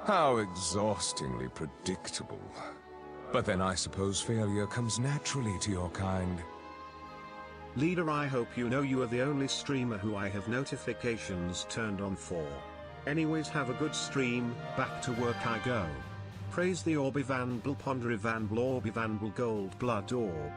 How exhaustingly predictable. But then I suppose failure comes naturally to your kind. Leader, I hope you know you are the only streamer who I have notifications turned on for. Anyways, have a good stream, back to work I go. Praise the Orb Evanbl Ponder Evanbl Orb Evanbl Gold Blood Orb.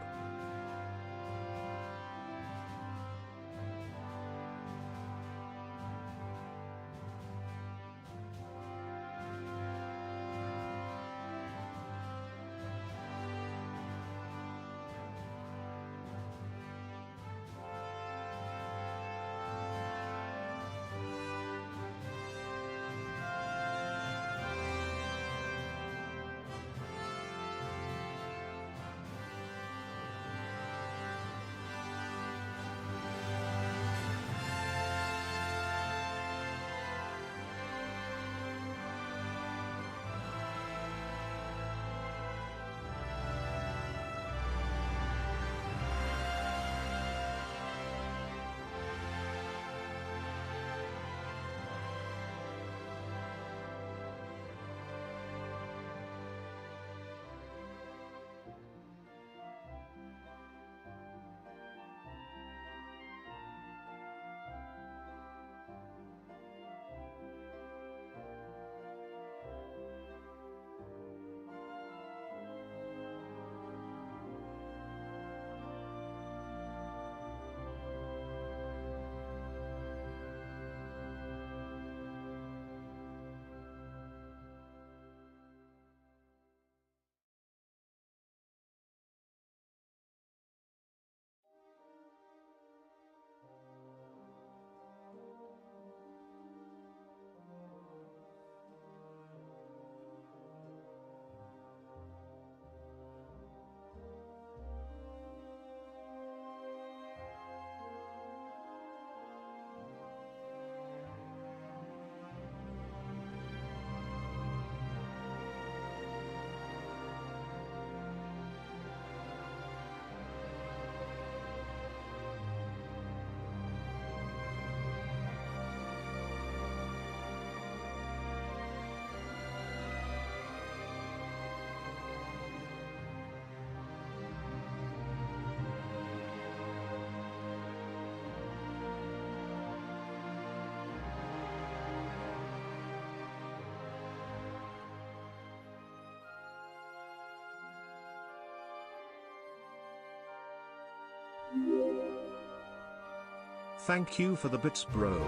Thank you for the bits, bro.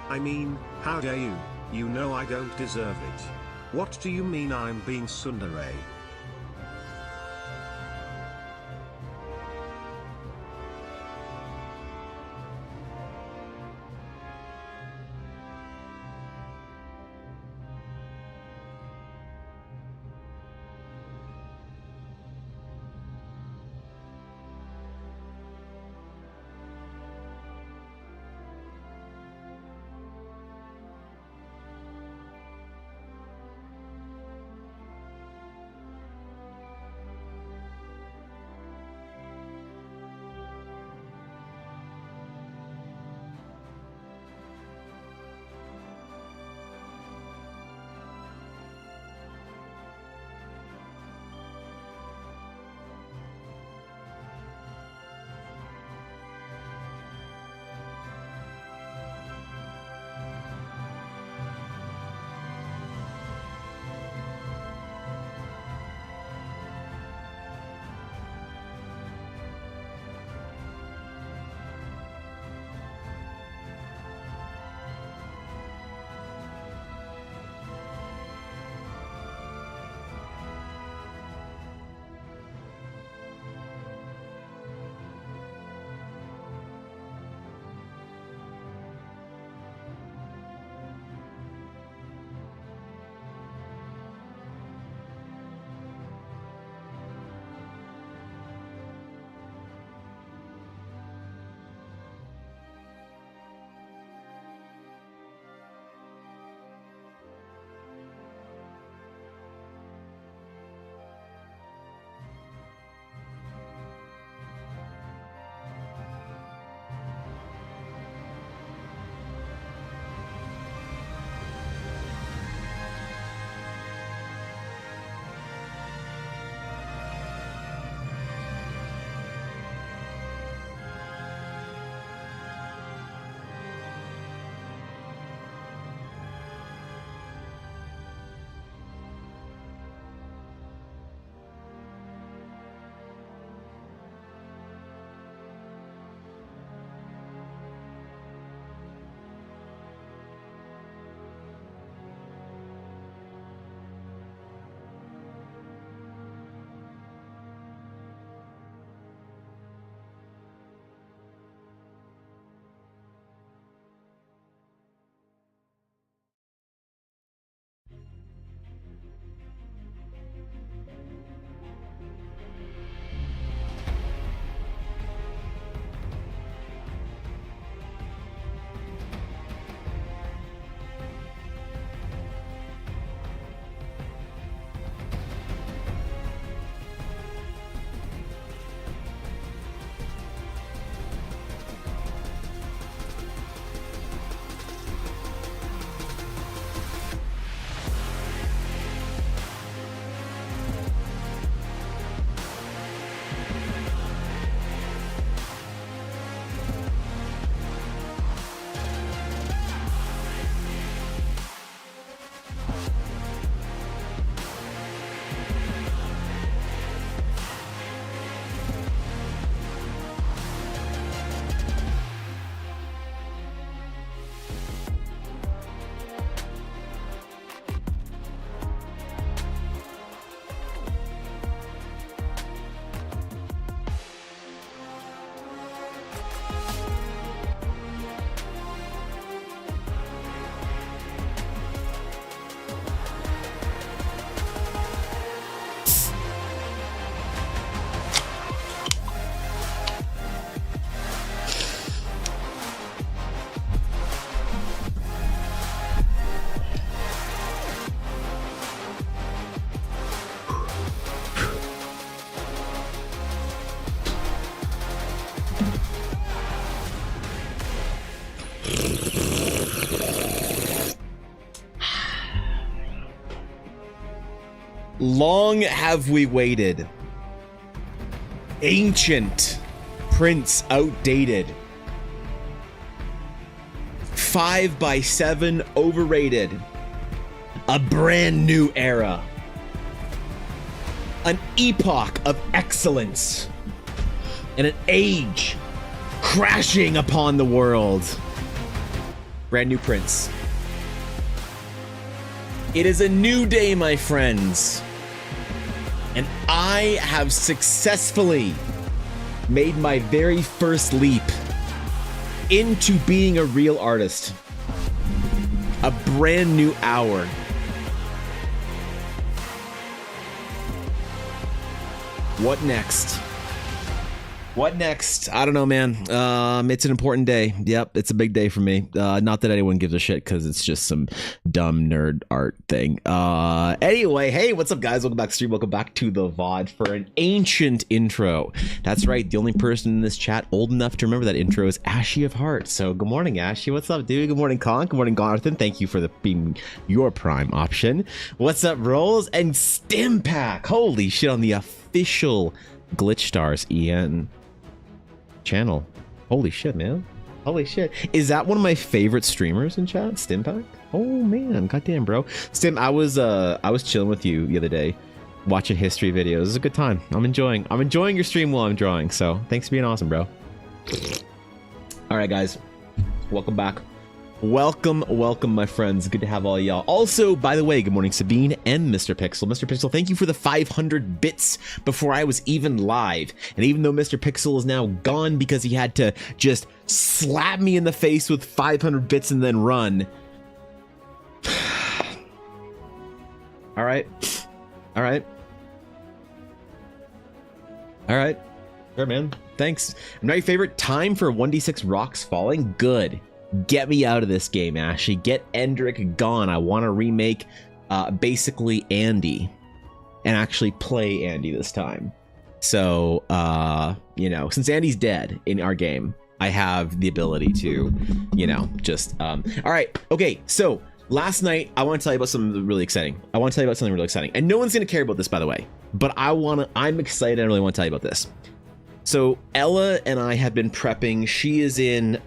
I mean, how dare you? You know I don't deserve it. What do you mean I'm being tsundere? Long have we waited. Ancient prince outdated. 5x7 overrated. A brand new era. An epoch of excellence. And an age crashing upon the world. Brand new prince. It is a new day, my friends. And I have successfully made my very first leap into being a real artist. A brand new hour. What next? What next? I don't know, man. It's an important day. Yep, it's a big day for me. Not that anyone gives a shit, because it's just some dumb nerd art thing. Anyway, hey, what's up, guys? Welcome back to the stream. Welcome back to the VOD for an ancient intro. That's right. The only person in this chat old enough to remember that intro is Ashy of Heart. So good morning, Ashy. What's up, dude? Good morning, Con. Good morning, Jonathan. Thank you for being your prime option. What's up, Rolls and Stimpack? Holy shit, on the official Glitch Stars EN channel. Holy shit, man. Holy shit. Is that one of my favorite streamers in chat? Stimpack? Oh man, goddamn, bro. Stim, I was chilling with you the other day, watching history videos. It was a good time. I'm enjoying your stream while I'm drawing. So thanks for being awesome, bro. All right, guys, welcome back. Welcome, my friends. Good to have all y'all. Also, by the way, good morning, Sabine and Mr. Pixel. Mr. Pixel, thank you for the 500 bits before I was even live. And even though Mr. Pixel is now gone because he had to just slap me in the face with 500 bits and then run. All right. Sure, man. Thanks. I'm not your favorite. Time for 1d6 rocks falling. Good. Get me out of this game, Ashley. Get Endrick gone. I want to remake basically Andy and actually play Andy this time. So, you know, since Andy's dead in our game, I have the ability to, you know, just... All right. Okay. So last night, I want to tell you about something really exciting. And no one's going to care about this, by the way. But I'm excited. I really want to tell you about this. So Ella and I have been prepping. She is in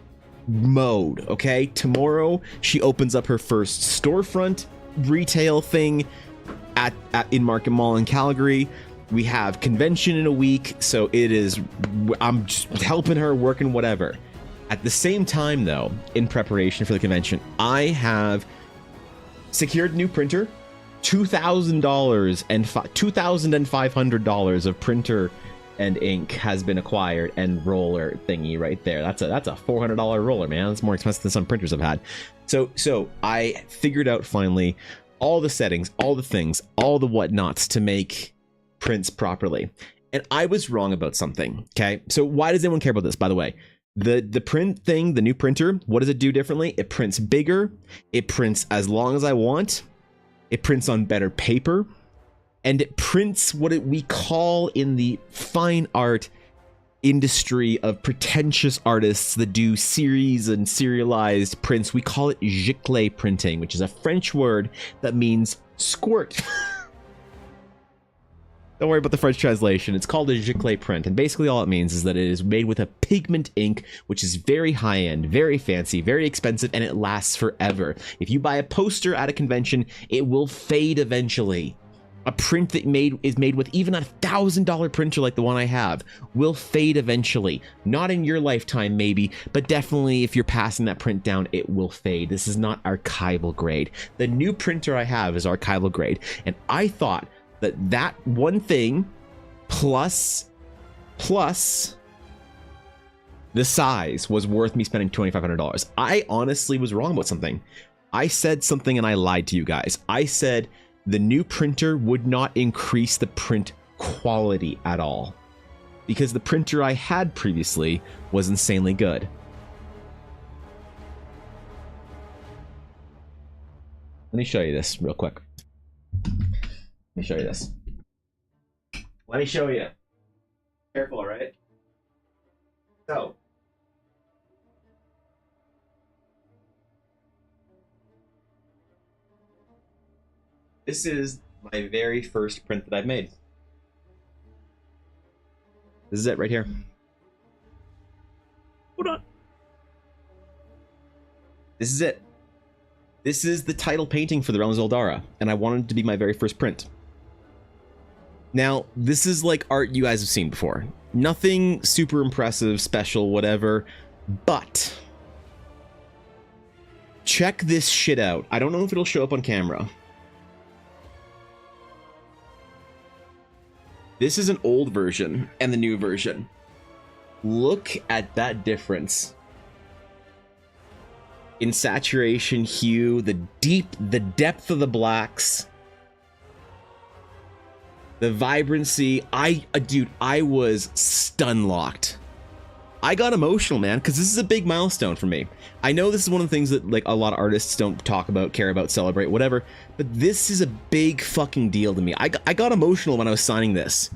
mode. Okay, tomorrow she opens up her first storefront retail thing in Market Mall in Calgary. We have convention in a week, so I'm just helping her, working whatever. At the same time, though, in preparation for the convention, I have secured a new printer, $2,000 and $2,500 of printer and ink has been acquired, and roller thingy right there. That's a $400 roller, man. That's more expensive than some printers I've had. So I figured out finally all the settings, all the things, all the whatnots to make prints properly. And I was wrong about something. Okay. So why does anyone care about this, by the way? The print thing, the new printer, what does it do differently? It prints bigger. It prints as long as I want. It prints on better paper. And it prints what we call in the fine art industry of pretentious artists that do series and serialized prints. We call it giclée printing, which is a French word that means squirt. Don't worry about the French translation. It's called a giclée print. And basically all it means is that it is made with a pigment ink, which is very high-end, very fancy, very expensive, and it lasts forever. If you buy a poster at a convention, it will fade eventually. A print that is made with even $1,000 printer like the one I have will fade eventually. Not in your lifetime, maybe, but definitely if you're passing that print down, it will fade. This is not archival grade. The new printer I have is archival grade, and I thought that one thing plus the size was worth me spending $2,500. I honestly was wrong about something. I said something and I lied to you guys. I said the new printer would not increase the print quality at all, because the printer I had previously was insanely good. Let me show you this real quick. Let me show you this. Let me show you. Careful, all right? So, this is my very first print that I've made. This is it right here. Hold on. This is it. This is the title painting for the Realms of Eldara, and I wanted it to be my very first print. Now, this is like art you guys have seen before. Nothing super impressive, special, whatever, but check this shit out. I don't know if it'll show up on camera. This is an old version and the new version. Look at that difference in saturation, hue, the depth of the blacks, the vibrancy. Dude, I was stun locked. I got emotional, man, because this is a big milestone for me. I know this is one of the things that like a lot of artists don't talk about, care about, celebrate, whatever, but this is a big fucking deal to me. I got emotional when I was signing this,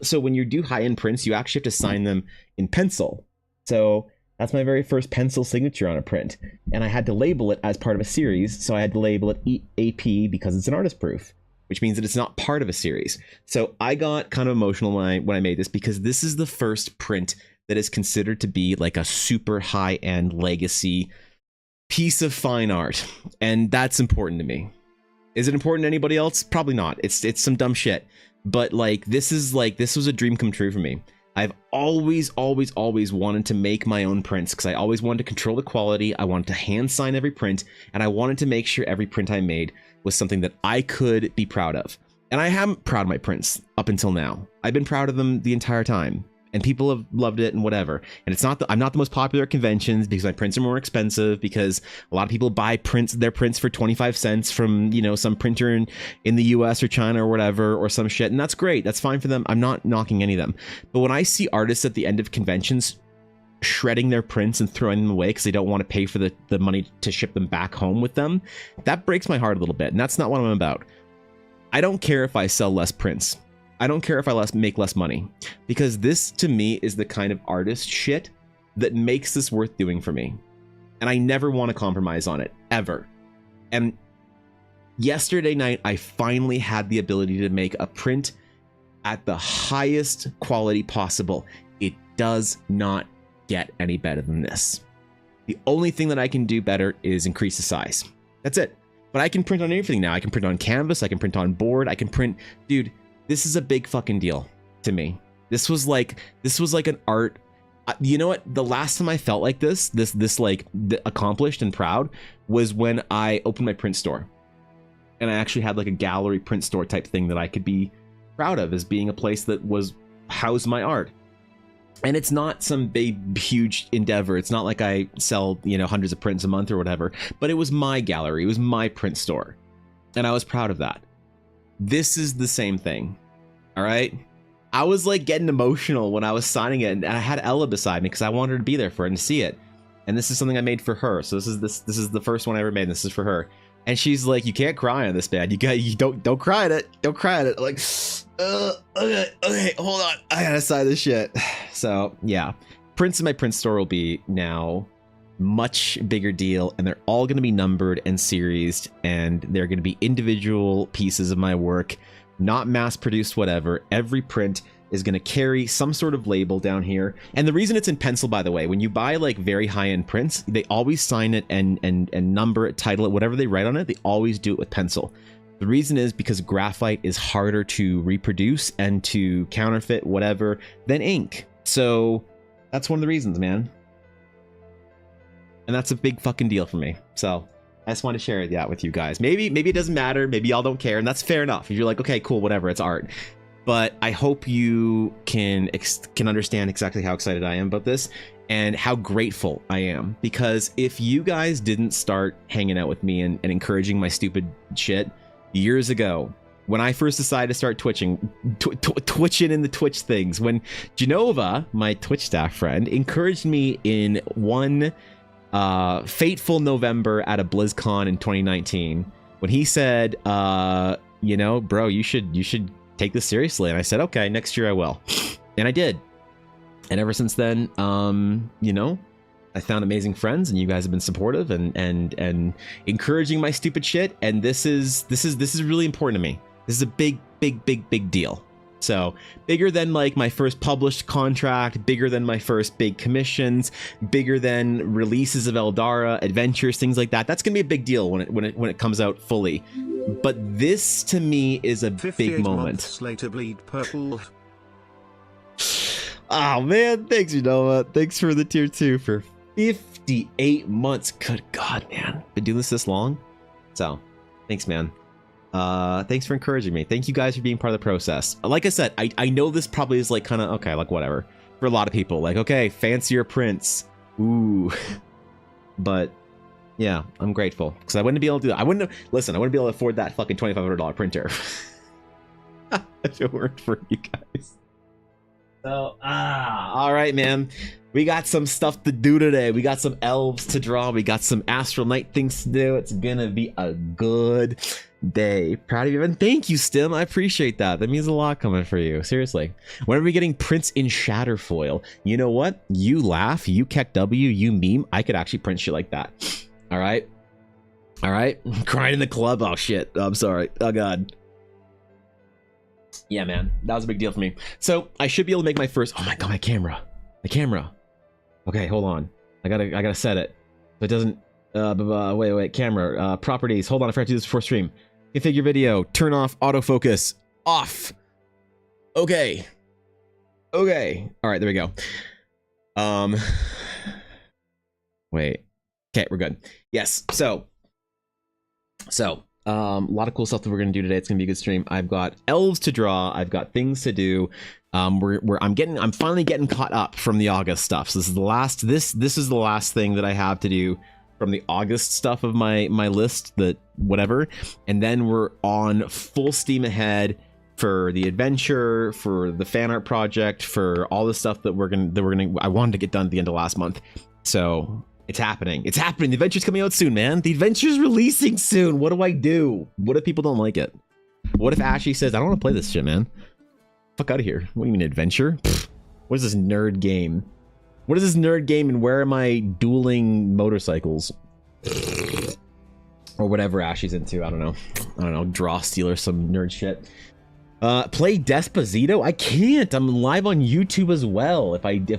so when you do high-end prints, you actually have to sign them in pencil. So that's my very first pencil signature on a print, and I had to label it as part of a series, so I had to label it AP because it's an artist proof, which means that it's not part of a series. So I got kind of emotional when I made this, because this is the first print that is considered to be like a super high-end legacy piece of fine art, and that's important to me. Is it important to anybody else? Probably not. It's some dumb shit, but this was a dream come true for me. I've always wanted to make my own prints, because I always wanted to control the quality. I wanted to hand sign every print, and I wanted to make sure every print I made was something that I could be proud of. And I am proud of my prints up until now. I've been proud of them the entire time, and people have loved it and whatever. And it's not I'm not the most popular at conventions, because my prints are more expensive, because a lot of people buy their prints for 25 cents from, some printer in the US or China or whatever, or some shit. And that's great. That's fine for them. I'm not knocking any of them. But when I see artists at the end of conventions shredding their prints and throwing them away because they don't want to pay for the money to ship them back home with them, that breaks my heart a little bit. And that's not what I'm about. I don't care if I sell less prints. I don't care if I make less money, because this to me is the kind of artist shit that makes this worth doing for me. And I never want to compromise on it, ever. And yesterday night, I finally had the ability to make a print at the highest quality possible. It does not get any better than this. The only thing that I can do better is increase the size. That's it. But I can print on everything now. I can print on canvas. I can print on board. I can print, dude. This is a big fucking deal to me. This was like an art. You know what? The last time I felt like this accomplished and proud was when I opened my print store, and I actually had like a gallery print store type thing that I could be proud of as being a place that housed my art. And it's not some big, huge endeavor. It's not like I sell, hundreds of prints a month or whatever, but it was my gallery. It was my print store, and I was proud of that. This is the same thing. All right. I was like getting emotional when I was signing it, and I had Ella beside me because I wanted her to be there for it and to see it. And this is something I made for her. So this is the first one I ever made. And this is for her. And she's like, "You can't cry on this, man. You don't cry at it. Don't cry at it." I'm like, okay, hold on. I gotta sign this shit. So yeah, prints in my print store will be now much bigger deal, and they're all going to be numbered and seriesed, and they're going to be individual pieces of my work, not mass produced, whatever. Every print is going to carry some sort of label down here. And the reason it's in pencil, by the way, when you buy like very high-end prints, they always sign it and number it, title it, whatever they write on it, they always do it with pencil. The reason is because graphite is harder to reproduce and to counterfeit, whatever, than ink. So that's one of the reasons, man. And that's a big fucking deal for me. So I just want to share that with you guys. Maybe it doesn't matter. Maybe y'all don't care. And that's fair enough. If you're like, okay, cool, whatever, it's art. But I hope you can understand exactly how excited I am about this and how grateful I am. Because if you guys didn't start hanging out with me and encouraging my stupid shit years ago, when I first decided to start twitching in the Twitch things, when Genova, my Twitch staff friend, encouraged me in one fateful November at a BlizzCon in 2019, when he said, bro, you should take this seriously. And I said, okay, next year I will. And I did. And ever since then, you know, I found amazing friends, and you guys have been supportive and encouraging my stupid shit. And this is really important to me. This is a big deal. So bigger than like my first published contract, bigger than my first big commissions, bigger than releases of Eldara, adventures, things like that. That's gonna be a big deal when it comes out fully. But this to me is a big moment. Months later, bleed purple. Oh man, thanks, Unova. Thanks for the tier 2 for 58 months. Good God, man. Been doing this long? So, thanks, man. Thanks for encouraging me. Thank you guys for being part of the process. Like I said, I know this probably is like kind of, okay, like whatever. For a lot of people, like, okay, fancier prints. Ooh. But, yeah, I'm grateful. Because I wouldn't be able to do that. I wouldn't be able to afford that fucking $2,500 printer. If it weren't for you guys. So, all right, man. We got some stuff to do today. We got some elves to draw. We got some astral night things to do. It's gonna be a good day. Proud of you, and thank you, Stim. I appreciate that. That means a lot coming for you. Seriously. When are we getting prints in Shatterfoil? You know what? You laugh, you Keck W, you meme. I could actually print shit like that. All right. All right. Crying in the club. Oh shit. I'm sorry. Oh god. Yeah, man, that was a big deal for me. So I should be able to make my first. Oh my god, my camera. Okay, hold on. I gotta set it. So it doesn't. Wait. Camera. Properties. Hold on. I forgot to do this before stream. Configure video. Turn off autofocus. Off. Okay. All right, there we go. Wait. Okay, we're good. Yes. So. A lot of cool stuff that we're gonna do today. It's gonna be a good stream. I've got elves to draw. I've got things to do. I'm finally getting caught up from the August stuff. So this is the last. This is the last thing that I have to do from the August stuff of my list. That whatever, and then we're on full steam ahead for the adventure, for the fan art project, for all the stuff that we're gonna. I wanted to get done at the end of last month. So. It's happening. The adventure's coming out soon, man. The adventure's releasing soon. What do I do? What if people don't like it? What if Ashley says, I don't want to play this shit, man? Fuck out of here. What do you mean, adventure? Pfft. What is this nerd game? And where am I dueling motorcycles? Or whatever Ashley's into. I don't know. Draw Steel or some nerd shit. Play Desposito? I can't. I'm live on YouTube as well. If I do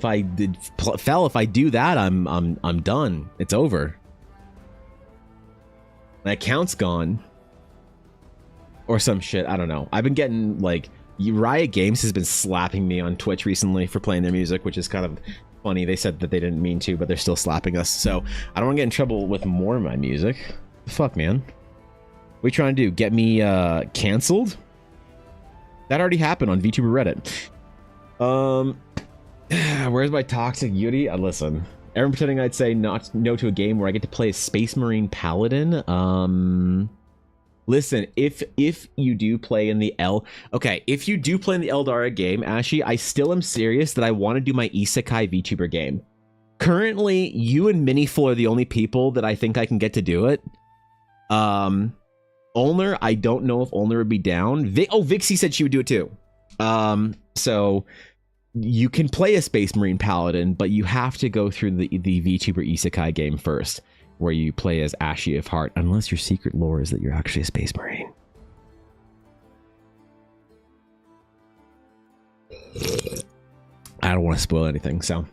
that, I'm done. It's over. My account's gone. Or some shit. I don't know. I've been getting like Riot Games has been slapping me on Twitch recently for playing their music, which is kind of funny. They said that they didn't mean to, but they're still slapping us. So I don't want to get in trouble with more of my music. Fuck, man. What are you trying to do? Get me canceled? That already happened on VTuber Reddit. Where's my toxic Yuri? Listen, Aaron pretending I'd say no to a game where I get to play a Space Marine Paladin. Listen, if you do play in the if you do play in the Eldara game, Ashy, I still am serious that I want to do my Isekai VTuber game. Currently, you and Miniful are the only people that I think I can get to do it. Ulner, I don't know if Ulner would be down. Vixie said she would do it too. So you can play a Space Marine Paladin, but you have to go through the VTuber Isekai game first, where you play as Ashy of Heart, unless your secret lore is that you're actually a Space Marine. I don't want to spoil anything, so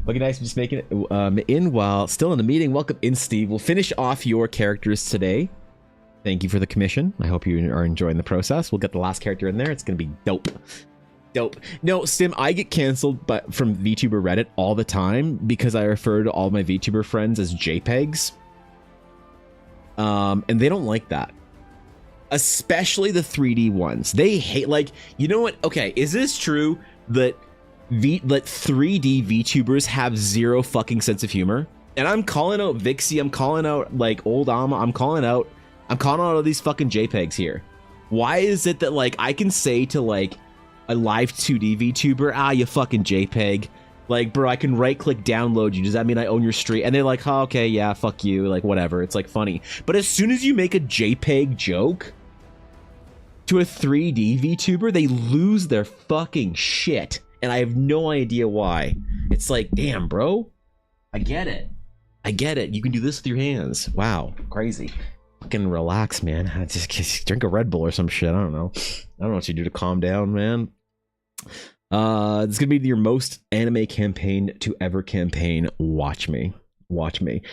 looking nice, just making it in while still in the meeting. Welcome in, Steve. We'll finish off your characters today. Thank you for the commission. I hope you are enjoying the process. We'll get the last character in there. It's gonna be dope. No, Sim, I get canceled from VTuber Reddit all the time because I refer to all my VTuber friends as JPEGs. And they don't like that. Especially the 3D ones. They hate, like, you know what? Okay, is this true that 3D VTubers have zero fucking sense of humor? And I'm calling out Vixie, I'm calling out like Old Ama, I'm calling out all these fucking JPEGs here. Why is it that like I can say to like a live 2D VTuber, you fucking JPEG, like, bro, I can right click download you, does that mean I own your stream? And they're like, oh, okay, yeah, fuck you, like whatever, it's like funny. But as soon as you make a JPEG joke to a 3D VTuber, they lose their fucking shit. and I have no idea why. It's like, damn, bro, I get it. You can do this with your hands. Wow, crazy. Fucking relax, man. Just drink a Red Bull or some shit. I don't know what you do to calm down, man. This is gonna be your most anime campaign to ever campaign. Watch me.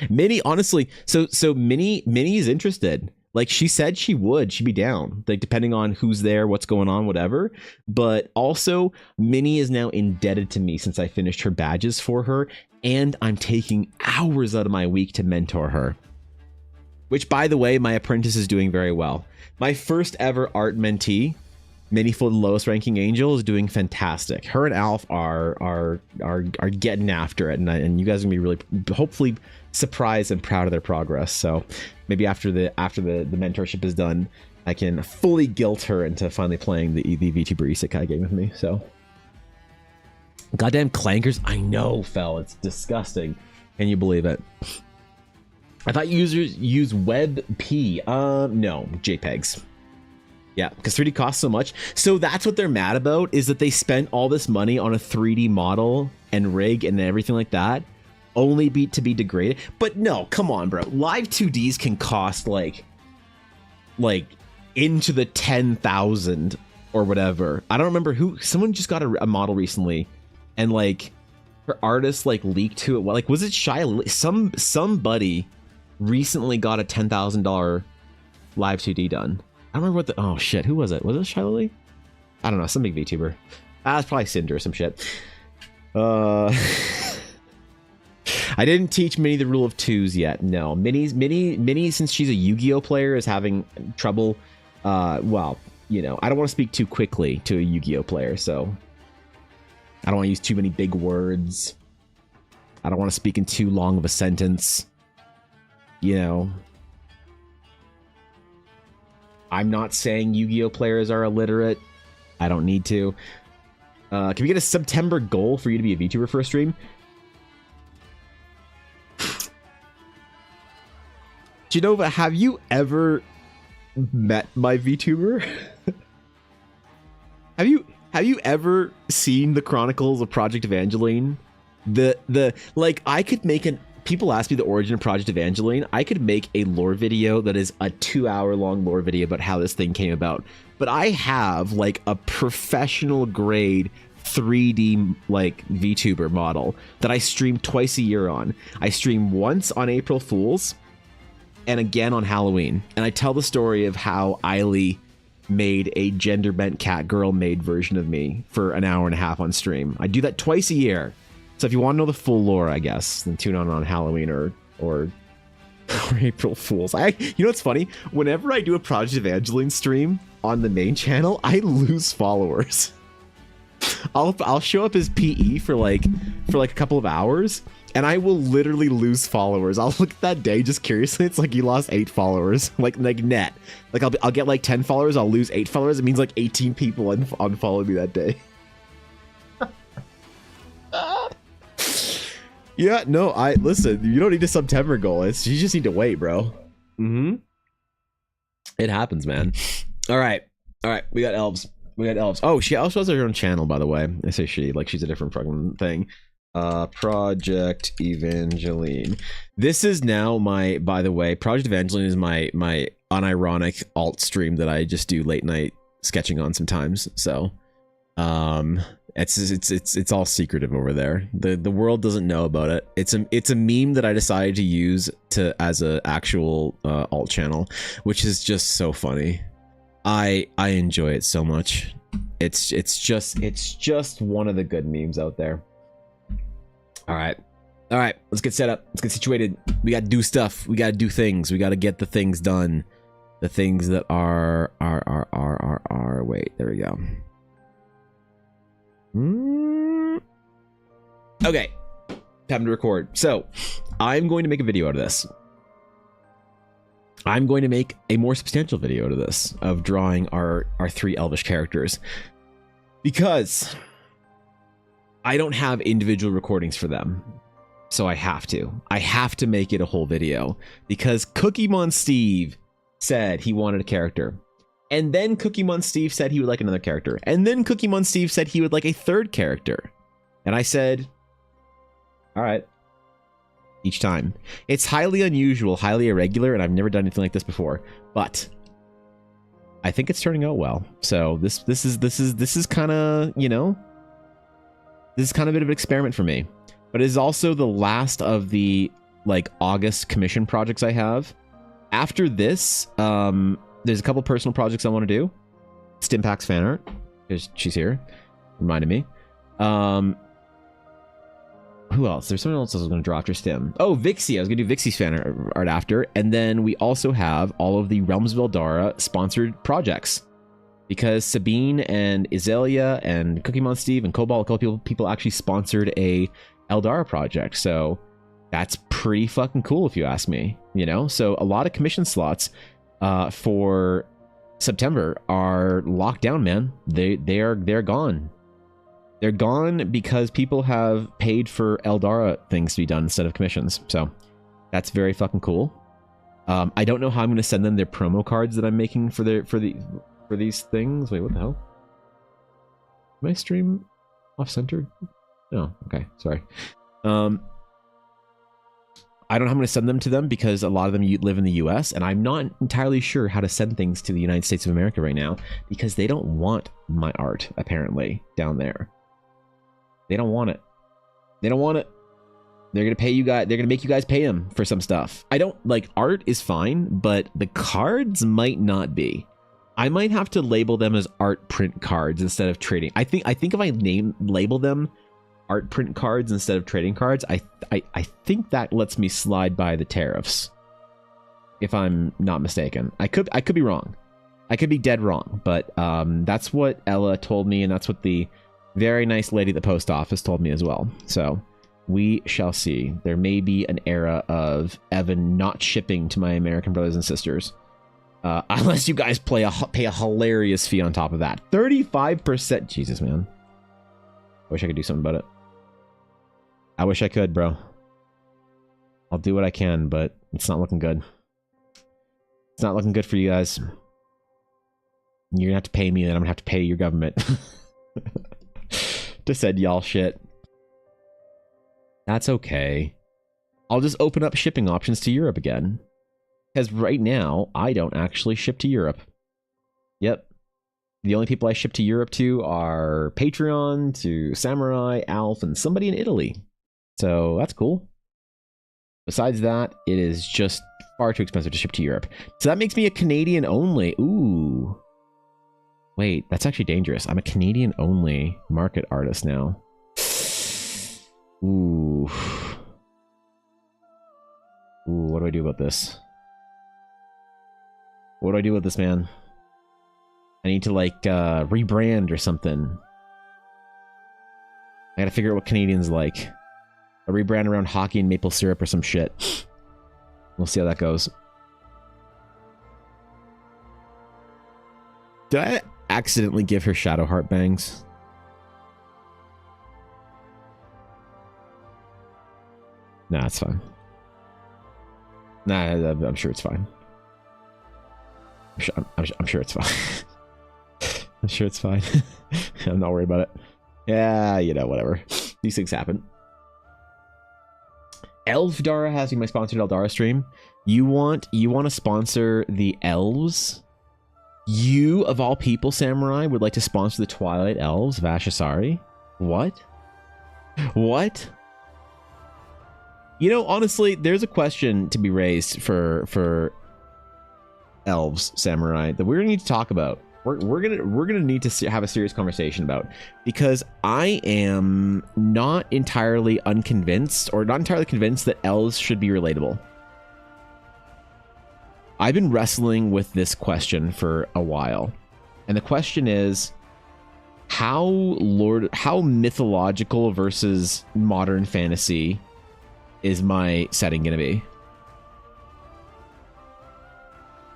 Minnie, honestly, so Minnie is interested. Like, she said she'd be down, like, depending on who's there, what's going on, whatever. But also, Minnie is now indebted to me since I finished her badges for her, and I'm taking hours out of my week to mentor her. Which, by the way, my apprentice is doing very well. My first ever art mentee, Minnie for the lowest ranking angel, is doing fantastic. Her and Alf are getting after it, and you guys are gonna be really, hopefully, surprised and proud of their progress. So maybe after the mentorship is done, I can fully guilt her into finally playing the VTuber Isekai game with me. So goddamn clankers, I know, Fel, it's disgusting. Can you believe it? I thought users use WebP. No, JPEGs. Yeah, because 3D costs so much. So that's what they're mad about, is that they spent all this money on a 3D model and rig and everything like that, only to be degraded. But no, come on, bro. Live 2Ds can cost like into the 10,000 or whatever. I don't remember who. Someone just got a model recently, and like her artist like leaked to it. Like, was it Shia? Somebody recently got a $10,000 live 2D done. I don't remember what the, oh shit, who was it? Was it Shia Lee? I don't know, some big VTuber. It's probably Cinder or some shit. I didn't teach Minnie the rule of twos yet. No, Minnie, since she's a Yu-Gi-Oh player, is having trouble. Well, you know, I don't want to speak too quickly to a Yu-Gi-Oh player, so I don't want to use too many big words. I don't want to speak in too long of a sentence. You know, I'm not saying Yu-Gi-Oh players are illiterate. I don't need to. Can we get a September goal for you to be a VTuber for a stream? Genova, have you ever met my VTuber? Have you ever seen the Chronicles of Project Evangeline? The like, I could make an, people ask me the origin of Project Evangeline. I could make a lore video that is a 2-hour-long lore video about how this thing came about. But I have like a professional grade 3D like VTuber model that I stream twice a year on. I stream once on April Fools and again on Halloween. And I tell the story of how Eiley made a gender bent cat girl made version of me for an hour and a half on stream. I do that twice a year. So if you want to know the full lore, I guess, then tune on Halloween or April Fools. You know what's funny? Whenever I do a Project Evangeline stream on the main channel, I lose followers. I'll show up as PE for like a couple of hours, and I will literally lose followers. I'll look at that day just curiously. It's like you lost 8 followers, like net. Like I'll get like 10 followers. I'll lose 8 followers. It means like 18 people unfollowed me that day. Yeah, no, listen, you don't need a September goal. You just need to wait, bro. Mm-hmm. It happens, man. All right, we got elves. Oh, she also has her own channel, by the way. I say she, like she's a different fucking thing. Project Evangeline. This is now my, by the way, Project Evangeline is my unironic alt stream that I just do late night sketching on sometimes. So, it's all secretive over there. The world doesn't know about it. It's a meme that I decided to use as a actual alt channel, which is just so funny. I enjoy it so much. It's just one of the good memes out there. All right, let's get set up. Let's get situated. We got to do stuff. We got to do things. We got to get the things done. The things that are wait, there we go. Okay, time to record. So I'm going to make a video out of this. I'm going to make a more substantial video out of this, of drawing our 3 elvish characters, because I don't have individual recordings for them. So I have to make it a whole video, because Cookie Mon Steve said he wanted a character. And then Cookie Month Steve said he would like another character. And then Cookie Month Steve said he would like a third character. And I said, all right. Each time. It's highly unusual, highly irregular, and I've never done anything like this before. But I think it's turning out well. So this is kind of, you know, this is kind of a bit of an experiment for me. But it is also the last of the like August commission projects I have. After this, there's a couple personal projects I want to do. Stimpak's fan art, because she's here, reminded me. Who else? There's someone else I was going to draw after Stim. Oh, Vixie. I was going to do Vixie's fan art after. And then we also have all of the Realms of Eldara sponsored projects. Because Sabine and Izelia and Cookie Month Steve and Cobalt, a couple people actually sponsored a Eldara project. So that's pretty fucking cool if you ask me. You know? So a lot of commission slots for September are locked down, man. They're gone. They're gone because people have paid for Eldara things to be done instead of commissions. So that's very fucking cool. I don't know how I'm going to send them their promo cards that I'm making for these things. Wait, what the hell? My stream off center? Oh, okay. Sorry. I don't know how I'm going to send them to them because a lot of them live in the US, and I'm not entirely sure how to send things to the United States of America right now because they don't want my art, apparently, down there. They don't want it. They don't want it. They're going to pay you guys. They're going to make you guys pay them for some stuff. I don't like art is fine, but the cards might not be. I might have to label them as art print cards instead of trading. I think if I label them art print cards instead of trading cards, I think that lets me slide by the tariffs. If I'm not mistaken. I could be wrong. I could be dead wrong, but that's what Ella told me, and that's what the very nice lady at the post office told me as well. So we shall see. There may be an era of Evan not shipping to my American brothers and sisters. Unless you guys pay a hilarious fee on top of that. 35%. Jesus, man. I wish I could do something about it. I wish I could, bro. I'll do what I can, but it's not looking good. It's not looking good for you guys. You're gonna have to pay me, and I'm gonna have to pay your government. Just said y'all shit. That's okay. I'll just open up shipping options to Europe again. Because right now, I don't actually ship to Europe. Yep. The only people I ship to Europe to are Patreon, to Samurai, Alf, and somebody in Italy. So that's cool. Besides that, it is just far too expensive to ship to Europe. So that makes me a Canadian only. Ooh. Wait, that's actually dangerous. I'm a Canadian only market artist now. Ooh. Ooh, what do I do about this? What do I do with this, man? I need to, like, rebrand or something. I gotta figure out what Canadians like. A rebrand around hockey and maple syrup or some shit. We'll see how that goes. Did I accidentally give her Shadowheart bangs? Nah, it's fine. Nah, I'm sure it's fine. I'm sure it's fine. I'm sure it's fine. I'm not worried about it. Yeah, you know, whatever. These things happen. Elfdara has my sponsored Eldara stream. You want to sponsor the elves? You, of all people, Samurai, would like to sponsor the Twilight Elves, Vashasari? What? What? You know, honestly, there's a question to be raised for elves, Samurai, that we're gonna need to talk about. We're gonna need to have a serious conversation about, because I am not entirely unconvinced, or not entirely convinced, that elves should be relatable. I've been wrestling with this question for a while, and the question is, how mythological versus modern fantasy is my setting gonna be?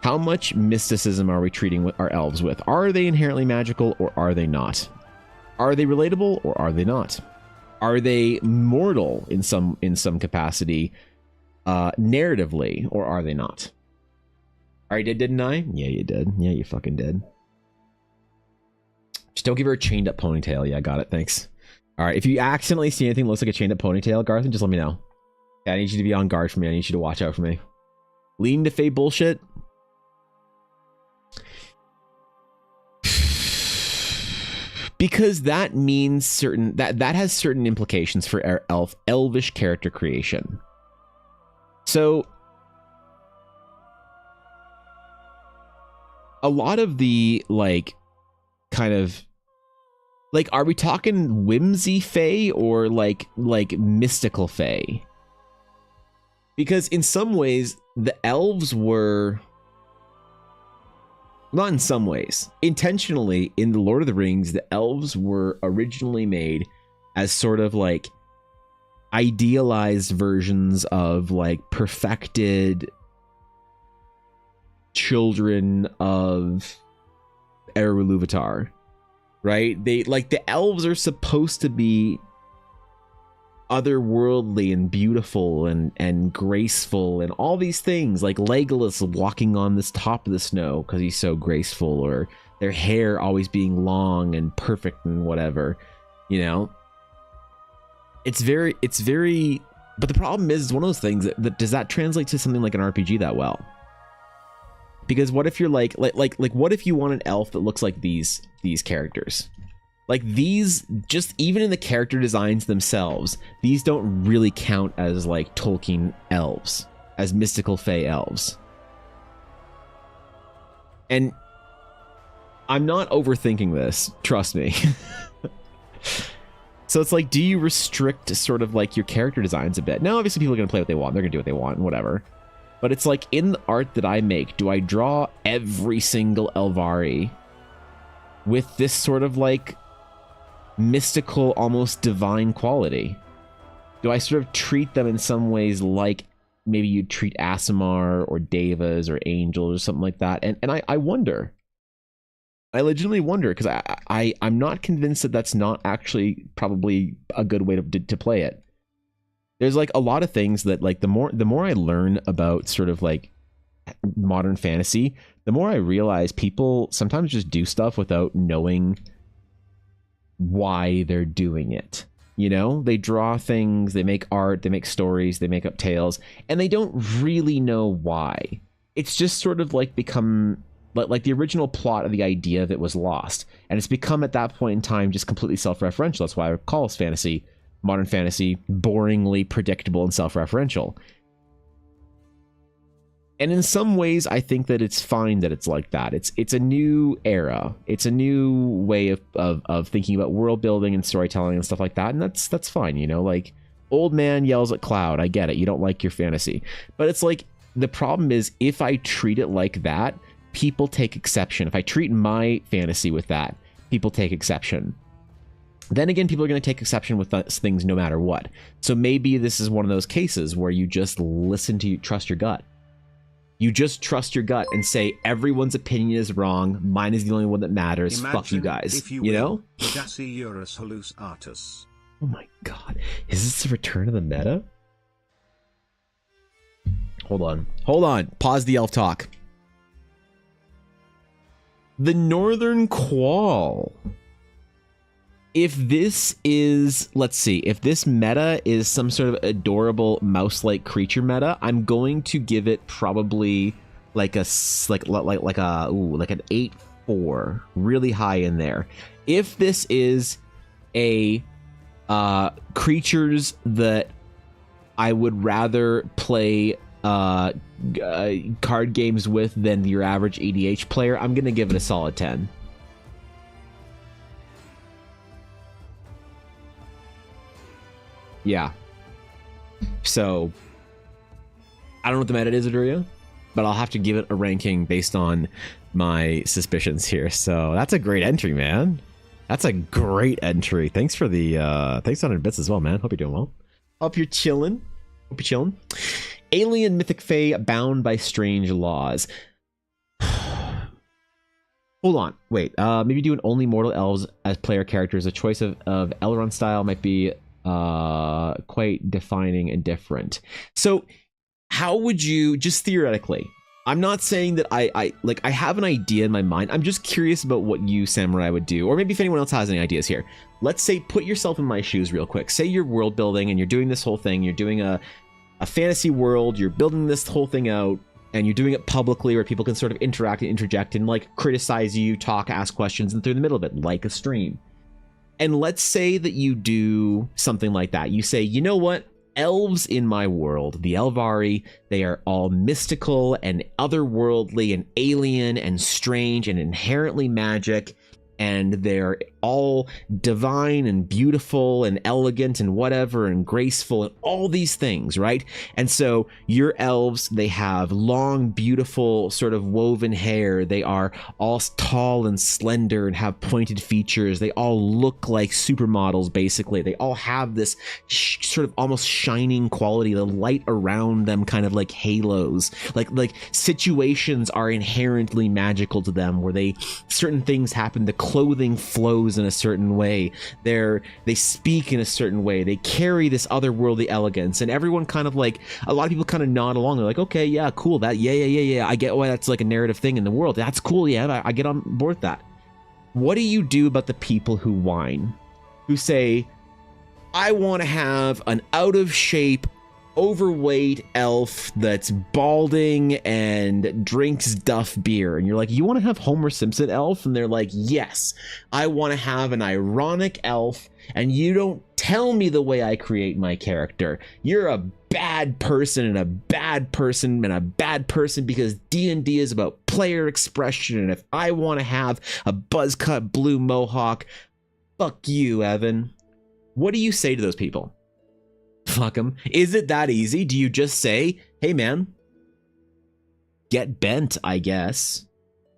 How much mysticism are we treating our elves with? Are they inherently magical, or are they not? Are they relatable, or are they not? Are they mortal in some capacity, narratively, or are they not? I did, didn't I? Yeah, you did. Yeah, you fucking did. Just don't give her a chained up ponytail. Yeah, got it. Thanks. All right. If you accidentally see anything that looks like a chained up ponytail, Garth, just let me know. Yeah, I need you to be on guard for me. I need you to watch out for me. Lean to Fae bullshit. Because that means certain that has certain implications for our elvish character creation. So a lot of the like kind of like, are we talking whimsy fae or like mystical fae? Because in some ways the elves were, not in some ways, intentionally in the Lord of the Rings, the elves were originally made as sort of like idealized versions of like perfected children of Eru Ilúvatar, right? They like, the elves are supposed to be otherworldly and beautiful and graceful and all these things, like Legolas walking on this top of the snow because he's so graceful, or their hair always being long and perfect and whatever, you know. It's very but the problem is, it's one of those things that does that translate to something like an RPG that well? Because what if you're like what if you want an elf that looks like these characters? Like these, just even in the character designs themselves, these don't really count as like Tolkien elves, as mystical fae elves. And I'm not overthinking this, trust me. So it's like, do you restrict sort of like your character designs a bit? Now, obviously people are going to play what they want. They're going to do what they want and whatever. But it's like, in the art that I make, do I draw every single Elvari with this sort of like mystical, almost divine quality? Do I sort of treat them in some ways like maybe you treat Aasimar or Devas or angels or something like that? And I wonder. I legitimately wonder, because I'm not convinced that that's not actually probably a good way to play it. There's like a lot of things that, like, the more I learn about sort of like modern fantasy, the more I realize people sometimes just do stuff without knowing why they're doing it. You know, they draw things, they make art, they make stories, they make up tales, and they don't really know why. It's just sort of like become like the original plot of the idea of it was lost, and it's become at that point in time just completely self-referential. That's why I call fantasy, modern fantasy, boringly predictable and self-referential. And in some ways, I think that it's fine that it's like that. It's a new era. It's a new way of thinking about world building and storytelling and stuff like that. And that's fine, you know, like old man yells at cloud. I get it. You don't like your fantasy. But it's like, the problem is, if I treat it like that, people take exception. If I treat my fantasy with that, people take exception. Then again, people are going to take exception with things no matter what. So maybe this is one of those cases where you just trust your gut. You just trust your gut and say, everyone's opinion is wrong. Mine is the only one that matters. Imagine, fuck you guys. if you know? Daciurus halus artus. Oh my god. Is this the return of the meta? Hold on. Pause the elf talk. The Northern Qual. If this is, let's see, if this meta is some sort of adorable mouse-like creature meta, I'm going to give it probably like an 8-4, really high in there. If this is a creatures that I would rather play card games with than your average EDH player, I'm gonna give it a solid 10. Yeah. So I don't know what the meta is, Aduria, but I'll have to give it a ranking based on my suspicions here. So that's a great entry, man. That's a great entry. Thanks for the thanks on 100 bits as well, man. Hope you're doing well. Hope you're chilling. Alien mythic fae bound by strange laws. Hold on, wait. Maybe doing only mortal elves as player characters. A choice of Elrond style might be quite defining and different. So how would you, just theoretically, I'm not saying that I have an idea in my mind. I'm just curious about what you, Samurai, would do. Or maybe if anyone else has any ideas here. Let's say, put yourself in my shoes real quick. Say you're world building and you're doing this whole thing. You're doing a fantasy world. You're building this whole thing out. And you're doing it publicly where people can sort of interact and interject and like criticize you, talk, ask questions, and through the middle of it, like a stream. And let's say that you do something like that. You say, you know what? Elves in my world, the Elvari, they are all mystical and otherworldly and alien and strange and inherently magic. And they're all divine and beautiful and elegant and whatever and graceful and all these things, right? And so your elves, they have long, beautiful sort of woven hair. They are all tall and slender and have pointed features. They all look like supermodels, basically. They all have this sort of almost shining quality. The light around them kind of like halos. Like situations are inherently magical to them where certain things happen. The clothing flows in a certain way. They speak in a certain way. They carry this otherworldly elegance, and everyone kind of like, a lot of people kind of nod along. They're like, okay, yeah, cool. That, yeah. I get why that's like a narrative thing in the world. That's cool. Yeah, I get on board with that. What do you do about the people who whine, who say, I want to have an out of shape, overweight elf that's balding and drinks Duff beer? And you're like, you want to have Homer Simpson elf? And they're like, yes, I want to have an ironic elf, and you don't tell me the way I create my character. You're a bad person and a bad person and a bad person because D&D is about player expression, and if I want to have a buzz cut blue mohawk, fuck you, Evan. What do you say to those people? Fuck them. Is it that easy? Do you just say, hey man, get bent, I guess?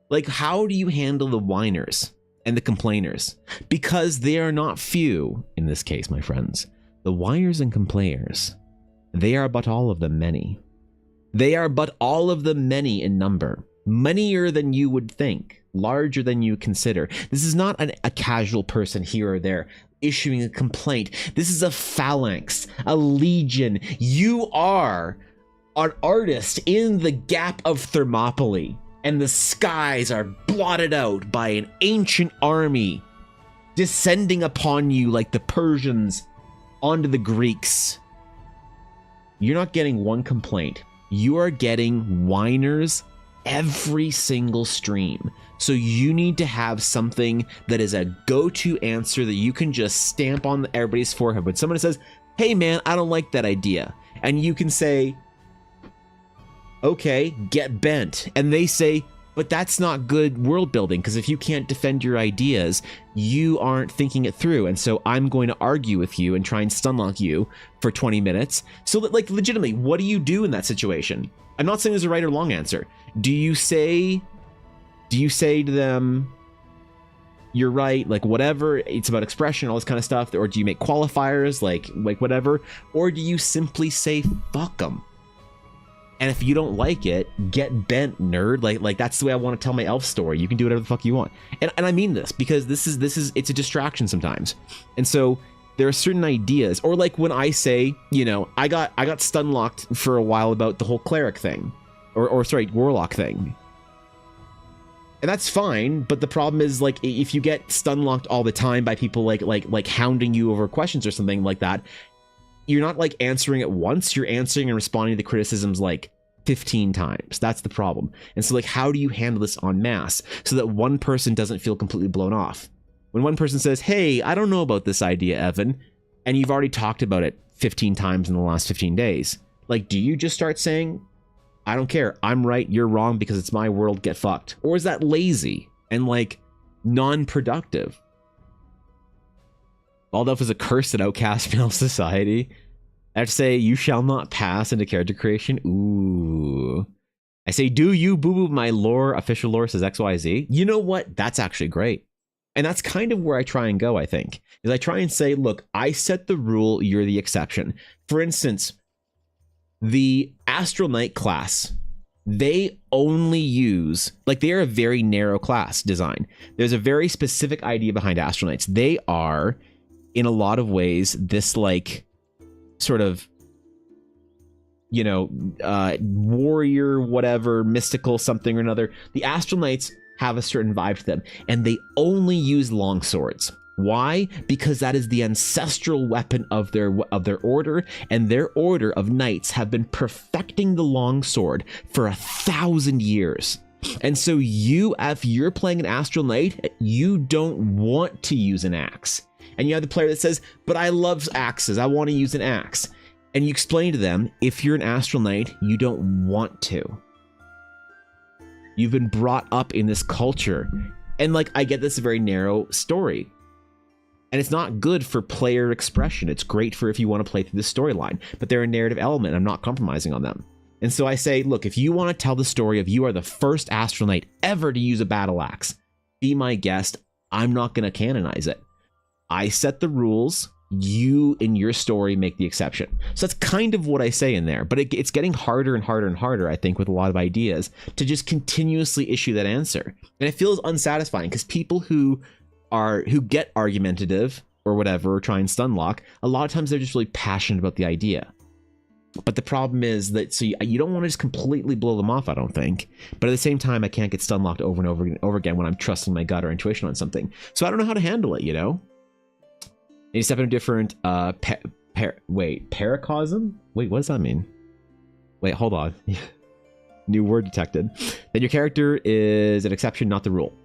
Like, how do you handle the whiners and the complainers? Because they are not few in this case, my friends. The whiners and complainers, they are but all of them many. They are but all of them many in number, manier than you would think, larger than you consider. This is not a casual person here or there issuing a complaint. This is a phalanx, a legion. You are an artist in the gap of Thermopylae, and the skies are blotted out by an ancient army descending upon you like the Persians onto the Greeks. You're not getting one complaint. You are getting whiners every single stream. So you need to have something that is a go-to answer that you can just stamp on everybody's forehead. When someone says, hey man, I don't like that idea, and you can say, okay, get bent. And they say, but that's not good world building, because if you can't defend your ideas, you aren't thinking it through. And so I'm going to argue with you and try and stunlock you for 20 minutes. So that, like, legitimately, what do you do in that situation? I'm not saying there's a right or wrong answer. Do you say to them, you're right, like whatever, it's about expression, all this kind of stuff? Or do you make qualifiers, like whatever? Or do you simply say, fuck them? And if you don't like it, get bent, nerd. Like that's the way I want to tell my elf story. You can do whatever the fuck you want. And I mean this because this is it's a distraction sometimes. And so there are certain ideas, or like when I say, you know, I got stunlocked for a while about the whole cleric thing, or sorry, warlock thing. And that's fine, but the problem is, like, if you get stunlocked all the time by people like hounding you over questions or something like that, you're not like answering it once, you're answering and responding to the criticisms like 15 times. That's the problem. And so, like, how do you handle this en masse so that one person doesn't feel completely blown off? When one person says, hey, I don't know about this idea, Evan, and you've already talked about it 15 times in the last 15 days, like, do you just start saying, I don't care, I'm right, you're wrong because it's my world, get fucked? Or is that lazy and like non-productive? Baldolph is a cursed and outcast male society. I have to say, you shall not pass into character creation. Ooh. I say, do you boo-boo my lore, official lore says XYZ. You know what? That's actually great. And that's kind of where I try and go, I think. Is I try and say, look, I set the rule, you're the exception. For instance, the Astral Knight class, they only use, like, they are a very narrow class design. There's a very specific idea behind Astral Knights. They are, in a lot of ways, this, like, sort of warrior, whatever, mystical something or another. The Astral Knights have a certain vibe to them, and they only use long swords. Why? Because that is the ancestral weapon of their order, and their order of knights have been perfecting the long sword for 1,000 years. And so if you're playing an Astral Knight, you don't want to use an axe. And you have the player that says, but I love axes, I want to use an axe. And you explain to them, if you're an Astral Knight, you don't want to. You've been brought up in this culture. And I get this very narrow story. And it's not good for player expression. It's great for if you want to play through the storyline. But they're a narrative element. I'm not compromising on them. And so I say, look, if you want to tell the story of you are the first Astral Knight ever to use a battle axe, be my guest. I'm not going to canonize it. I set the rules. You, in your story, make the exception. So that's kind of what I say in there. But it's getting harder and harder and harder, I think, with a lot of ideas to just continuously issue that answer. And it feels unsatisfying because people who get argumentative or whatever, or try and stunlock, a lot of times they're just really passionate about the idea. But the problem is that you don't want to just completely blow them off, I don't think. But at the same time, I can't get stunlocked over and over and over again when I'm trusting my gut or intuition on something. So I don't know how to handle it, You step in a different paracosm? Wait, what does that mean? Wait, hold on. New word detected. Then your character is an exception, not the rule.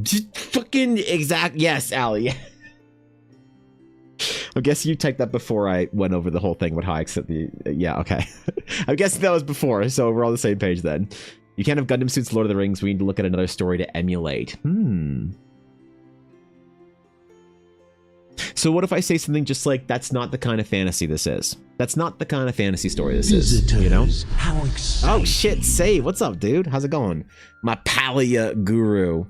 Just fucking exact. Yes, Allie. I'm guessing you typed that before I went over the whole thing with how I accept the... Yeah, okay. I'm guessing that was before, so we're on the same page then. You can't have Gundam suits Lord of the Rings. We need to look at another story to emulate. So what if I say something just like, that's not the kind of fantasy this is? That's not the kind of fantasy story this is, How exciting. Oh shit, Say, what's up, dude? How's it going? My Palia guru.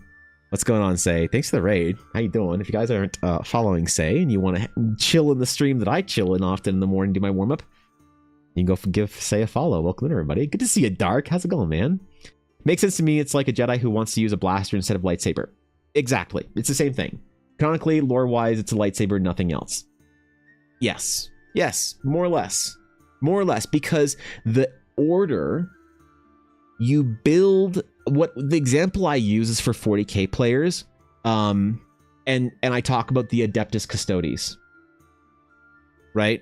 What's going on, Say? Thanks for the raid. How you doing? If you guys aren't following Say and you want to chill in the stream that I chill in often in the morning, do my warm-up, you can go give Say a follow. Welcome in, everybody. Good to see you, Dark. How's it going, man? Makes sense to me. It's like a Jedi who wants to use a blaster instead of lightsaber. Exactly. It's the same thing. Canonically, lore-wise, it's a lightsaber, nothing else. Yes. Yes, more or less. More or less, because the order you build... What the example I use is for 40k players, and I talk about the Adeptus Custodes, right?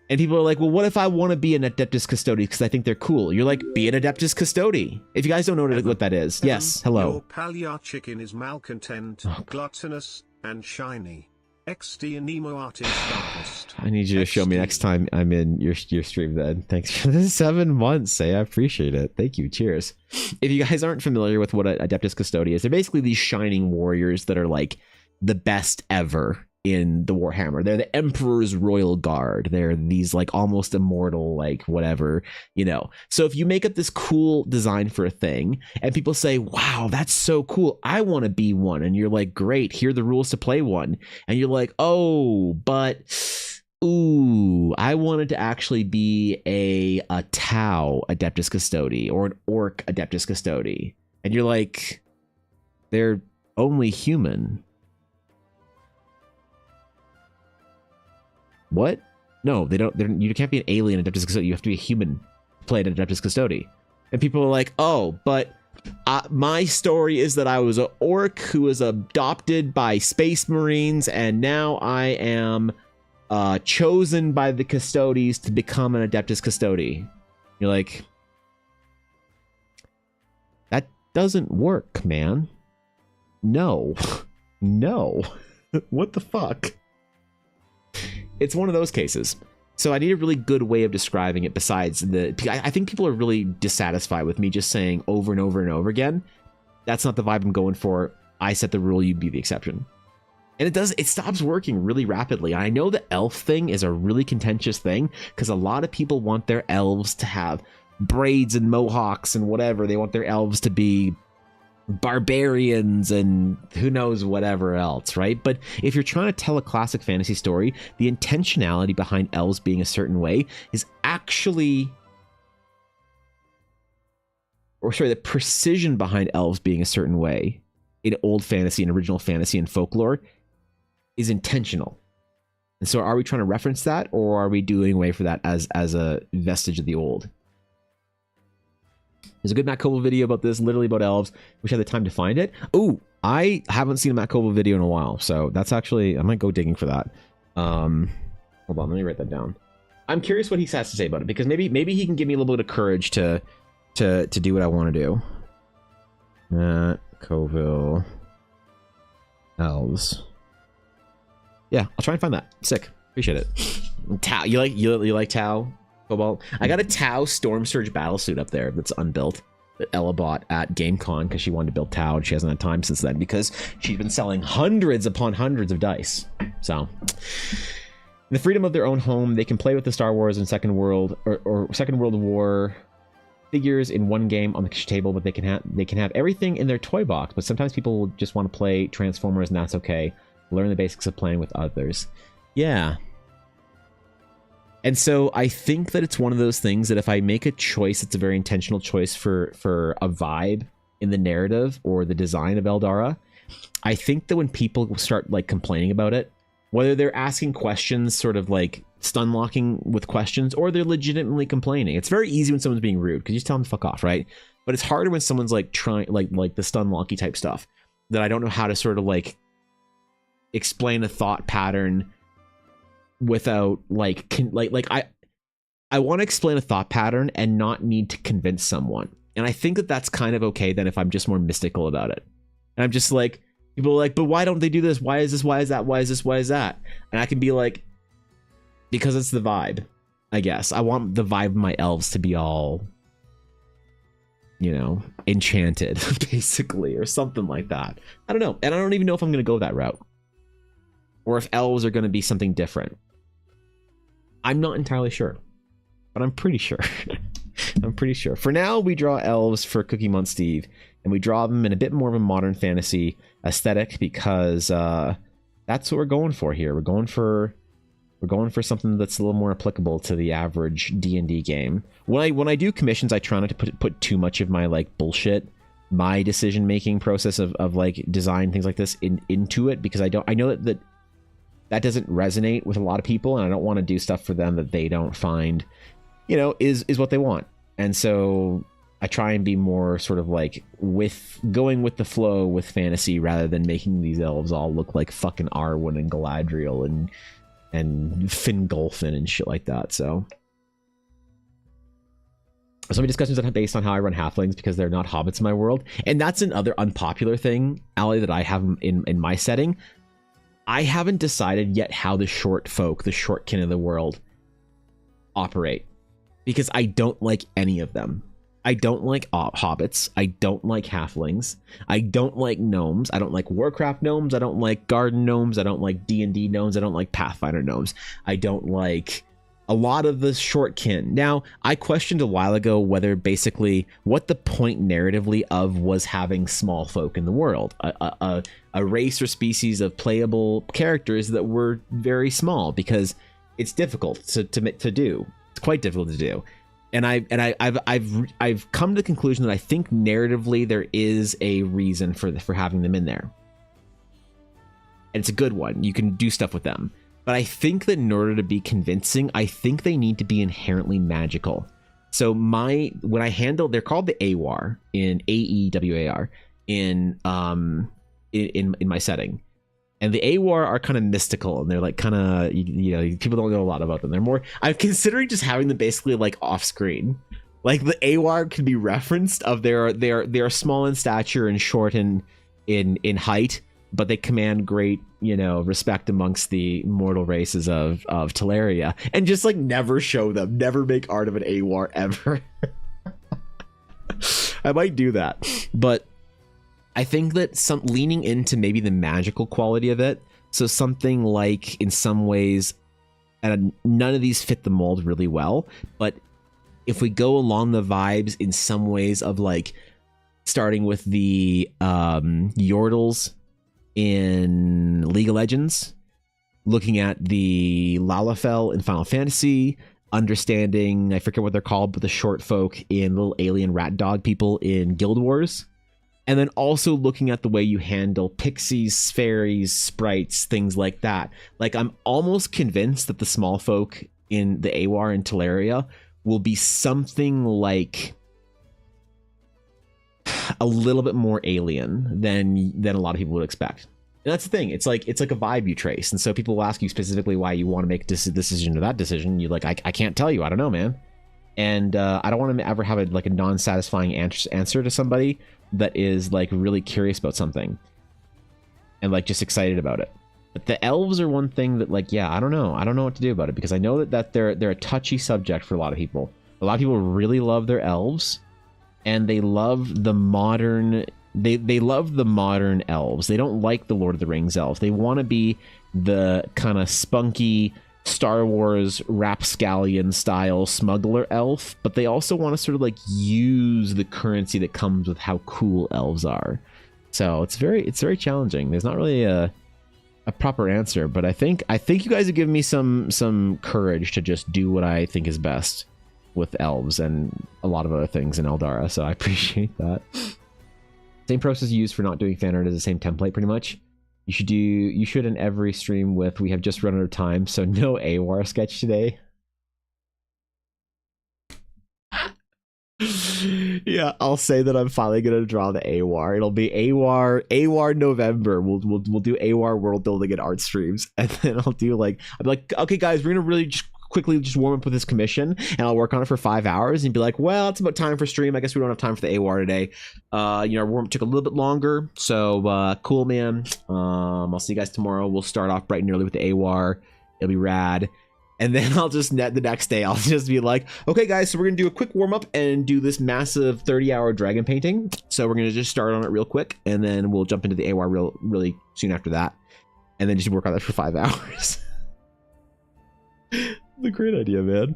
And people are like, well, what if I want to be an Adeptus Custode because I think they're cool? You're like, be an Adeptus Custode. If you guys don't know what that is, yes, hello. Your Palia chicken is malcontent, gluttonous, and shiny. XD and Nemo artist artist. I need you to show me next time I'm in your stream then. Thanks for the 7 months, Say. I appreciate it. Thank you. Cheers. If you guys aren't familiar with what Adeptus Custode is, they're basically these shining warriors that are like the best ever in the Warhammer. They're the Emperor's Royal Guard. They're these like almost immortal, like whatever, So if you make up this cool design for a thing and people say, wow, that's so cool, I want to be one. And you're like, great, here are the rules to play one. And you're like, oh, but I wanted to actually be a Tau Adeptus Custode or an Orc Adeptus Custode. And you're like, they're only human. What? No, they don't. You can't be an alien Adeptus Custode. You have to be a human to play an Adeptus Custode. And people are like, oh, but my story is that I was an orc who was adopted by Space Marines, and now I am chosen by the Custodes to become an Adeptus Custode. You're like, that doesn't work, man. No. No. What the fuck? It's one of those cases. So I need a really good way of describing it besides I think people are really dissatisfied with me just saying over and over and over again, that's not the vibe I'm going for. I set the rule, you be the exception. And it stops working really rapidly. I know the elf thing is a really contentious thing because a lot of people want their elves to have braids and mohawks and whatever. They want their elves to be barbarians and who knows whatever else, right? But if you're trying to tell a classic fantasy story, the intentionality behind elves being a certain way is actually, the precision behind elves being a certain way in old fantasy and original fantasy and folklore is intentional. And so are we trying to reference that, or are we doing away for that as a vestige of the old? There's a good Matt Coble video about this, literally about elves. Wish I had the time to find it. Oh, I haven't seen a Matt Coble video in a while, so that's actually, I might go digging for that. Hold on, let me write that down. I'm curious what he has to say about it, because maybe he can give me a little bit of courage to do what I want to do. Matt Coble elves. Yeah, I'll try and find that. Sick. Appreciate it. Tau, you like Tau? Cobalt? I got a Tau Storm Surge battlesuit up there that's unbuilt that Ella bought at GameCon because she wanted to build Tau, and she hasn't had time since then because she's been selling hundreds upon hundreds of dice. So, in the freedom of their own home, they can play with the Star Wars and Second World or Second World War figures in one game on the table, but they can have everything in their toy box. But sometimes people just want to play Transformers, and that's okay. Learn the basics of playing with others. Yeah. And so I think that it's one of those things that if I make a choice, it's a very intentional choice for a vibe in the narrative or the design of Eldara. I think that when people start like complaining about it, whether they're asking questions, sort of like stun locking with questions, or they're legitimately complaining. It's very easy when someone's being rude because you just tell them to fuck off, right? But it's harder when someone's like trying like the stun locky type stuff that I don't know how to sort of like explain a thought pattern without I want to explain a thought pattern and not need to convince someone. And I think that that's kind of okay then if I'm just more mystical about it. And I'm just like, people are like, but why don't they do this? Why is this? Why is that? Why is this? Why is that? And I can be like, because it's the vibe, I guess. I want the vibe of my elves to be all, you know, enchanted, basically, or something like that. I don't know. And I don't even know if I'm going to go that route. Or if elves are going to be something different. I'm not entirely sure. But I'm pretty sure. I'm pretty sure. For now, we draw elves for Cookie Month Steve. And we draw them in a bit more of a modern fantasy aesthetic because that's what we're going for here. We're going for something that's a little more applicable to the average D&D game. When I do commissions, I try not to put too much of my like bullshit, my decision making process of like design things like this into it, because I know that doesn't resonate with a lot of people, and I don't want to do stuff for them that they don't find, you know, is what they want. And so I try and be more sort of like going with the flow with fantasy rather than making these elves all look like fucking Arwen and Galadriel and Fingolfin and shit like that. So many discussions based on how I run halflings because they're not hobbits in my world. And that's another unpopular thing, Ali, that I have in my setting. I haven't decided yet how the short folk, the short kin of the world, operate, because I don't like any of them. I don't like hobbits. I don't like halflings. I don't like gnomes. I don't like Warcraft gnomes. I don't like garden gnomes. I don't like D&D gnomes. I don't like Pathfinder gnomes. I don't like a lot of the short kin. Now, I questioned a while ago whether basically what the point narratively of was having small folk in the world, a race or species of playable characters that were very small, because it's difficult to do. It's quite difficult to do. And I've come to the conclusion that I think narratively there is a reason for having them in there. And it's a good one. You can do stuff with them. But I think that in order to be convincing, I think they need to be inherently magical. So when I handle, they're called the AWAR in AEWAR in my setting. And the AWAR are kind of mystical, and they're like kind of, you know, people don't know a lot about them. They're more, I'm considering just having them basically like off screen. Like the AWAR can be referenced of they're small in stature and short in height, but they command great, you know, respect amongst the mortal races of Teleria, and just like never show them, never make art of an AWAR ever. I might do that, but I think that some leaning into maybe the magical quality of it. So something like, in some ways, and none of these fit the mold really well, but if we go along the vibes in some ways of like starting with the Yordles in League of Legends, looking at the Lalafell in Final Fantasy, understanding, I forget what they're called, but the short folk in little alien rat dog people in Guild Wars, And then also looking at the way you handle pixies, fairies, sprites, things like that. Like, I'm almost convinced that the small folk in the Awar and Teleria will be something like a little bit more alien than a lot of people would expect. And that's the thing. It's like a vibe you trace. And so people will ask you specifically why you want to make this decision or that decision. You're like, I can't tell you. I don't know, man. And I don't want to ever have a non-satisfying answer to somebody that is like really curious about something and like just excited about it. But the elves are one thing that, like, yeah, I don't know what to do about it, because I know that they're a touchy subject for a lot of people. A lot of people really love their elves, and they love the modern. They love the modern elves. They don't like the Lord of the Rings elves. They want to be the kind of spunky Star Wars rapscallion style smuggler elf, but they also want to sort of like use the currency that comes with how cool elves are. So it's very challenging. There's not really a proper answer, but I think you guys have given me some courage to just do what I think is best with elves and a lot of other things in Eldara. So I appreciate that. Same process you use for not doing fan art as the same template, pretty much. You should in every stream with, we have just run out of time, so no Awar sketch today. Yeah, I'll say that I'm finally gonna draw the Awar. It'll be Awar November. We'll do Awar world building and art streams, and then I'll be like, okay guys, we're gonna really just quickly warm up with this commission, and I'll work on it for 5 hours and be like, well, it's about time for stream. I guess we don't have time for the Awar today. Our warm up took a little bit longer, so cool, man. I'll see you guys tomorrow. We'll start off bright and early with the Awar. It'll be rad. And then I'll just the next day, I'll just be like, okay guys, so we're gonna do a quick warm up and do this massive 30-hour dragon painting. So we're gonna just start on it real quick, and then we'll jump into the Awar really soon after that, and then just work on that for 5 hours. The great idea, man.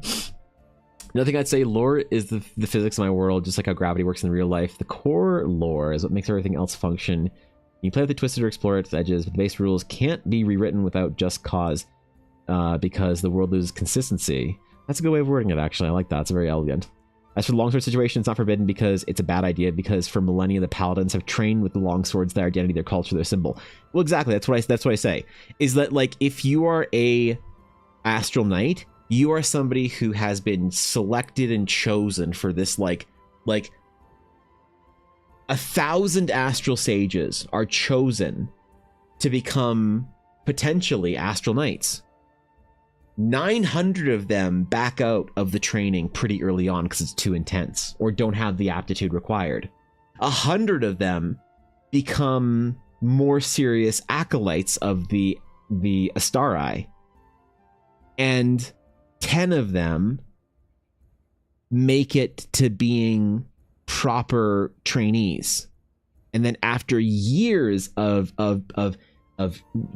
Another thing I'd say, lore is the physics of my world, just like how gravity works in real life. The core lore is what makes everything else function. You play with the twisted or explore its edges, but the base rules can't be rewritten without just cause, because the world loses consistency. That's a good way of wording it, actually. I like that. It's very elegant. As for the longsword situation, it's not forbidden because it's a bad idea, because for millennia the paladins have trained with the longswords, their identity, their culture, their symbol. Well, exactly. That's what I say. Is that, like, if you are a astral knight, you are somebody who has been selected and chosen for this, like 1,000 astral sages are chosen to become potentially astral knights. 900 of them back out of the training pretty early on because it's too intense or don't have the aptitude required. 100 of them become more serious acolytes of the Astari, and 10 of them make it to being proper trainees. And then after years of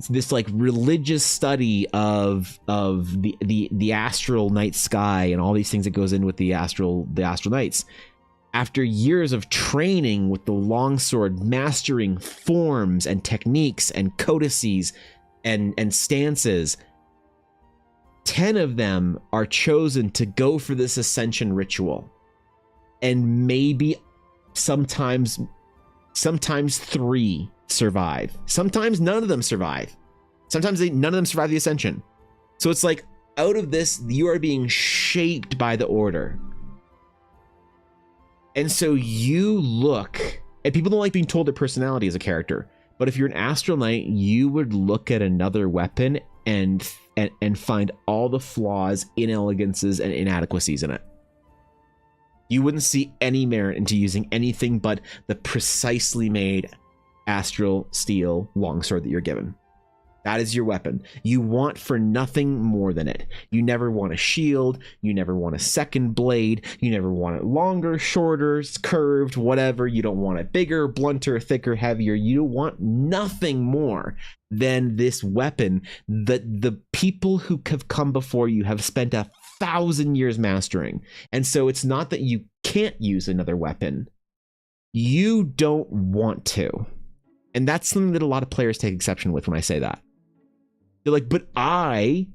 this like religious study of the astral night sky and all these things that goes in with the astral knights, after years of training with the longsword, mastering forms and techniques and codices and stances, 10 of them are chosen to go for this ascension ritual. And maybe sometimes 3 survive. Sometimes none of them survive. Sometimes none of them survive the ascension. So it's like, out of this, you are being shaped by the order. And so you look, and people don't like being told their personality as a character, but if you're an astral knight, you would look at another weapon and find all the flaws, inelegances, and inadequacies in it. You wouldn't see any merit into using anything but the precisely made astral steel longsword that you're given. That is your weapon. You want for nothing more than it. You never want a shield. You never want a second blade. You never want it longer, shorter, curved, whatever. You don't want it bigger, blunter, thicker, heavier. You want nothing more than this weapon that the people who have come before you have spent 1,000 years mastering. And so it's not that you can't use another weapon. You don't want to. And that's something that a lot of players take exception with when I say that. They're like, but I,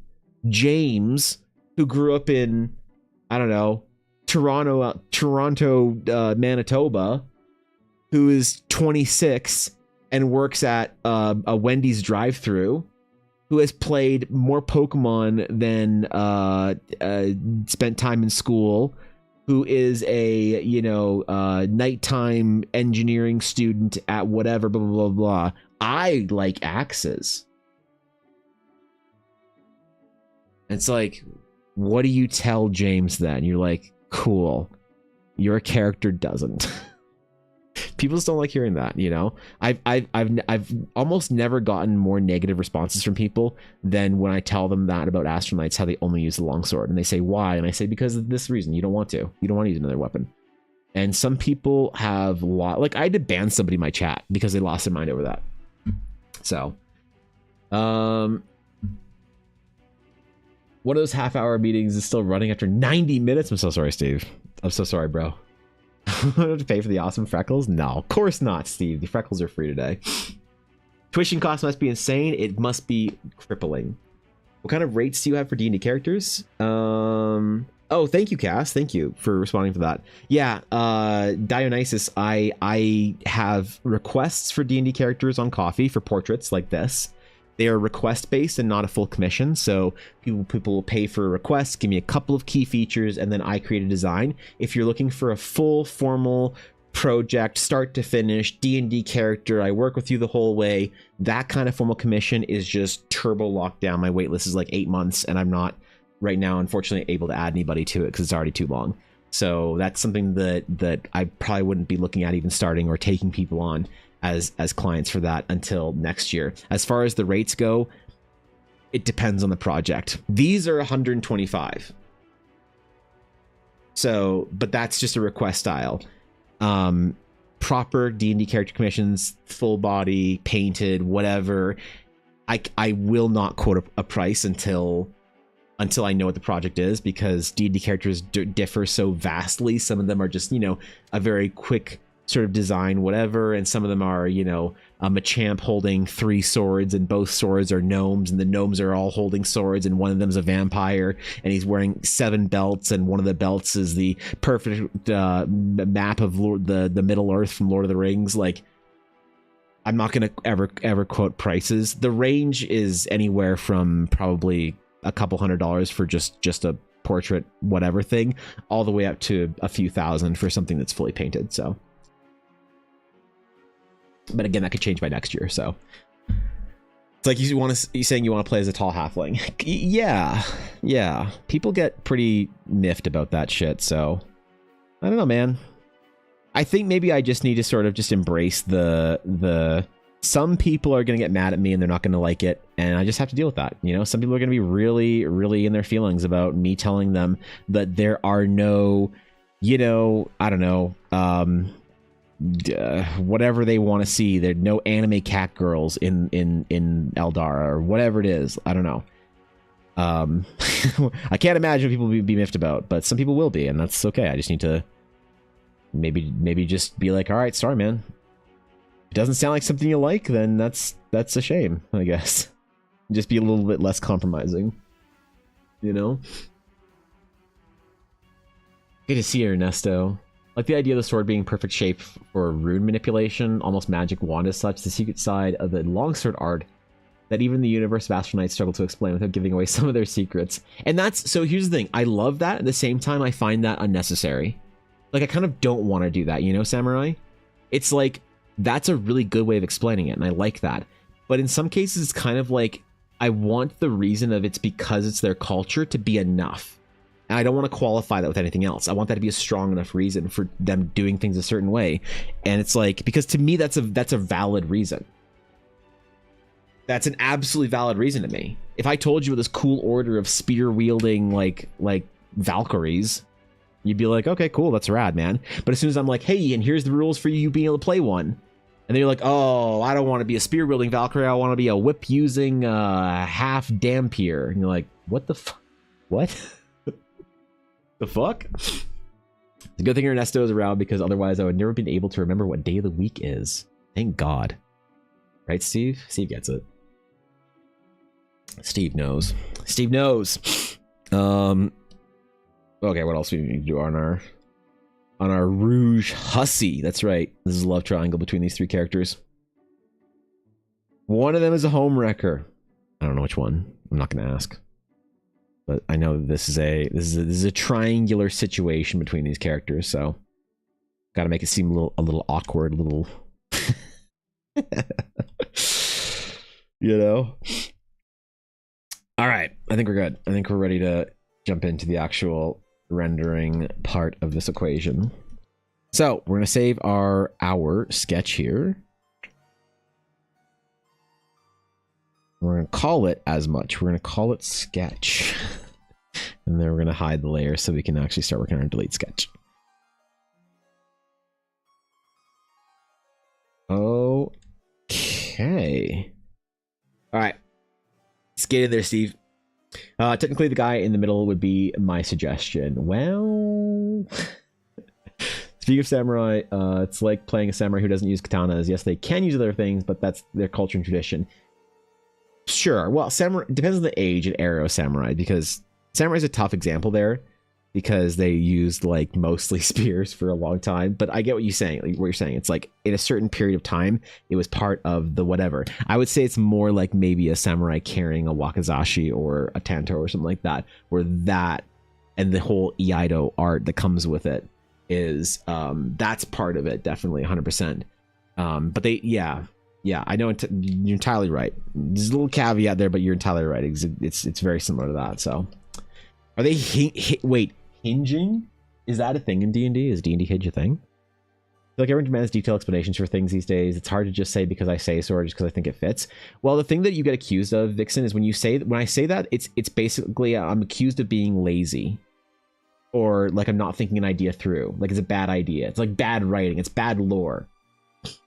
James, who grew up in, I don't know, Toronto, Manitoba, who is 26 and works at a Wendy's drive-thru, who has played more Pokemon than spent time in school, who is a, nighttime engineering student at whatever, blah, blah, blah, blah. I like axes. It's like, what do you tell James then? You're like, cool. Your character doesn't. People just don't like hearing that, I've almost never gotten more negative responses from people than when I tell them that about Astroknights, how they only use the longsword, and they say why, and I say because of this reason. You don't want to use another weapon. And some people have like I had to ban somebody in my chat because they lost their mind over that. So one of those half-hour meetings is still running after 90 minutes. I'm so sorry, Steve. I'm so sorry, bro. To pay for the awesome freckles? No, of course not, Steve. The freckles are free today. Tuition cost must be insane. It must be crippling. What kind of rates do you have for D&D characters? Oh, thank you, Cass. Thank you for responding to that. Yeah, Dionysus, I have requests for D&D characters on Coffee for portraits like this. They are request based and not a full commission, so people will pay for a request, give me a couple of key features, and then I create a design. If you're looking for a full formal project, start to finish, D&D character, I work with you the whole way, that kind of formal commission is just turbo locked down. My waitlist is like 8 months, and I'm not right now, unfortunately, able to add anybody to it because it's already too long. So that's something that I probably wouldn't be looking at even starting or taking people on as clients for that until next year. As far as the rates go, it depends on the project. These are 125. So, but that's just a request style. Proper D&D character commissions, full body, painted, whatever. I will not quote a price until I know what the project is, because D&D characters differ so vastly. Some of them are just, a very quick sort of design, whatever, and some of them are, a Machamp holding 3 swords, and both swords are gnomes, and the gnomes are all holding swords, and one of them's a vampire, and he's wearing 7 belts, and one of the belts is the perfect map of the Middle Earth from Lord of the Rings. Like, I'm not gonna ever quote prices. The range is anywhere from probably a couple $100s for just a portrait whatever thing, all the way up to a few thousand for something that's fully painted. So, but again, that could change by next year. So it's like you saying you want to play as a tall halfling. Yeah. People get pretty miffed about that shit. So I don't know, man. I think maybe I just need to sort of just embrace the some people are going to get mad at me and they're not going to like it, and I just have to deal with that. Some people are going to be really, really in their feelings about me telling them that there are no, I don't know, whatever they want to see. There are no anime cat girls in Eldara or whatever it is. I don't know. I can't imagine people be miffed about, but some people will be, and that's okay. I just need to maybe just be like, all right, sorry, man. If it doesn't sound like something you like, then that's a shame, I guess. Just be a little bit less compromising, Good to see you, Ernesto. Like the idea of the sword being perfect shape for rune manipulation, almost magic wand as such, the secret side of the longsword art that even the universe of Astroknights struggle to explain without giving away some of their secrets. And so here's the thing, I love that. At the same time, I find that unnecessary. Like, I kind of don't want to do that, Samurai? It's like, that's a really good way of explaining it, and I like that. But in some cases, it's kind of like, I want the reason of it's because it's their culture to be enough. And I don't want to qualify that with anything else. I want that to be a strong enough reason for them doing things a certain way. And it's like, because to me, that's a valid reason. That's an absolutely valid reason to me. If I told you this cool order of spear-wielding, like Valkyries, you'd be like, okay, cool, that's rad, man. But as soon as I'm like, hey, and here's the rules for you being able to play one, and then you're like, oh, I don't want to be a spear-wielding Valkyrie, I want to be a whip-using half Dampier. And you're like, what the fuck? What? The fuck? It's a good thing Ernesto is around, because otherwise I would never been able to remember what day of the week is. Thank God. Right, Steve? Steve gets it. Steve knows. Steve knows. Okay, what else do we need to do on our on our Rouge Hussy. That's right. This is a love triangle between these three characters. One of them is a homewrecker. I don't know which one. I'm not going to ask. But I know this is a triangular situation between these characters, so got to make it seem a little awkward, a little you know. All right, I think we're good. I think we're ready to jump into the actual rendering part of this equation. So we're going to save our sketch here. We're going to call it as much. We're going to call it sketch. And then we're going to hide the layer so we can actually start working on our delete sketch. Okay. All right. Let's get in there, Steve. Technically, the guy in the middle would be my suggestion. Well, speaking of samurai, it's like playing a samurai who doesn't use katanas. Yes, they can use other things, but that's their culture and tradition. Sure. Well, samurai depends on the age and era of samurai, because samurai is a tough example there because they used like mostly spears for a long time. But I get what you're saying. Like, what you're saying, it's like in a certain period of time, it was part of the whatever. I would say it's more like maybe a samurai carrying a wakizashi or a tanto or something like that, where that and the whole Iaido art that comes with it is that's part of it, definitely 100%. But they, yeah, I know you're entirely right. There's a little caveat there, but you're entirely right. It's very similar to that. So, are they wait, hinging? Is that a thing in D&D? Is D&D hinge a thing? I feel like everyone demands detailed explanations for things these days. It's hard to just say because I say so or just because I think it fits. Well, the thing that you get accused of, Vixen, is when I say that, it's basically I'm accused of being lazy, or like I'm not thinking an idea through. Like it's a bad idea. It's like bad writing. It's bad lore.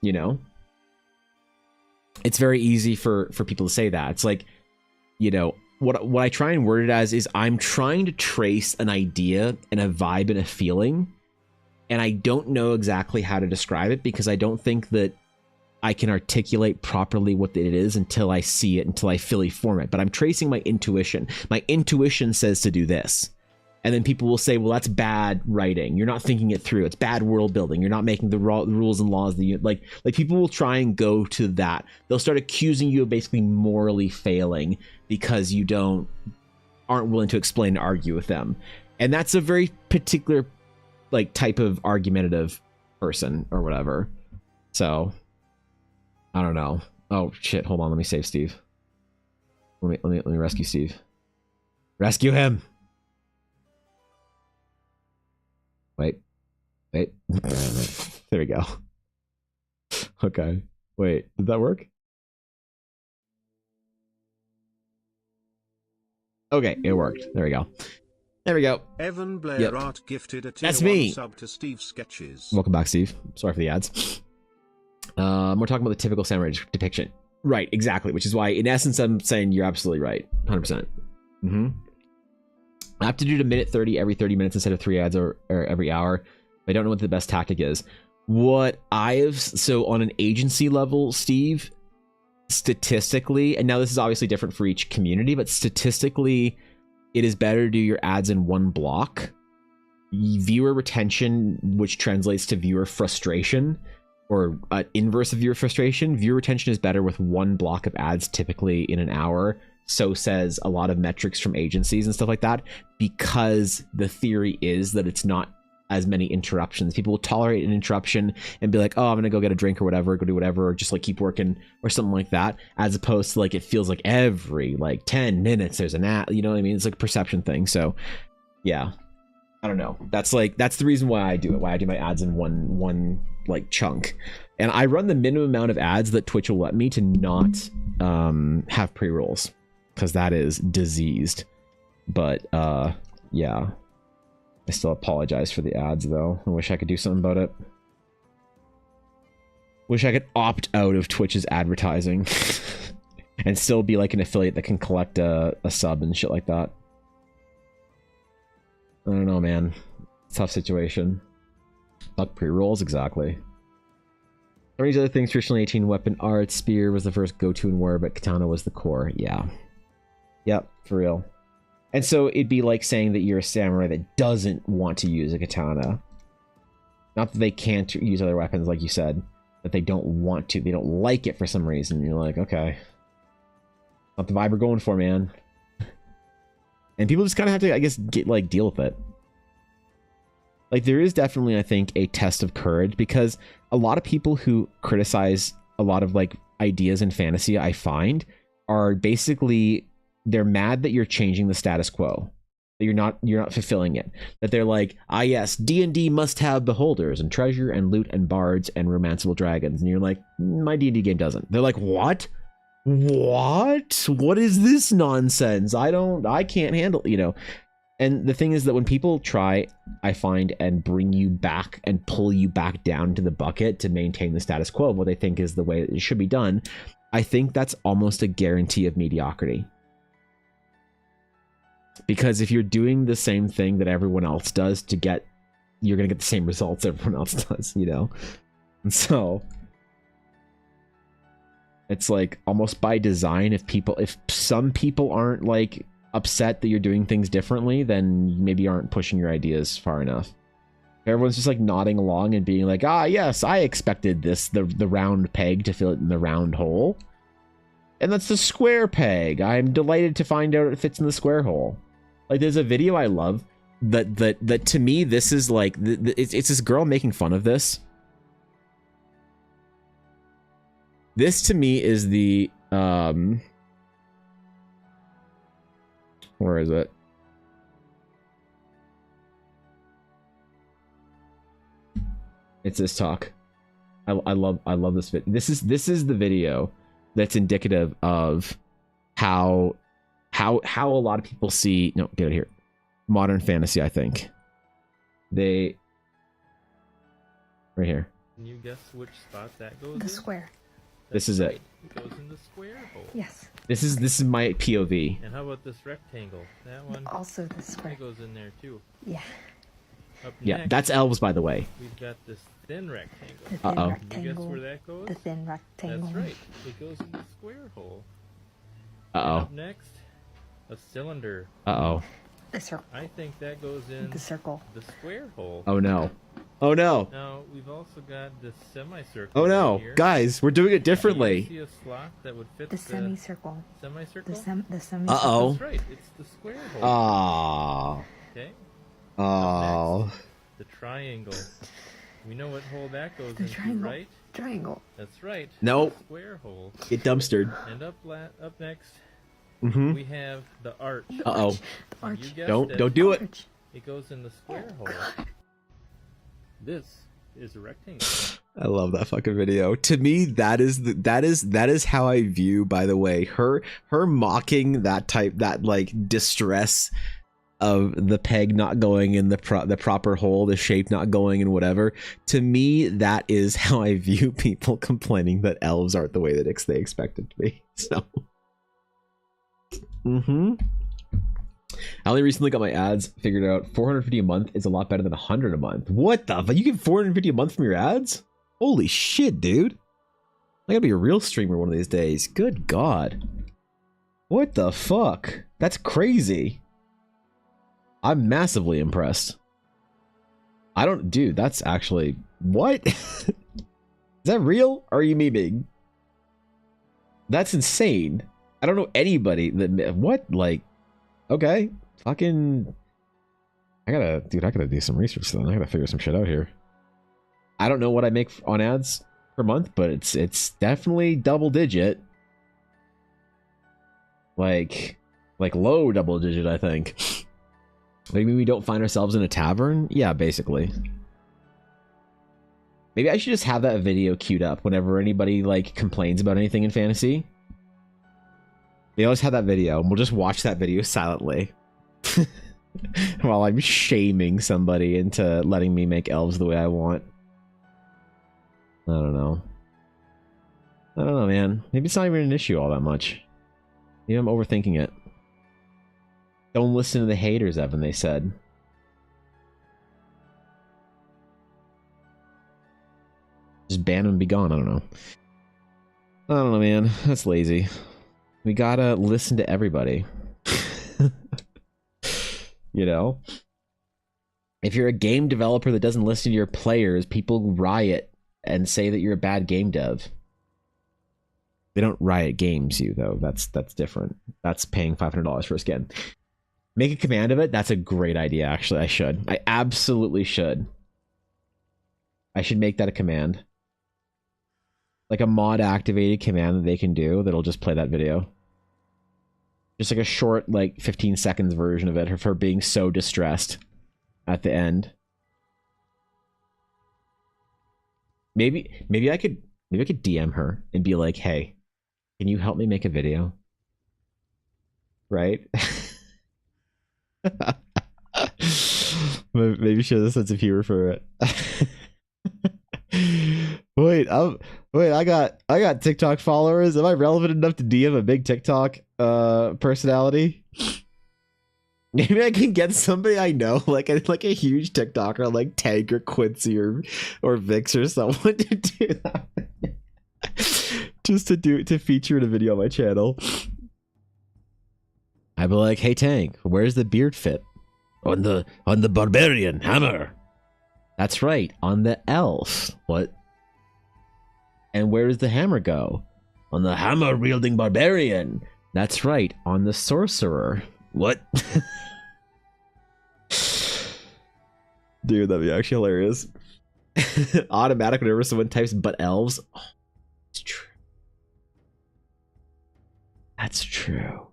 You know. It's very easy for people to say that. It's like, you know, what I try and word it as is I'm trying to trace an idea and a vibe and a feeling, and I don't know exactly how to describe it because I don't think that I can articulate properly what it is until I see it, until I fully form it. But I'm tracing my intuition. My intuition says to do this. And then people will say, well, that's bad writing. You're not thinking it through. It's bad world building. You're not making the rules and laws that you like people will try and go to that. They'll start accusing you of basically morally failing because you aren't willing to explain and argue with them. And that's a very particular like type of argumentative person or whatever. So I don't know. Oh shit, hold on, let me save Steve. Let me rescue Steve. Rescue him. Wait. There we go. Okay. Wait, did that work? Okay, it worked. There we go. Evan Blair Art gifted a tier That's me. 1 sub to Steve Sketches. Welcome back, Steve. Sorry for the ads. We're talking about the typical samurai depiction. Right, exactly. Which is why, in essence, I'm saying you're absolutely right. 100%. I have to do it a minute 30 every 30 minutes instead of 3 ads or every hour. I don't know what the best tactic is. So on an agency level, Steve, statistically, and now this is obviously different for each community, but statistically, it is better to do your ads in one block. Viewer retention, which translates to viewer frustration, or inverse of viewer frustration. Viewer retention is better with one block of ads, typically in an hour. So says a lot of metrics from agencies and stuff like that, because the theory is that it's not as many interruptions. People will tolerate an interruption and be like, oh, I'm gonna go get a drink or whatever, go do whatever, or just like keep working or something like that, as opposed to like it feels like every like 10 minutes there's an ad, you know what I mean? It's like a perception thing. So yeah, I don't know. That's the reason why I do it, why I do my ads in one like chunk. And I run the minimum amount of ads that Twitch will let me to not have pre-rolls, because that is diseased. But yeah, I still apologize for the ads though. I wish I could do something about it. Wish I could opt out of Twitch's advertising and still be like an affiliate that can collect a sub and shit like that. I don't know, man. Tough situation. Fuck pre-rolls, exactly. Some of these other things, traditionally 18 weapon art, spear was the first go-to in war, but katana was the core. Yeah. Yep, for real. And so it'd be like saying that you're a samurai that doesn't want to use a katana. Not that they can't use other weapons, like you said, but they don't want to. They don't like it for some reason. You're like, okay, not the vibe we're going for, man. And people just kind of have to, I guess, deal with it. Like, there is definitely, I think, a test of courage, because a lot of people who criticize a lot of like ideas in fantasy, I find, are basically, they're mad that you're changing the status quo, that you're not fulfilling it, that they're like, ah yes, D&D must have beholders and treasure and loot and bards and romanceable dragons, and you're like, my D&D game doesn't. They're like, what is this nonsense? I can't handle, you know. And the thing is that when people try, I find, and bring you back and pull you back down to the bucket to maintain the status quo of what they think is the way it should be done, I think that's almost a guarantee of mediocrity. Because if you're doing the same thing that everyone else does you're going to get the same results everyone else does, you know? And so it's like almost by design, if some people aren't like upset that you're doing things differently, then you maybe aren't pushing your ideas far enough. Everyone's just like nodding along and being like, ah yes, I expected this, the round peg to fit in the round hole, and that's the square peg. I'm delighted to find out it fits in the square hole. Like, there's a video I love that to me, this is like it's this girl making fun of this. This to me is the where is it? It's this talk. I love this video. This is the video that's indicative of how a lot of people see, no, get it here, modern fantasy. I think they right here. Can you guess which spot that goes? The square. This is it. It goes in the square hole. Yes. This is my POV. And how about this rectangle? That one Also the square. that goes in there too. Yeah. Up Yeah, next, that's elves, by the way. we've got this thin rectangle. The thin Uh-oh. Can you guess rectangle. where that goes? The thin rectangle. That's right. It goes in the square hole. Uh Up next, a cylinder. oh. The circle. I think that goes in The circle. the square hole. Oh no. Oh no. Now we've also got this semicircle. Oh no. right here. Guys, we're doing it Do you differently. see a slot that would fit The semicircle. semicircle? The semicircle. Uh-oh. That's right. It's the square hole. Oh. Okay. Oh. The triangle. We know what hole that goes The into, triangle. right? Triangle. That's right. Nope. The square hole. Get dumpstered. And up next, Mm-hmm. we have the arch. Uh-oh. The arch. You guessed Don't it. do it. Arch. It goes in the square hole. This is a rectangle. I love that fucking video. To me, that is how I view, by the way, her mocking that like distress of the peg not going in the proper hole, the shape not going in whatever. To me, that is how I view people complaining that elves aren't the way that they expect it to be. So I only recently got my ads figured out. 450 a month is a lot better than 100 a month. What the fuck? You get 450 a month from your ads? Holy shit, dude. I gotta be a real streamer one of these days. Good God. What the fuck? That's crazy. I'm massively impressed. Dude, that's actually, what? Is that real? Or are you memeing? That's insane. I don't know anybody that, what? Like, okay, fucking, I gotta do some research then. I gotta figure some shit out here. I don't know what I make on ads per month, but it's definitely double digit. Like low double digit, I think. Maybe we don't find ourselves in a tavern? Yeah, basically. Maybe I should just have that video queued up whenever anybody like complains about anything in fantasy. They always have that video, and we'll just watch that video silently. While I'm shaming somebody into letting me make elves the way I want. I don't know. I don't know, man. Maybe it's not even an issue all that much. Maybe I'm overthinking it. Don't listen to the haters, Evan, they said. Just ban them and be gone, I don't know. I don't know, man. That's lazy. We gotta listen to everybody. You know? If you're a game developer that doesn't listen to your players, people riot and say that you're a bad game dev. They don't riot games you, though. That's different. That's paying $500 for a skin. Make a command of it. That's a great idea, actually. I should. I absolutely should. I should make that a command. Like a mod-activated command that they can do that'll just play that video. Just like a short, like 15 seconds version of it of her being so distressed at the end. Maybe I could DM her and be like, hey, can you help me make a video? Right? Maybe she has a sense of humor for it. I got TikTok followers. Am I relevant enough to DM a big TikTok personality? Maybe I can get somebody I know, like a huge TikToker, like Tank or Quincy or Vix or someone to do that. Just to feature in a video on my channel. I'd be like, hey Tank, where's the beard fit? On the barbarian hammer. That's right, on the elf. What? And where does the hammer go? On the hammer wielding barbarian. That's right, on the sorcerer. What? Dude, that'd be actually hilarious. Automatic whenever someone types but elves. Oh, it's true. That's true.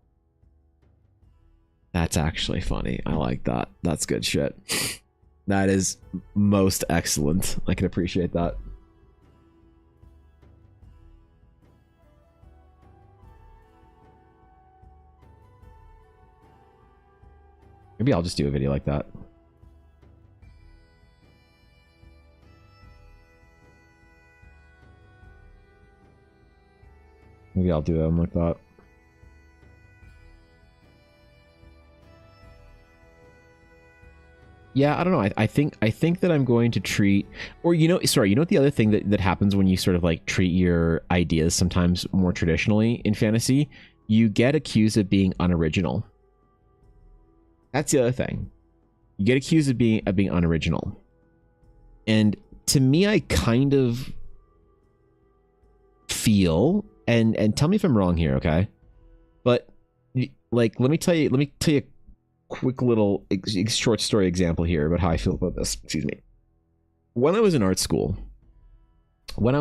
That's actually funny. I like that. That's good shit. That is most excellent. I can appreciate that. Maybe I'll just do a video like that. Maybe I'll do them like that. Yeah, I don't know. I think that I'm going to treat, or you know what the other thing that happens when you sort of like treat your ideas sometimes more traditionally in fantasy, you get accused of being unoriginal. That's the other thing. You get accused of being unoriginal. And to me, I kind of feel, and tell me if I'm wrong here, okay? But like, let me tell you a quick little short story example here about how I feel about this. Excuse me. When I was in art school, there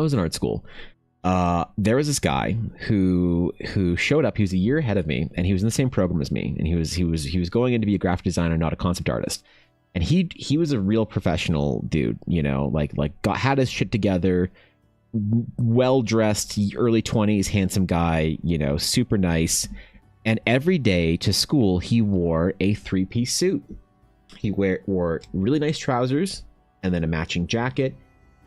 was this guy who showed up. He was a year ahead of me, and he was in the same program as me. And he was going in to be a graphic designer, not a concept artist. And he was a real professional dude, you know, had his shit together, well dressed, early 20s, handsome guy, you know, super nice. And every day to school, he wore a 3-piece suit. He wore really nice trousers, and then a matching jacket,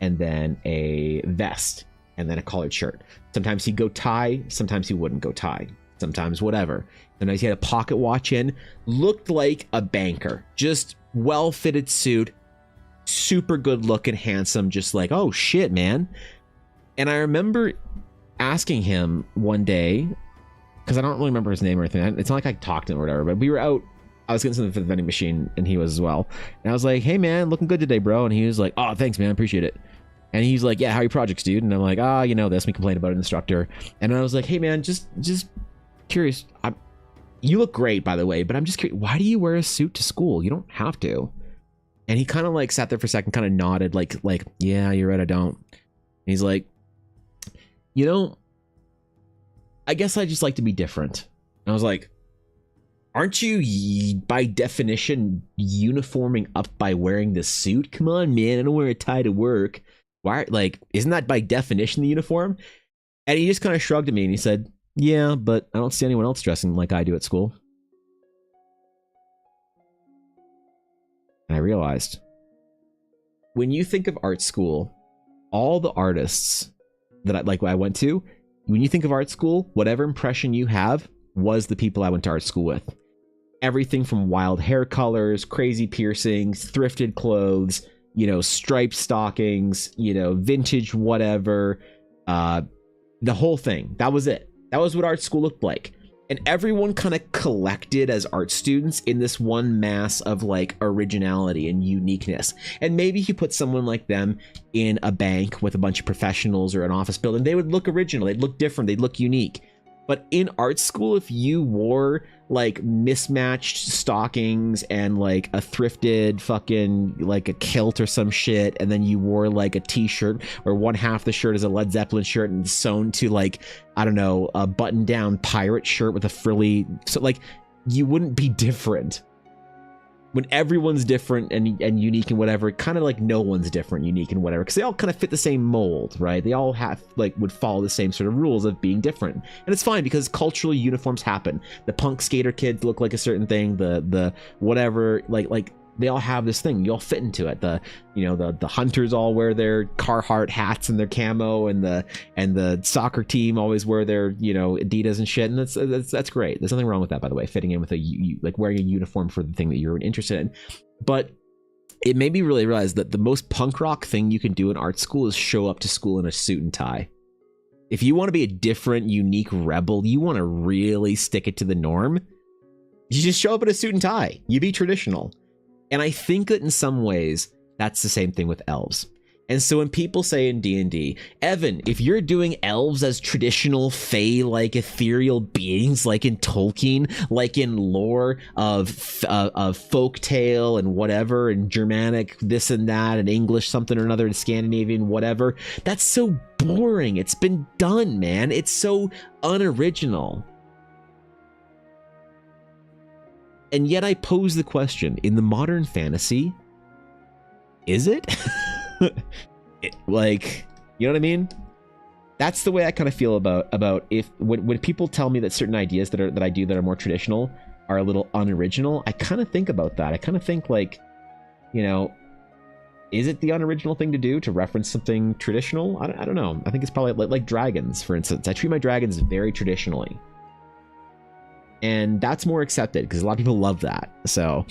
and then a vest, and then a collared shirt. Sometimes he'd go tie, sometimes he wouldn't go tie. Sometimes whatever. Sometimes he had a pocket watch in. Looked like a banker. Just well-fitted suit. Super good looking, handsome. Just like, oh shit, man. And I remember asking him one day, because I don't really remember his name or anything. It's not like I talked to him or whatever, but we were out. I was getting something for the vending machine, and he was as well. And I was like, hey, man, looking good today, bro. And he was like, oh, thanks, man. Appreciate it. And he's like, yeah, how are your projects, dude? And I'm like, you know this. We complained about an instructor. And I was like, hey, man, just curious. You look great, by the way, but I'm just curious. Why do you wear a suit to school? You don't have to. And he kind of like sat there for a second, kind of nodded like, yeah, you're right, I don't. And he's like, you know, I guess I just like to be different. And I was like, aren't you by definition uniforming up by wearing the suit? Come on, man, I don't wear a tie to work. Why? Like, isn't that by definition the uniform? And he just kind of shrugged at me and he said, yeah, but I don't see anyone else dressing like I do at school. And I realized, when you think of art school, all the artists that I went to, when you think of art school, whatever impression you have was the people I went to art school with. Everything from wild hair colors, crazy piercings, thrifted clothes, you know, striped stockings, you know, vintage whatever, the whole thing. That was it. That was what art school looked like. and everyone kind of collected as art students in this one mass of like originality and uniqueness. And maybe you put someone like them in a bank with a bunch of professionals or an office building, they would look original, they'd look different, they'd look unique. But in art school, if you wore like mismatched stockings and like a thrifted fucking like a kilt or some shit, and then you wore like a t-shirt or one half the shirt is a Led Zeppelin shirt and sewn to like, I don't know, a button down pirate shirt with a frilly, so like you wouldn't be different. When everyone's different and unique and whatever, kind of like no one's different, unique and whatever, because they all kind of fit the same mold, right? They all have like would follow the same sort of rules of being different, and it's fine because culturally uniforms happen. The punk skater kids look like a certain thing. The whatever, like they all have this thing. You all fit into it. The hunters all wear their Carhartt hats and their camo, and the soccer team always wear their Adidas and shit. And that's great. There's nothing wrong with that, by the way. Fitting in with like wearing a uniform for the thing that you're interested in. But it made me really realize that the most punk rock thing you can do in art school is show up to school in a suit and tie. If you want to be a different, unique rebel, you want to really stick it to the norm, you just show up in a suit and tie. You be traditional. And I think that in some ways, that's the same thing with elves. And so when people say in D&D, Evan, if you're doing elves as traditional fae-like ethereal beings, like in Tolkien, like in lore of folktale and whatever, and Germanic this and that, and English something or another, and Scandinavian whatever, that's so boring. It's been done, man. It's so unoriginal. And yet I pose the question, in the modern fantasy, is it? Like, you know what I mean? That's the way I kind of feel about if when people tell me that certain ideas that I do that are more traditional are a little unoriginal, I kind of think about that. I kind of think like, is it the unoriginal thing to do to reference something traditional? I don't know. I think it's probably like dragons, for instance. I treat my dragons very traditionally. And that's more accepted because a lot of people love that. So,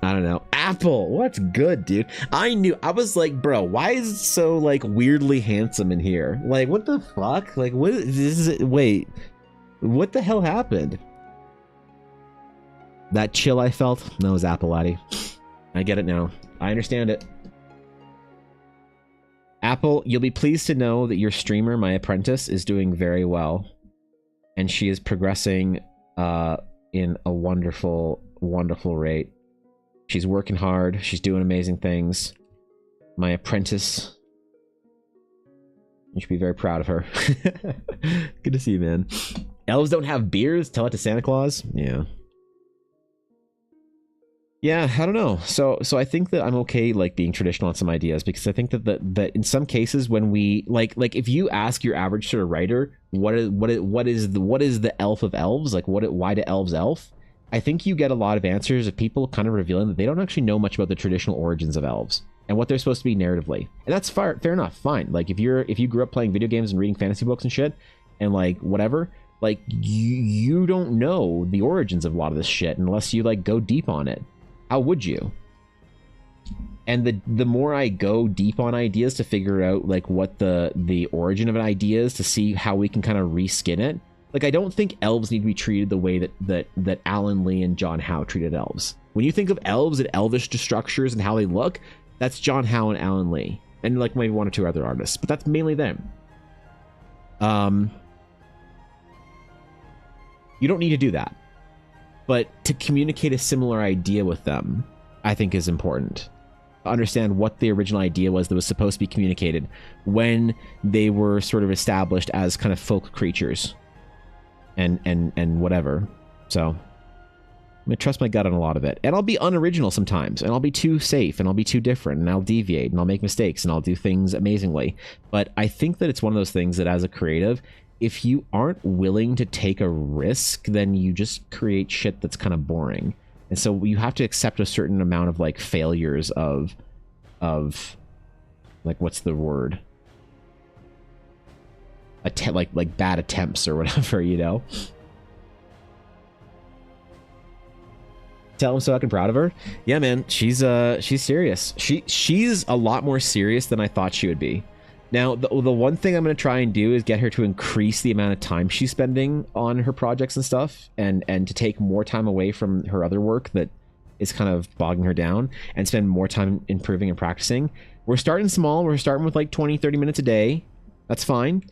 I don't know. Apple, what's good, dude? I was like, bro, why is it so like weirdly handsome in here? Like, what the fuck? Like, what is it? Wait, what the hell happened? That chill I felt, that was Apple Laddie. I get it now. I understand it. Apple, you'll be pleased to know that your streamer, my apprentice, is doing very well. And she is progressing in a wonderful rate. She's working hard. She's doing amazing things. My apprentice, you should be very proud of her. Good to see you, man. Elves don't have beards. Tell it to Santa Claus. Yeah, I don't know. So I think that I'm okay like being traditional on some ideas, because I think that in some cases when we like if you ask your average sort of writer what is the elf of elves, like why do elves elf, I think you get a lot of answers of people kind of revealing that they don't actually know much about the traditional origins of elves and what they're supposed to be narratively. And that's fair enough, fine. Like if you grew up playing video games and reading fantasy books and shit and like whatever, like you don't know the origins of a lot of this shit unless you like go deep on it. How would you? And the more I go deep on ideas to figure out like what the origin of an idea is, to see how we can kind of reskin it. Like I don't think elves need to be treated the way that Alan Lee and John Howe treated elves. When you think of elves and elvish structures and how they look, that's John Howe and Alan Lee, and like maybe one or two other artists, but that's mainly them. You don't need to do that. But to communicate a similar idea with them, I think is important. Understand what the original idea was that was supposed to be communicated when they were sort of established as kind of folk creatures and whatever. So I'm gonna trust my gut on a lot of it. And I'll be unoriginal sometimes, and I'll be too safe, and I'll be too different, and I'll deviate, and I'll make mistakes, and I'll do things amazingly. But I think that it's one of those things that as a creative, if you aren't willing to take a risk, then you just create shit that's kind of boring. And so you have to accept a certain amount of like failures of like, what's the word? Like bad attempts or whatever, Tell him so fucking proud of her. Yeah, man, she's serious. She's a lot more serious than I thought she would be. Now, the one thing I'm going to try and do is get her to increase the amount of time she's spending on her projects and stuff, and to take more time away from her other work that is kind of bogging her down, and spend more time improving and practicing. We're starting small. We're starting with like 20, 30 minutes a day. That's fine.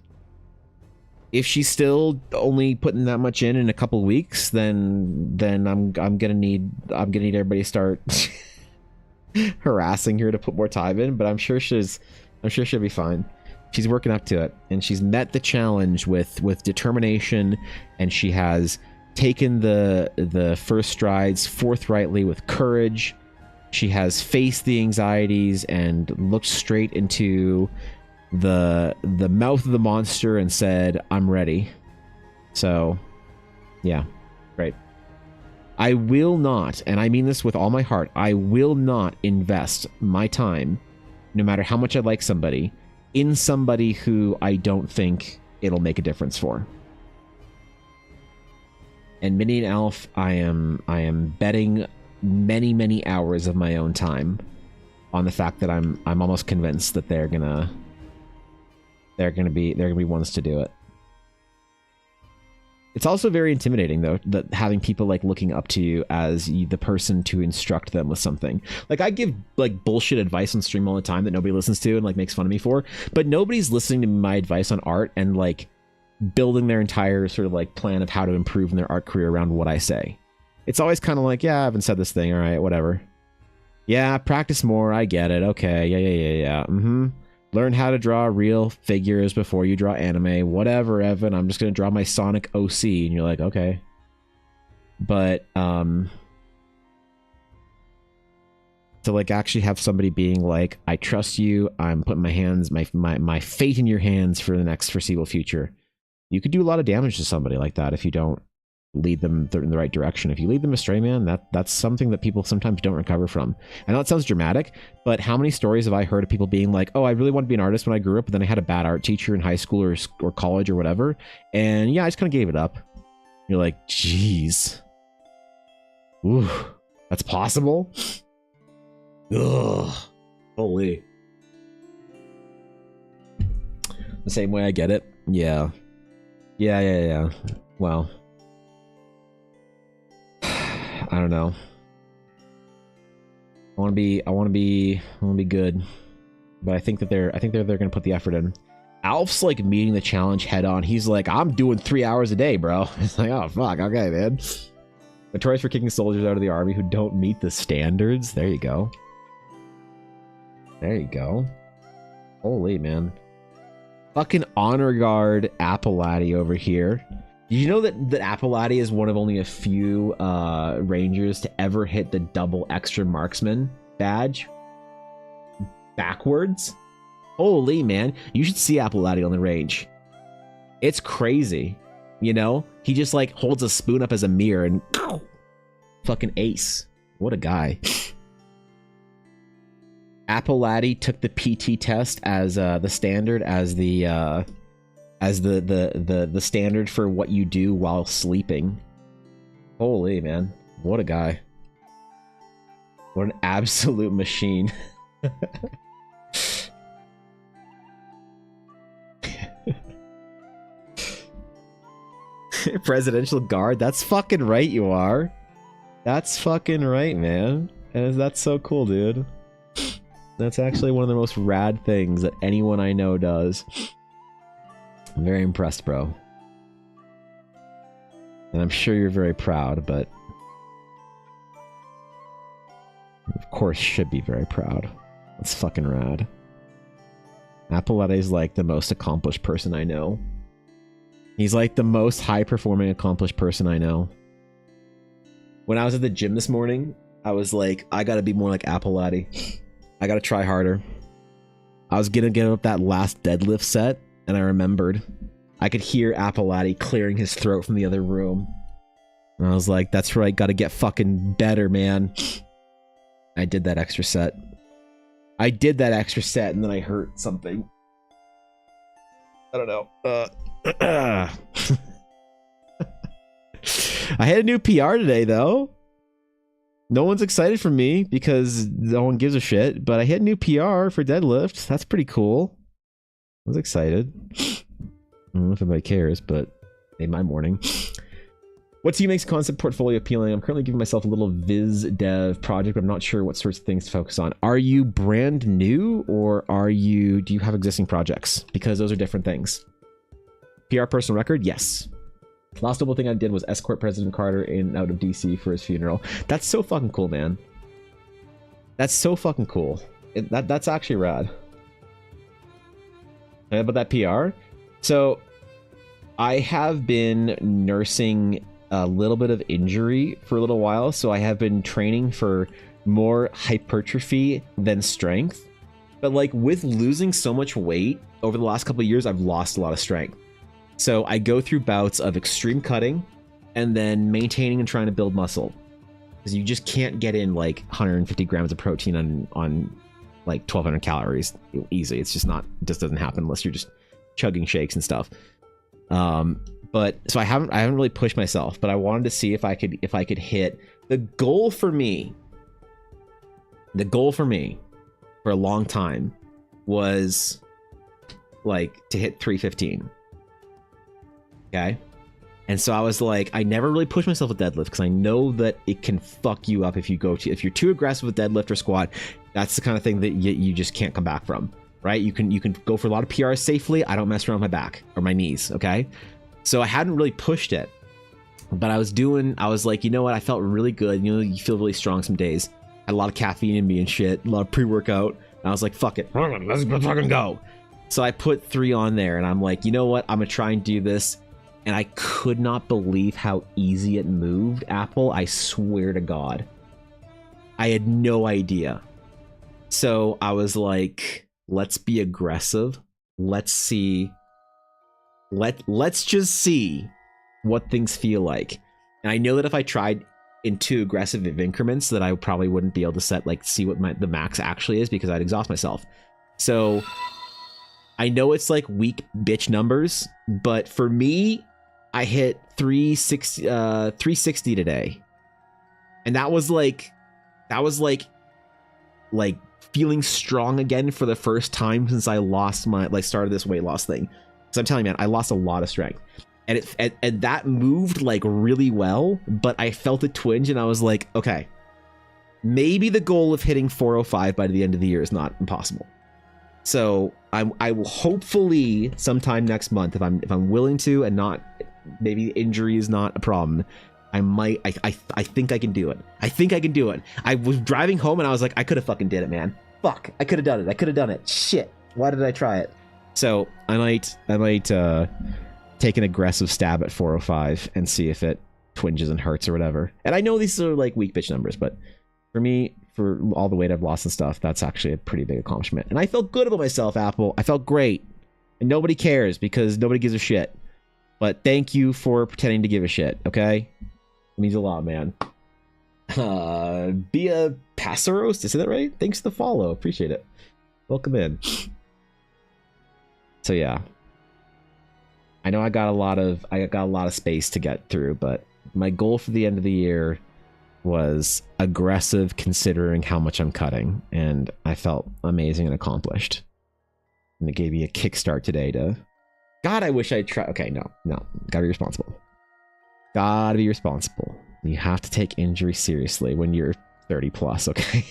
If she's still only putting that much in a couple of weeks, then I'm gonna need everybody to start harassing her to put more time in. But I'm sure she'll be fine. She's working up to it, and she's met the challenge with determination, and she has taken the first strides forthrightly with courage. She has faced the anxieties and looked straight into the mouth of the monster and said, "I'm ready." So, yeah, great. I will not, and I mean this with all my heart, I will not invest my time, no matter how much I like somebody, in somebody who I don't think it'll make a difference for. And Minnie and Alf, I am betting many hours of my own time on the fact that I'm almost convinced that they're gonna be ones to do it. It's also very intimidating, though, that having people like looking up to you as the person to instruct them with something. Like, I give like bullshit advice on stream all the time that nobody listens to and like makes fun of me for, but nobody's listening to my advice on art and like building their entire sort of like plan of how to improve in their art career around what I say. It's always kind of like, yeah, I haven't said this thing, all right, whatever. Yeah, practice more, I get it. Okay, yeah. Learn how to draw real figures before you draw anime. Whatever, Evan. I'm just going to draw my Sonic OC. And you're like, okay. But, to like actually have somebody being like, I trust you. I'm putting my fate in your hands for the next foreseeable future. You could do a lot of damage to somebody like that if you don't lead them in the right direction. If you lead them astray, man, that's something that people sometimes don't recover from. I know it sounds dramatic, but how many stories have I heard of people being like, oh, I really wanted to be an artist when I grew up, but then I had a bad art teacher in high school or college or whatever, and yeah, I just kind of gave it up. You're like, geez. Ooh, that's possible? Ugh. Holy. The same way I get it? Yeah. Yeah. Well, I don't know. I want to be good, but I think they're going to put the effort in. Alf's like meeting the challenge head on. He's like, I'm doing 3 hours a day, bro. It's like, oh fuck, okay, man. Notorious for kicking soldiers out of the army who don't meet the standards. There you go. Holy man. Fucking honor guard Appalachia over here. Did you know that Appalachia is one of only a few rangers to ever hit the double extra marksman badge backwards? Holy man, you should see Appalachia on the range. It's crazy, you know? He just like holds a spoon up as a mirror and fucking ace. What a guy. Appalachia took the PT test as the standard, as the standard for what you do while sleeping. Holy man, what a guy. What an absolute machine. Presidential guard, that's fucking right you are. That's fucking right, man. And that's so cool, dude. That's actually one of the most rad things that anyone I know does. I'm very impressed, bro. And I'm sure you're very proud, but of course should be very proud. That's fucking rad. Appalachia is like the most accomplished person I know. He's like the most high-performing, accomplished person I know. When I was at the gym this morning, I was like, I gotta be more like Appalachia. I gotta try harder. I was gonna get up that last deadlift set, and I remembered. I could hear Appalachia clearing his throat from the other room. And I was like, that's right, gotta get fucking better, man. I did that extra set. And then I hurt something. I don't know. I had a new PR today, though. No one's excited for me because no one gives a shit, but I hit a new PR for deadlift. That's pretty cool. was excited. I don't know if anybody cares, but made my morning. What to you makes concept portfolio appealing? I'm currently giving myself a little viz dev project, but I'm not sure what sorts of things to focus on. Are you brand new, or do you have existing projects? Because those are different things. PR personal record? Yes. Last noble thing I did was escort President Carter in and out of DC for his funeral. That's so fucking cool, man. That's so fucking cool. That's actually rad. And about that PR? So I have been nursing a little bit of injury for a little while, so I have been training for more hypertrophy than strength. But like with losing so much weight over the last couple of years, I've lost a lot of strength. So I go through bouts of extreme cutting and then maintaining and trying to build muscle, because you just can't get in like 150 grams of protein on like 1200 calories easily. It's just not, it just doesn't happen unless you're just chugging shakes and stuff. But so I haven't really pushed myself, but I wanted to see if I could hit the goal for me. The goal for me for a long time was like to hit 315. Okay. And so I was like, I never really pushed myself with deadlift because I know that it can fuck you up if you're too aggressive with deadlift or squat. That's the kind of thing that you just can't come back from, right? You can go for a lot of PRs safely. I don't mess around with my back or my knees. Okay. So I hadn't really pushed it, but I was like, you know what? I felt really good. You know, you feel really strong some days. Had a lot of caffeine in me and shit, a lot of pre-workout. And I was like, fuck it. Let's fucking go. So I put 3 on there and I'm like, you know what? I'm going to try and do this. And I could not believe how easy it moved, Apple. I swear to God. I had no idea. So I was like, let's be aggressive. Let's see. Let's just see what things feel like. And I know that if I tried in too aggressive of increments, that I probably wouldn't be able to see what the max actually is, because I'd exhaust myself. So I know it's like weak bitch numbers, but for me, I hit 360 today. And that was like feeling strong again for the first time since I lost started this weight loss thing. So I'm telling you, man, I lost a lot of strength, and and that moved like really well, but I felt a twinge and I was like, okay, maybe the goal of hitting 405 by the end of the year is not impossible. So I will hopefully sometime next month, if I'm willing to, and not, maybe injury is not a problem, I might, I think I can do it. I think I can do it. I was driving home and I was like, I could have fucking did it, man. Fuck, I could have done it. Shit, why did I try it? So I might take an aggressive stab at 405 and see if it twinges and hurts or whatever. And I know these are like weak bitch numbers, but for me, for all the weight I've lost and stuff, that's actually a pretty big accomplishment. And I felt good about myself, Apple. I felt great. And nobody cares because nobody gives a shit. But thank you for pretending to give a shit, okay? It means a lot, man. Bia Passeros, did I say that right? Thanks for the follow. Appreciate it. Welcome in. So yeah, I know I got a lot of space to get through, but my goal for the end of the year was aggressive considering how much I'm cutting, and I felt amazing and accomplished. And it gave me a kickstart today to, God, I wish I'd try. Okay, no, gotta be responsible. Gotta be responsible. You have to take injury seriously when you're 30 plus, okay?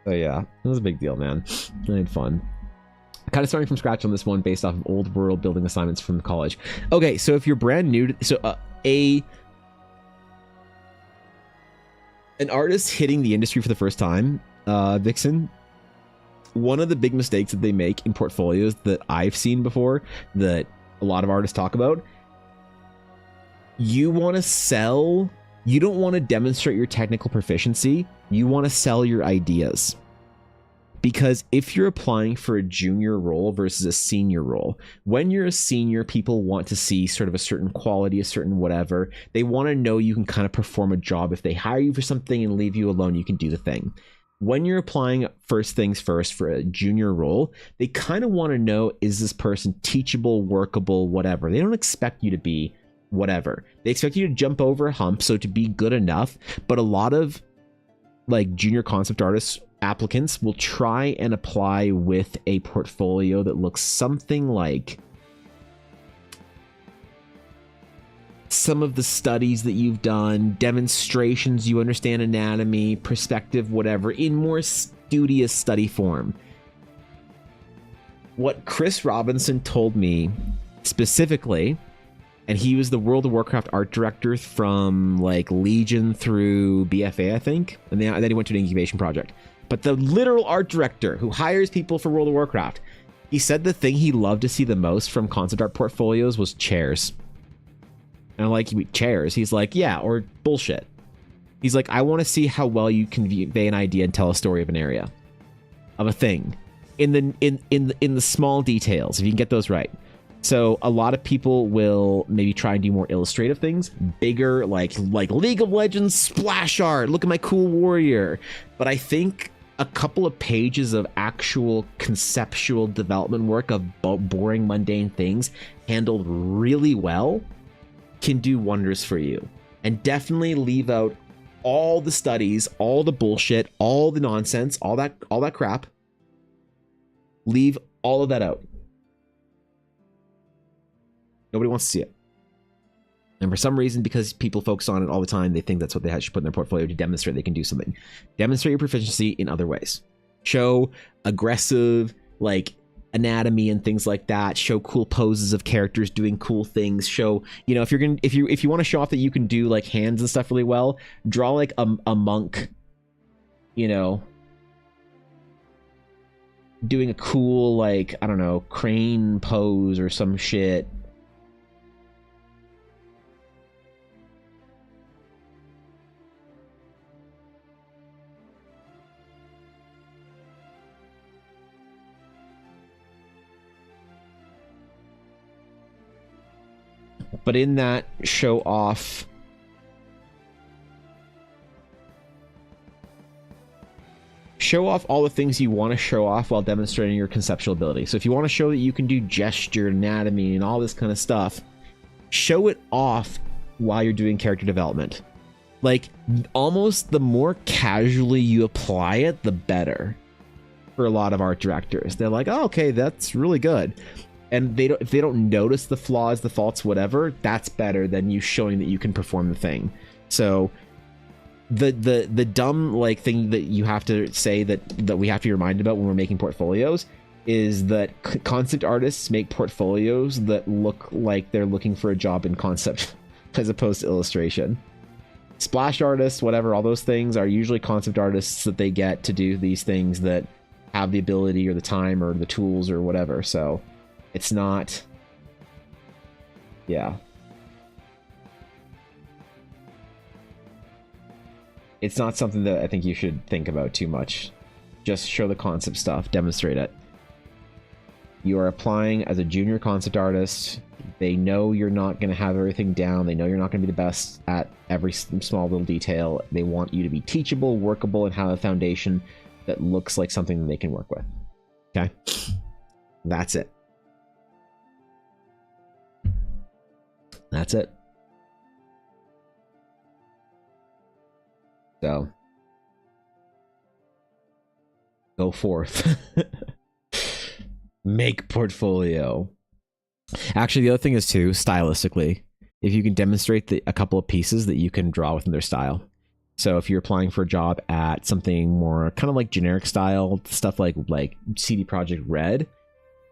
So yeah, it was a big deal, man. I had fun. Kind of starting from scratch on this one based off of old world building assignments from college. Okay, so if you're brand new to, an artist hitting the industry for the first time, Vixen, one of the big mistakes that they make in portfolios that I've seen before, that a lot of artists talk about, you want to sell. You don't want to demonstrate your technical proficiency. You want to sell your ideas. Because if you're applying for a junior role versus a senior role, when you're a senior, people want to see sort of a certain quality, a certain whatever. They want to know you can kind of perform a job. If they hire you for something and leave you alone, you can do the thing. When you're applying first things first for a junior role, they kind of want to know, is this person teachable, workable, whatever. They don't expect you to be whatever. They expect you to jump over a hump, so to be good enough. But a lot of like junior concept artists applicants will try and apply with a portfolio that looks something like some of the studies that you've done, demonstrations, you understand anatomy, perspective, whatever, in more studious study form. What Chris Robinson told me specifically, and he was the World of Warcraft art director from like Legion through BFA, I think, and then he went to an incubation project. But the literal art director who hires people for World of Warcraft, he said the thing he loved to see the most from concept art portfolios was chairs. And I'm like, chairs? He's like, yeah, or bullshit. He's like, I want to see how well you convey an idea and tell a story of an area, of a thing, in the small details. If you can get those right. So a lot of people will maybe try and do more illustrative things, bigger, like League of Legends splash art. Look at my cool warrior. But I think a couple of pages of actual conceptual development work of boring, mundane things handled really well can do wonders for you. And definitely leave out all the studies, all the bullshit, all the nonsense, all that crap. Leave all of that out. Nobody wants to see it. And for some reason, because people focus on it all the time, they think that's what they should put in their portfolio to demonstrate they can do something. Demonstrate your proficiency in other ways. Show aggressive, like, anatomy and things like that. Show cool poses of characters doing cool things. Show, you know, if you want to show off that you can do like hands and stuff really well, draw like a monk, you know, doing a cool, like, I don't know, crane pose or some shit. But in that, show off all the things you want to show off while demonstrating your conceptual ability. So if you want to show that you can do gesture, anatomy, and all this kind of stuff, show it off while you're doing character development. Like, almost the more casually you apply it, the better for a lot of art directors. They're like, oh, okay, that's really good. And if they don't notice the flaws, the faults, whatever, that's better than you showing that you can perform the thing. So the dumb like thing that you have to say that we have to be reminded about when we're making portfolios is that concept artists make portfolios that look like they're looking for a job in concept as opposed to illustration. Splash artists, whatever, all those things are usually concept artists that they get to do these things that have the ability or the time or the tools or whatever. So it's not, yeah. It's not something that I think you should think about too much. Just show the concept stuff, demonstrate it. You are applying as a junior concept artist. They know you're not going to have everything down. They know you're not going to be the best at every small little detail. They want you to be teachable, workable, and have a foundation that looks like something that they can work with. Okay? That's it. That's it. So, go forth. Make portfolio. Actually, the other thing is too, stylistically, if you can demonstrate a couple of pieces that you can draw within their style. So if you're applying for a job at something more kind of like generic style, stuff like CD Projekt Red,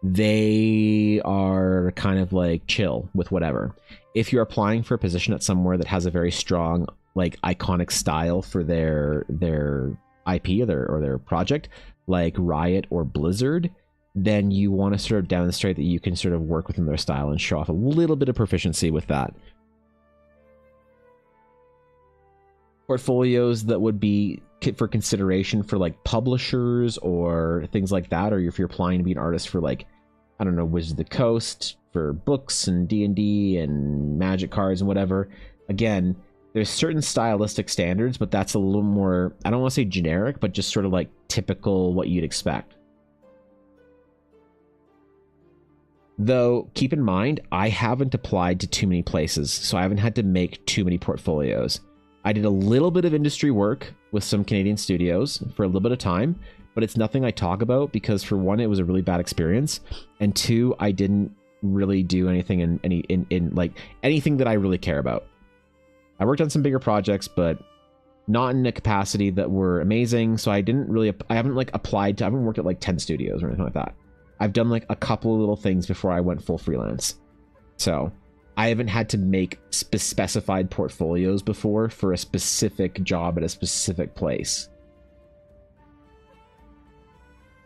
they are kind of like chill with whatever. If you're applying for a position at somewhere that has a very strong like iconic style for their IP or their project, like Riot or Blizzard, then you want to sort of demonstrate that you can sort of work within their style and show off a little bit of proficiency with that. Portfolios that would be for consideration for like publishers or things like that, or if you're applying to be an artist for like, I don't know, Wizards of the Coast for books and D&D and Magic cards and whatever. Again, there's certain stylistic standards, but that's a little more, I don't want to say generic, but just sort of like typical what you'd expect. Though, keep in mind, I haven't applied to too many places, so I haven't had to make too many portfolios. I did a little bit of industry work with some Canadian studios for a little bit of time, but it's nothing I talk about because for one, it was a really bad experience, and two, I didn't really do anything in like anything that I really care about. I worked on some bigger projects, but not in a capacity that were amazing. So I haven't like applied to, I haven't worked at like 10 studios or anything like that. I've done like a couple of little things before I went full freelance. So I haven't had to make specified portfolios before for a specific job at a specific place.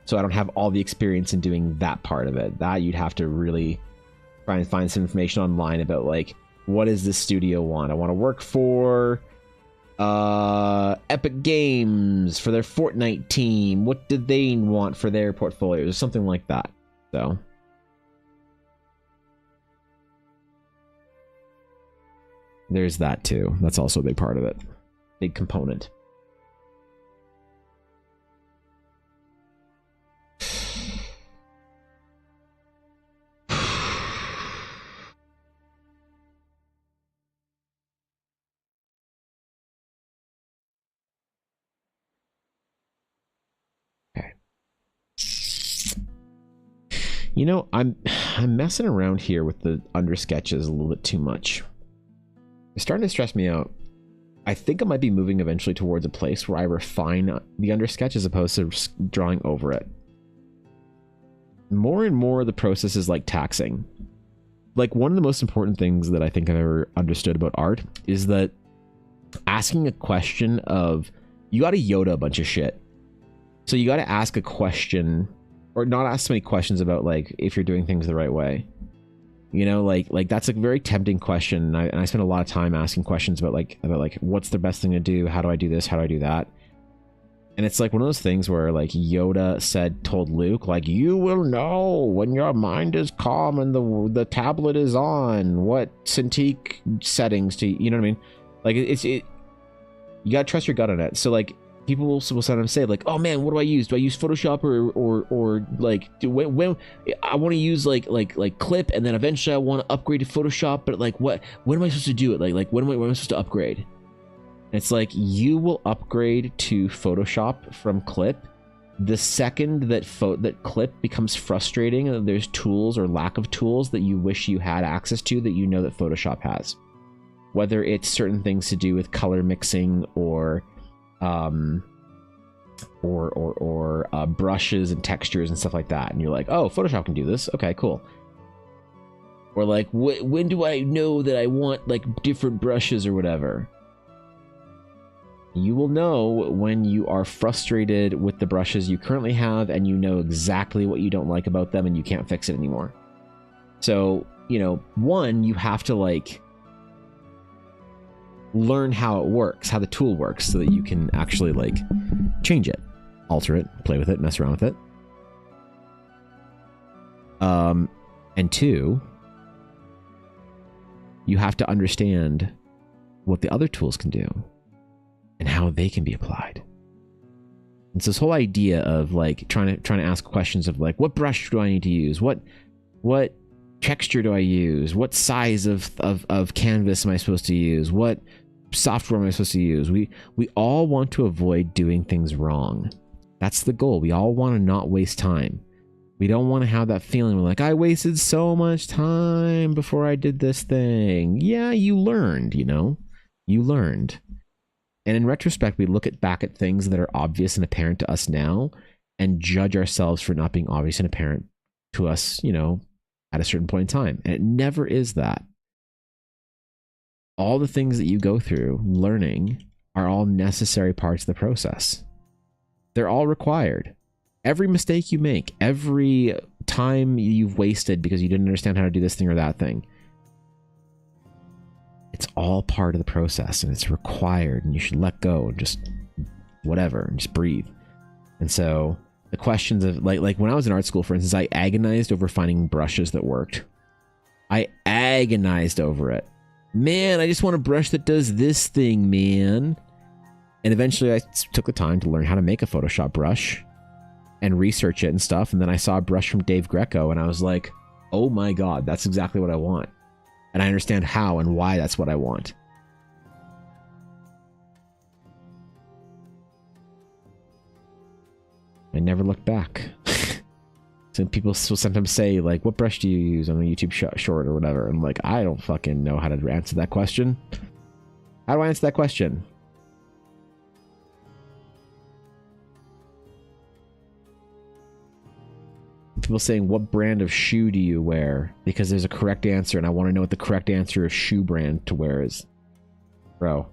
So I don't have all the experience in doing that part of it. That you'd have to really try and find some information online about like, what does this studio want? I want to work for Epic Games for their Fortnite team. What did they want for their portfolios? Or something like that. So there's that too. That's also a big part of it. Big component. You know, I'm messing around here with the under sketches a little bit too much. It's starting to stress me out. I think I might be moving eventually towards a place where I refine the under sketch as opposed to drawing over it. More and more the process is like taxing. Like one of the most important things that I think I've ever understood about art is that asking a question of, you got to Yoda a bunch of shit. So you got to ask a question, or not ask so many questions about like if you're doing things the right way. You know, like that's a very tempting question. And I spend a lot of time asking questions about like what's the best thing to do? How do I do this? How do I do that? And it's like one of those things where like Yoda told Luke, like, you will know when your mind is calm and the tablet is on what Cintiq settings to, you know what I mean? Like you gotta trust your gut on it. So like people will sometimes say like, oh man, what do I use? Do I use Photoshop or like when I want to use like Clip, and then eventually I want to upgrade to Photoshop, but like when am I supposed to do it? Like when am I supposed to upgrade? And it's like, you will upgrade to Photoshop from Clip the second that Clip becomes frustrating and there's tools or lack of tools that you wish you had access to that you know that Photoshop has. Whether it's certain things to do with color mixing or brushes and textures and stuff like that, and you're like, oh, Photoshop can do this, okay, cool. Or like, when do I know that I want like different brushes or whatever? You will know when you are frustrated with the brushes you currently have and you know exactly what you don't like about them and you can't fix it anymore. So, you know, one, you have to like learn how it works, how the tool works, so that you can actually like change it, alter it, play with it, mess around with it. And two, you have to understand what the other tools can do and how they can be applied. It's this whole idea of like trying to ask questions of like, what brush do I need to use? What texture do I use? What size of canvas am I supposed to use? What software am I supposed to use? We all want to avoid doing things wrong. That's the goal. We all want to not waste time. We don't want to have that feeling like, I wasted so much time before I did this thing. Yeah, you learned, you know? You learned. And in retrospect, we look back at things that are obvious and apparent to us now and judge ourselves for not being obvious and apparent to us, you know, at a certain point in time. And it never is that. All the things that you go through learning are all necessary parts of the process. They're all required. Every mistake you make, every time you've wasted because you didn't understand how to do this thing or that thing, it's all part of the process and it's required, and you should let go and just whatever and just breathe. And so the questions of like when I was in art school, for instance, I agonized over finding brushes that worked. I agonized over it. Man, I just want a brush that does this thing, man. And eventually I took the time to learn how to make a Photoshop brush and research it and stuff. And then I saw a brush from Dave Greco and I was like, oh my God, that's exactly what I want. And I understand how and why that's what I want. I never looked back. So people will sometimes say, like, what brush do you use on a YouTube short or whatever? And I'm like, I don't fucking know how to answer that question. How do I answer that question? People saying, what brand of shoe do you wear? Because there's a correct answer, and I want to know what the correct answer of shoe brand to wear is. Bro,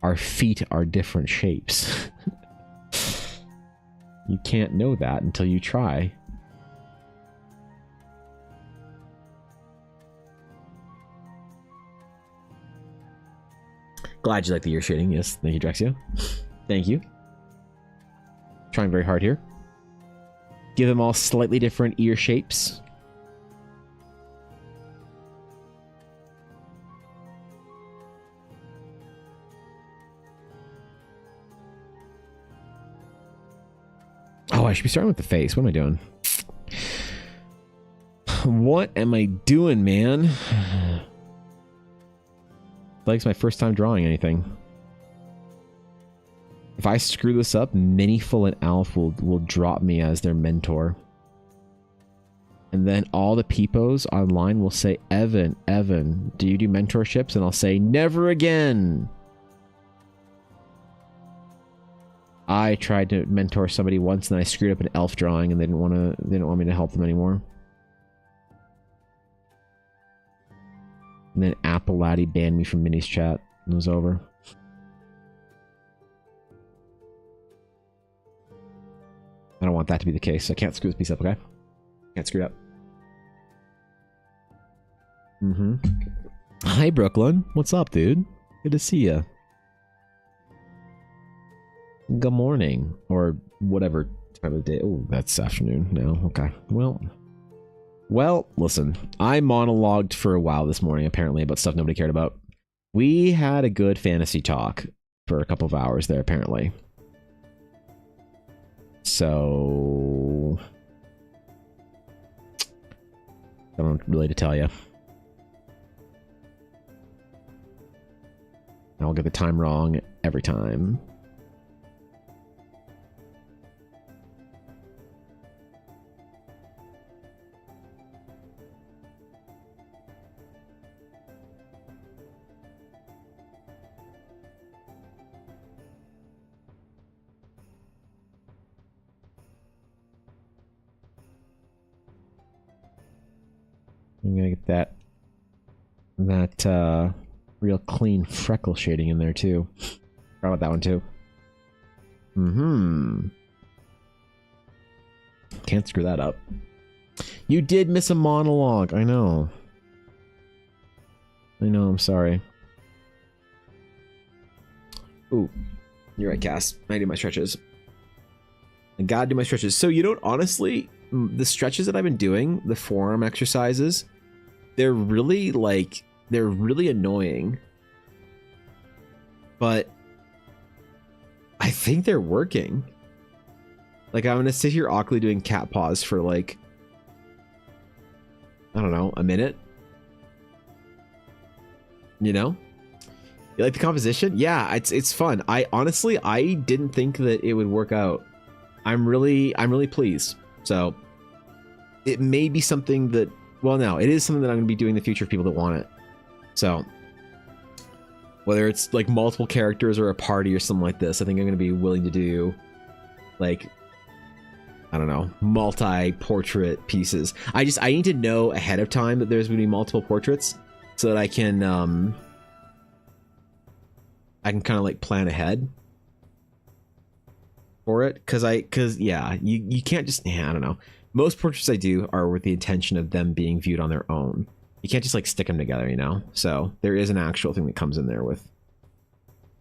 our feet are different shapes. You can't know that until you try. Glad you like the ear shading. Yes, thank you, Drexia. Thank you. Trying very hard here. Give them all slightly different ear shapes. Oh, I should be starting with the face. What am I doing? What am I doing, man? Like it's my first time drawing anything. If I screw this up, Miniful and Alf will drop me as their mentor. And then all the peepos online will say, Evan, do you do mentorships? And I'll say, never again. I tried to mentor somebody once and I screwed up an elf drawing and they didn't want me to help them anymore. And then Apple Laddie banned me from Minnie's chat. It was over. I don't want that to be the case. I can't screw this piece up, okay? Can't screw it up. Hi, Brooklyn. What's up, dude? Good to see ya. Good morning. Or whatever time of day. Oh, that's afternoon now. Okay. Well, listen. I monologued for a while this morning, apparently, about stuff nobody cared about. We had a good fantasy talk for a couple of hours there, apparently. So I don't really to tell you. I'll get the time wrong every time. I'm gonna get that real clean freckle shading in there too. Forgot about that one too. Can't screw that up. You did miss a monologue. I know. I'm sorry. Ooh, you're right, Cass. I do my stretches. I gotta do my stretches. So you don't honestly. The stretches that I've been doing, the forearm exercises, they're really annoying. But I think they're working. Like, I'm gonna sit here awkwardly doing cat paws for like, I don't know, a minute. You know? You like the composition? Yeah, it's fun. I honestly didn't think that it would work out. I'm really pleased. So it may be something that, well, no, it is something that I'm going to be doing in the future for people that want it. So whether it's like multiple characters or a party or something like this, I think I'm going to be willing to do like, I don't know, multi-portrait pieces. I need to know ahead of time that there's going to be multiple portraits so that I can kind of like plan ahead for it. Cause yeah, you can't just, I don't know. Most portraits I do are with the intention of them being viewed on their own. You can't just like stick them together, you know? So there is an actual thing that comes in there with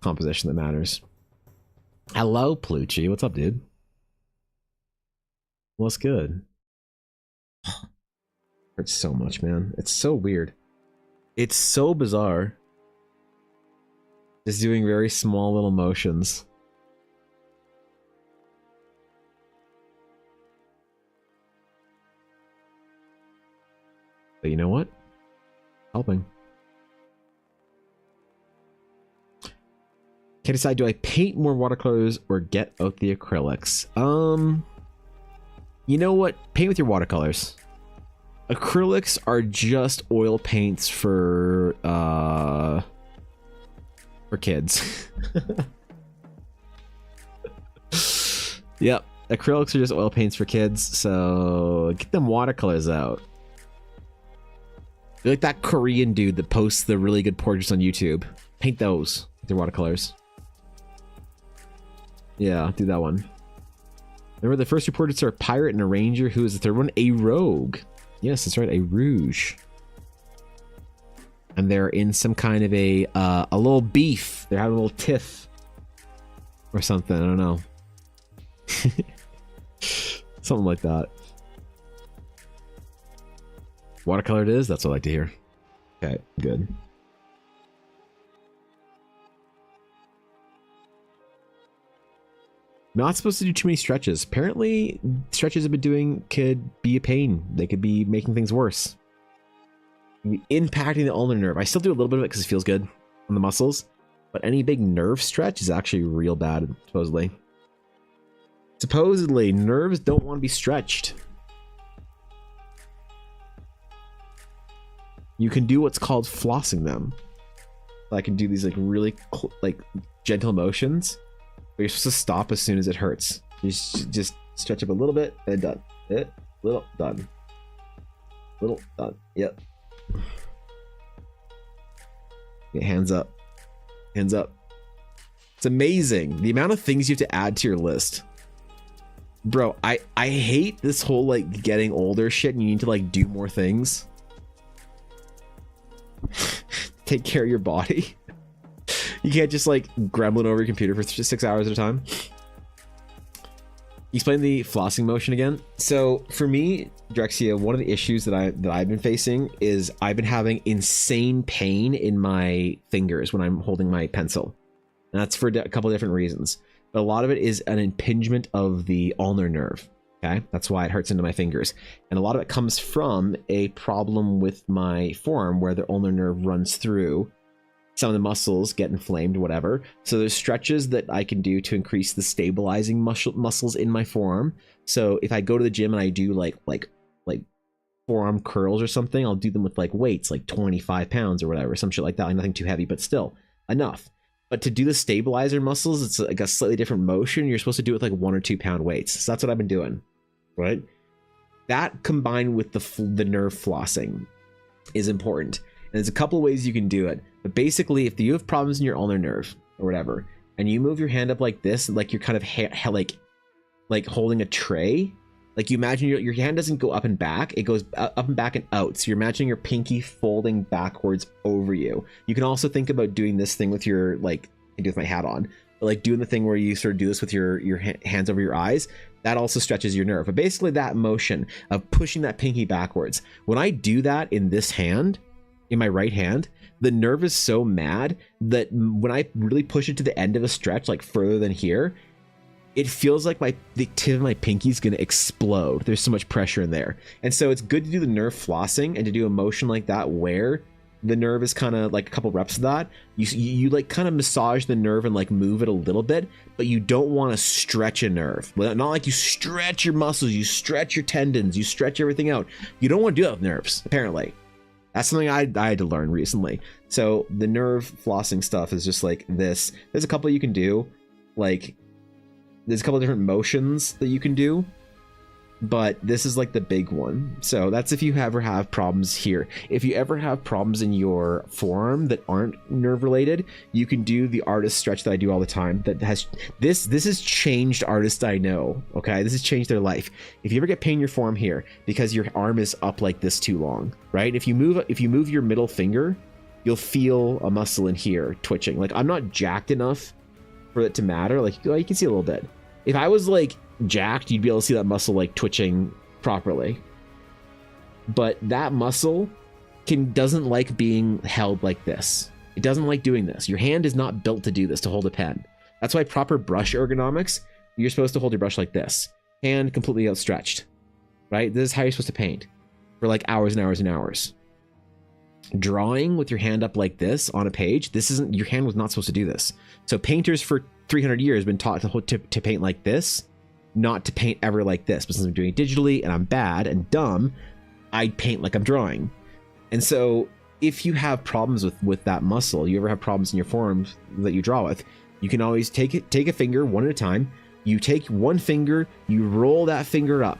composition that matters. Hello, Plucci. What's up, dude? What's good? Hurts so much, man. It's so weird. It's so bizarre. Just doing very small little motions. But you know what? Helping. Can't decide, do I paint more watercolors or get out the acrylics? You know what? Paint with your watercolors. Acrylics are just oil paints for kids. Yep, acrylics are just oil paints for kids, so get them watercolors out. You're like that Korean dude that posts the really good portraits on YouTube. Paint those with your watercolors. Yeah, do that one. Remember, the first two portraits are a pirate and a ranger. Who is the third one? A rogue. Yes, that's right, a rouge. And they're in some kind of a little beef. They're having a little tiff or something. I don't know. Something like that. Watercolor it is. That's what I like to hear. Okay, good. Not supposed to do too many stretches. Apparently, stretches I've been doing could be a pain. They could be making things worse. Impacting the ulnar nerve. I still do a little bit of it because it feels good on the muscles, but any big nerve stretch is actually real bad, supposedly. Supposedly, nerves don't want to be stretched. You can do what's called flossing them. I can do these like really gentle motions, but you're supposed to stop as soon as it hurts. You just stretch up a little bit and done. Little, done. Little, done. Yep. Okay, hands up. Hands up. It's amazing the amount of things you have to add to your list. Bro, I hate this whole like getting older shit and you need to like do more things. Take care of your body. You can't just like gremlin over your computer for 6 hours at a time. Explain the flossing motion again. So for me, Drexia, one of the issues that I've been facing is I've been having insane pain in my fingers when I'm holding my pencil. And that's for a couple of different reasons. But a lot of it is an impingement of the ulnar nerve. Okay, that's why it hurts into my fingers. And a lot of it comes from a problem with my forearm where the ulnar nerve runs through. Some of the muscles get inflamed, whatever. So there's stretches that I can do to increase the stabilizing muscles in my forearm. So if I go to the gym and I do like forearm curls or something, I'll do them with like weights, like 25 pounds or whatever, some shit like that. Like nothing too heavy, but still enough. But to do the stabilizer muscles, it's like a slightly different motion. You're supposed to do it with like 1 or 2 pound weights. So that's what I've been doing, right? That combined with the nerve flossing is important. And there's a couple ways you can do it. But basically, if you have problems in your ulnar nerve or whatever, and you move your hand up like this, like you're kind of like holding a tray, like you imagine your hand doesn't go up and back, it goes up and back and out. So you're imagining your pinky folding backwards over you. You can also think about doing this thing with your, like, I do with my hat on, but like doing the thing where you sort of do this with your hands over your eyes. That also stretches your nerve. But basically that motion of pushing that pinky backwards, when I do that in this hand, in my right hand, the nerve is so mad that when I really push it to the end of a stretch, like further than here, it feels like the tip of my pinky is going to explode. There's so much pressure in there. And so it's good to do the nerve flossing and to do a motion like that where the nerve is kind of like a couple reps of that. You like kind of massage the nerve and like move it a little bit, but you don't want to stretch a nerve. Not like you stretch your muscles, you stretch your tendons, you stretch everything out. You don't want to do that with nerves, apparently. That's something I had to learn recently. So the nerve flossing stuff is just like this. There's a couple you can do. Like, there's a couple different motions that you can do, but this is like the big one. So that's if you ever have problems here. If you ever have problems in your forearm that aren't nerve related, you can do the artist stretch that I do all the time. That has this has changed artists I know. Okay, this has changed their life. If you ever get pain in your forearm here because your arm is up like this too long, right? If you move your middle finger, you'll feel a muscle in here twitching. Like, I'm not jacked enough for it to matter. Like, you can see a little bit. If I was like jacked, you'd be able to see that muscle like twitching properly. But that muscle doesn't like being held like this. It doesn't like doing this. Your hand is not built to do this, to hold a pen. That's why proper brush ergonomics, you're supposed to hold your brush like this. Hand completely outstretched, right? This is how you're supposed to paint for like hours and hours and hours. drawing with your hand up like this on a page, this isn't, your hand was not supposed to do this. So painters for 300 years have been taught to paint like this, not to paint ever like this. But since I'm doing it digitally and I'm bad and dumb, I paint like I'm drawing. And so if you have problems with that muscle, you ever have problems in your forearms that you draw with, you can always take a finger one at a time. You take one finger, you roll that finger up,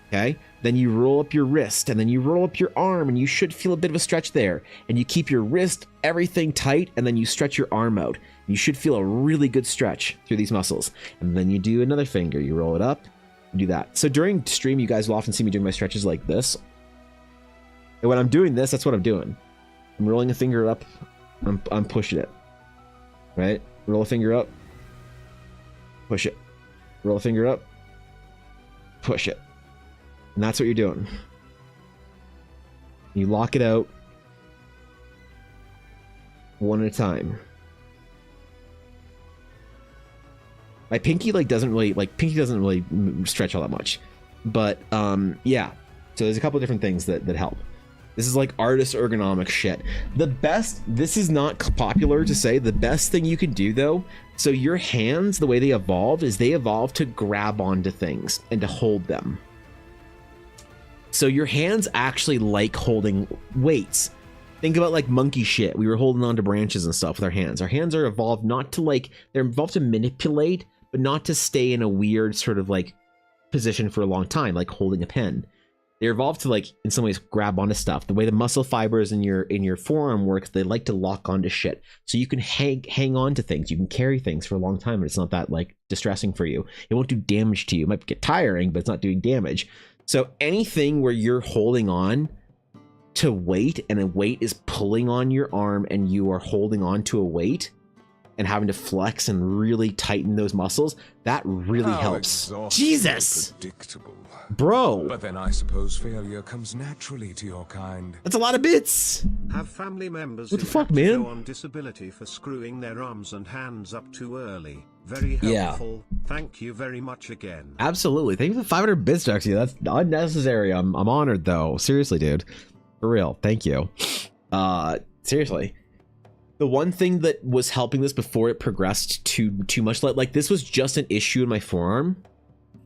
okay? Then you roll up your wrist, and then you roll up your arm, and you should feel a bit of a stretch there. And you keep your wrist, everything tight, and then you stretch your arm out. You should feel a really good stretch through these muscles. And then you do another finger, you roll it up, you do that. So during stream, you guys will often see me doing my stretches like this. And when I'm doing this, that's what I'm doing. I'm rolling a finger up, I'm pushing it, right? Roll a finger up, push it. Roll a finger up, push it. And that's what you're doing. You lock it out one at a time. My pinky doesn't really stretch all that much. But yeah. So there's a couple of different things that help. This is like artist ergonomic shit. This is not popular to say, the best thing you can do though, so your hands, the way they evolved is they evolved to grab onto things and to hold them. So your hands actually like holding weights. Think about like monkey shit. We were holding onto branches and stuff with our hands. Our hands are evolved not to they're evolved to manipulate, but not to stay in a weird sort of like position for a long time, like holding a pen. They're evolved to in some ways grab onto stuff. The way the muscle fibers in your forearm works, they like to lock onto shit. So you can hang on to things. You can carry things for a long time, and it's not that distressing for you. It won't do damage to you. It might get tiring, but it's not doing damage. So anything where you're holding on to weight and a weight is pulling on your arm and you are holding on to a weight and having to flex and really tighten those muscles, that really helps. Jesus! Predictable. Bro! But then I suppose failure comes naturally to your kind. That's a lot of bits! Have family members What the who fuck, have to man? go on disability for screwing their arms and hands up too early. Very helpful. Yeah. Thank you very much again. Absolutely. Thank you for the 500 bits, Darcy. That's unnecessary. I'm honored, though. Seriously, dude. For real. Thank you. Seriously. The one thing that was helping this before it progressed too much, like this was just an issue in my forearm.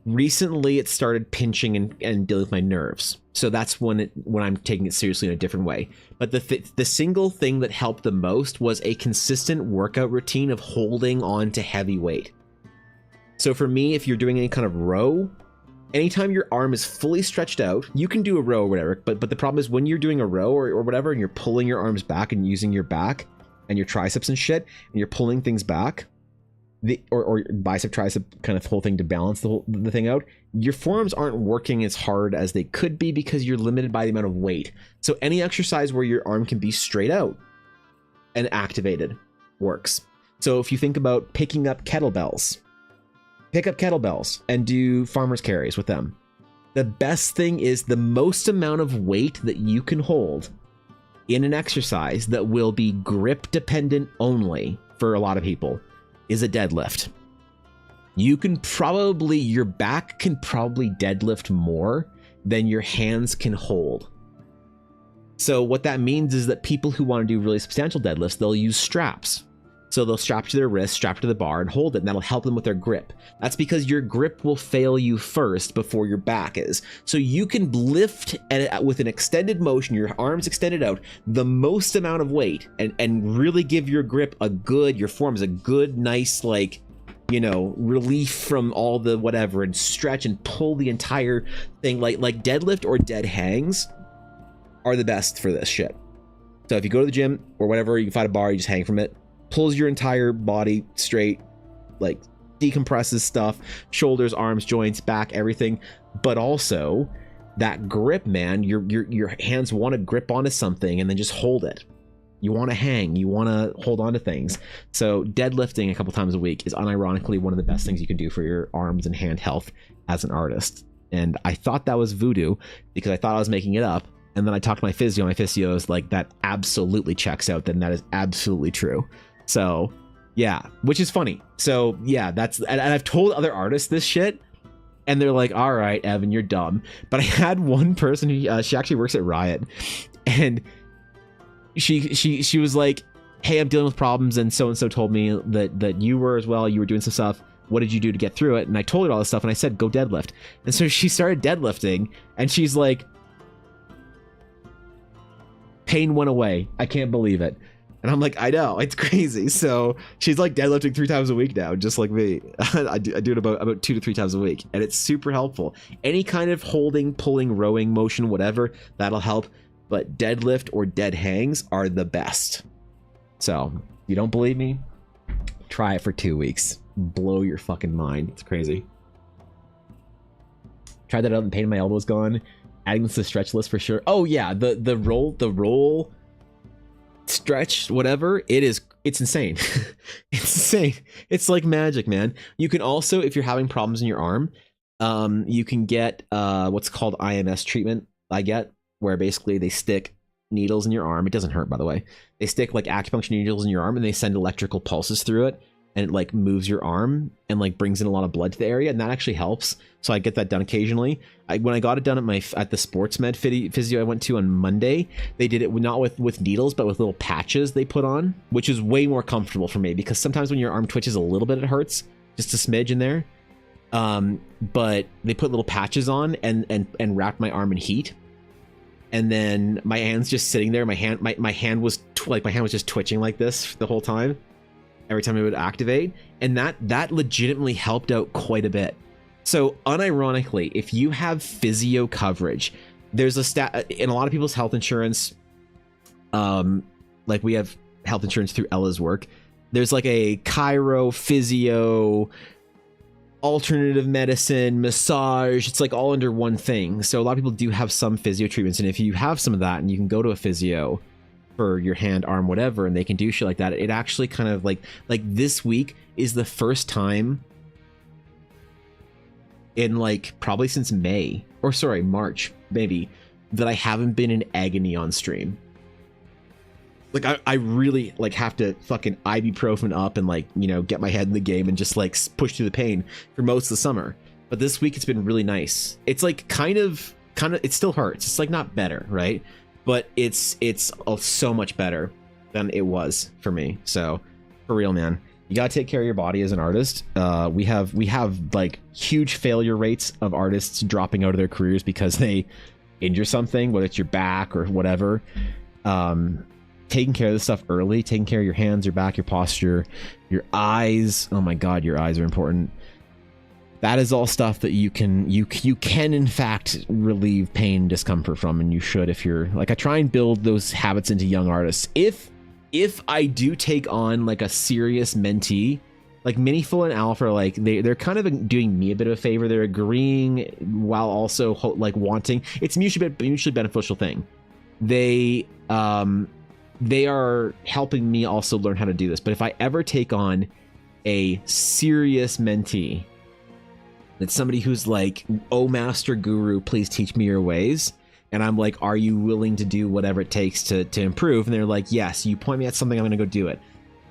Recently, it started pinching and dealing with my nerves. So that's when I'm taking it seriously in a different way. But the single thing that helped the most was a consistent workout routine of holding on to heavy weight. So for me, if you're doing any kind of row, anytime your arm is fully stretched out, you can do a row or whatever. But the problem is when you're doing a row or whatever, and you're pulling your arms back and using your back and your triceps and shit, and you're pulling things back, or bicep tricep kind of whole thing to balance the thing out, your forearms aren't working as hard as they could be because you're limited by the amount of weight. So any exercise where your arm can be straight out and activated works. So if you think about picking up kettlebells, pick up kettlebells and do farmer's carries with them. The best thing is the most amount of weight that you can hold in an exercise that will be grip dependent only for a lot of people is a deadlift. Your back can probably deadlift more than your hands can hold. So what that means is that people who want to do really substantial deadlifts, they'll use straps. So they'll strap to their wrist, strap to the bar, and hold it, and that'll help them with their grip. That's because your grip will fail you first before your back is. So you can lift with an extended motion, your arms extended out, the most amount of weight, and really give your grip your forearms a good, nice, relief from all the whatever, and stretch and pull the entire thing. Like deadlift or dead hangs are the best for this shit. So if you go to the gym or whatever, you can find a bar, you just hang from it. Pulls your entire body straight, decompresses stuff, shoulders, arms, joints, back, everything. But also that grip, man, your hands want to grip onto something and then just hold it. You want to hang, you want to hold on to things. So deadlifting a couple times a week is unironically one of the best things you can do for your arms and hand health as an artist. And I thought that was voodoo because I thought I was making it up. And then I talked to my physio. My physio is like, that absolutely checks out. Then that is absolutely true. So yeah, which is funny. So yeah, and I've told other artists this shit and they're like, all right, Evan, you're dumb. But I had one person who, she actually works at Riot, and she was like, hey, I'm dealing with problems, and so told me that you were as well. You were doing some stuff. What did you do to get through it? And I told her all this stuff, and I said, go deadlift. And so she started deadlifting, and she's like, pain went away. I can't believe it. And I'm like, I know, it's crazy. So she's like deadlifting 3 times a week now, just like me. I do it about 2 to 3 times a week, and it's super helpful. Any kind of holding, pulling, rowing motion, whatever, that'll help. But deadlift or dead hangs are the best. So if you don't believe me, try it for 2 weeks. Blow your fucking mind. It's crazy. Tried that out and pain in my elbow was gone. Adding this to the stretch list for sure. Oh yeah, the roll stretch, whatever, it's insane. It's insane. It's like magic, man. You can also, if you're having problems in your arm, you can get what's called IMS treatment. I get where basically they stick needles in your arm. It doesn't hurt, by the way. They stick like acupuncture needles in your arm, and they send electrical pulses through it, and it like moves your arm and like brings in a lot of blood to the area, and that actually helps. So I get that done occasionally. When I got it done at the sports med physio I went to on Monday, they did it not with needles, but with little patches they put on, which is way more comfortable for me, because sometimes when your arm twitches a little bit, it hurts just a smidge in there. But they put little patches on and wrapped my arm in heat. And then my hand's just sitting there. My hand was just twitching like this the whole time, every time it would activate, and that legitimately helped out quite a bit. So unironically, if you have physio coverage, there's a stat in a lot of people's health insurance. Like we have health insurance through Ella's work. There's like a chiro, physio, alternative medicine, massage. It's like all under one thing. So a lot of people do have some physio treatments, and if you have some of that and you can go to a physio for your hand, arm, whatever, and they can do shit like that, it actually kind of like this week is the first time in like probably since March maybe, that I haven't been in agony on stream. Like I really like have to fucking ibuprofen up and like, you know, get my head in the game and just like push through the pain for most of the summer. But this week it's been really nice. It's like kind of it still hurts. It's like not better, right? But it's so much better than it was for me. So for real, man, you gotta take care of your body as an artist. We have like huge failure rates of artists dropping out of their careers because they injure something, whether it's your back or whatever. Taking care of this stuff early, taking care of your hands, your back, your posture, your eyes. Oh my God, your eyes are important. That is all stuff that you can in fact relieve pain and discomfort from, and you should if you're like, I try and build those habits into young artists. If I do take on like a serious mentee, like Miniful and Alpha, like they're kind of doing me a bit of a favor. They're agreeing while also like wanting. It's mutually beneficial thing. They are helping me also learn how to do this. But if I ever take on a serious mentee, that's somebody who's like, oh, master guru, please teach me your ways. And I'm like, are you willing to do whatever it takes to improve? And they're like, yes, you point me at something, I'm going to go do it.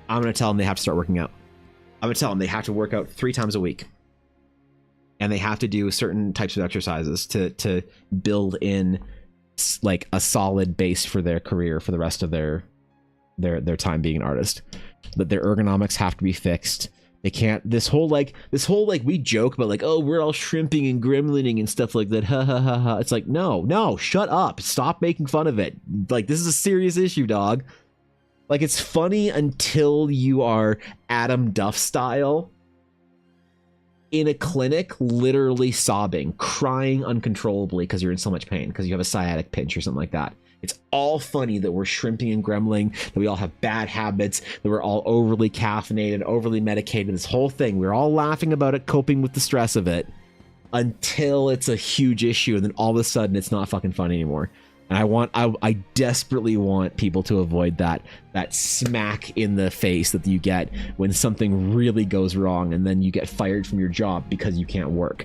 I'm going to tell them they have to start working out. I'm going to tell them they have to work out 3 times a week. And they have to do certain types of exercises to build in like a solid base for their career for the rest of their time being an artist. That their ergonomics have to be fixed. They can't, this whole we joke about like, oh, we're all shrimping and gremlining and stuff like that, ha ha ha ha. It's like, no, shut up, stop making fun of it. Like, this is a serious issue, dog. Like, it's funny until you are Adam Duff style in a clinic, literally sobbing, crying uncontrollably because you're in so much pain because you have a sciatic pinch or something like that. It's all funny that we're shrimping and gremling, that we all have bad habits, that we're all overly caffeinated, overly medicated, this whole thing. We're all laughing about it, coping with the stress of it, until it's a huge issue, and then all of a sudden it's not fucking fun anymore. And I desperately want people to avoid that smack in the face that you get when something really goes wrong and then you get fired from your job because you can't work.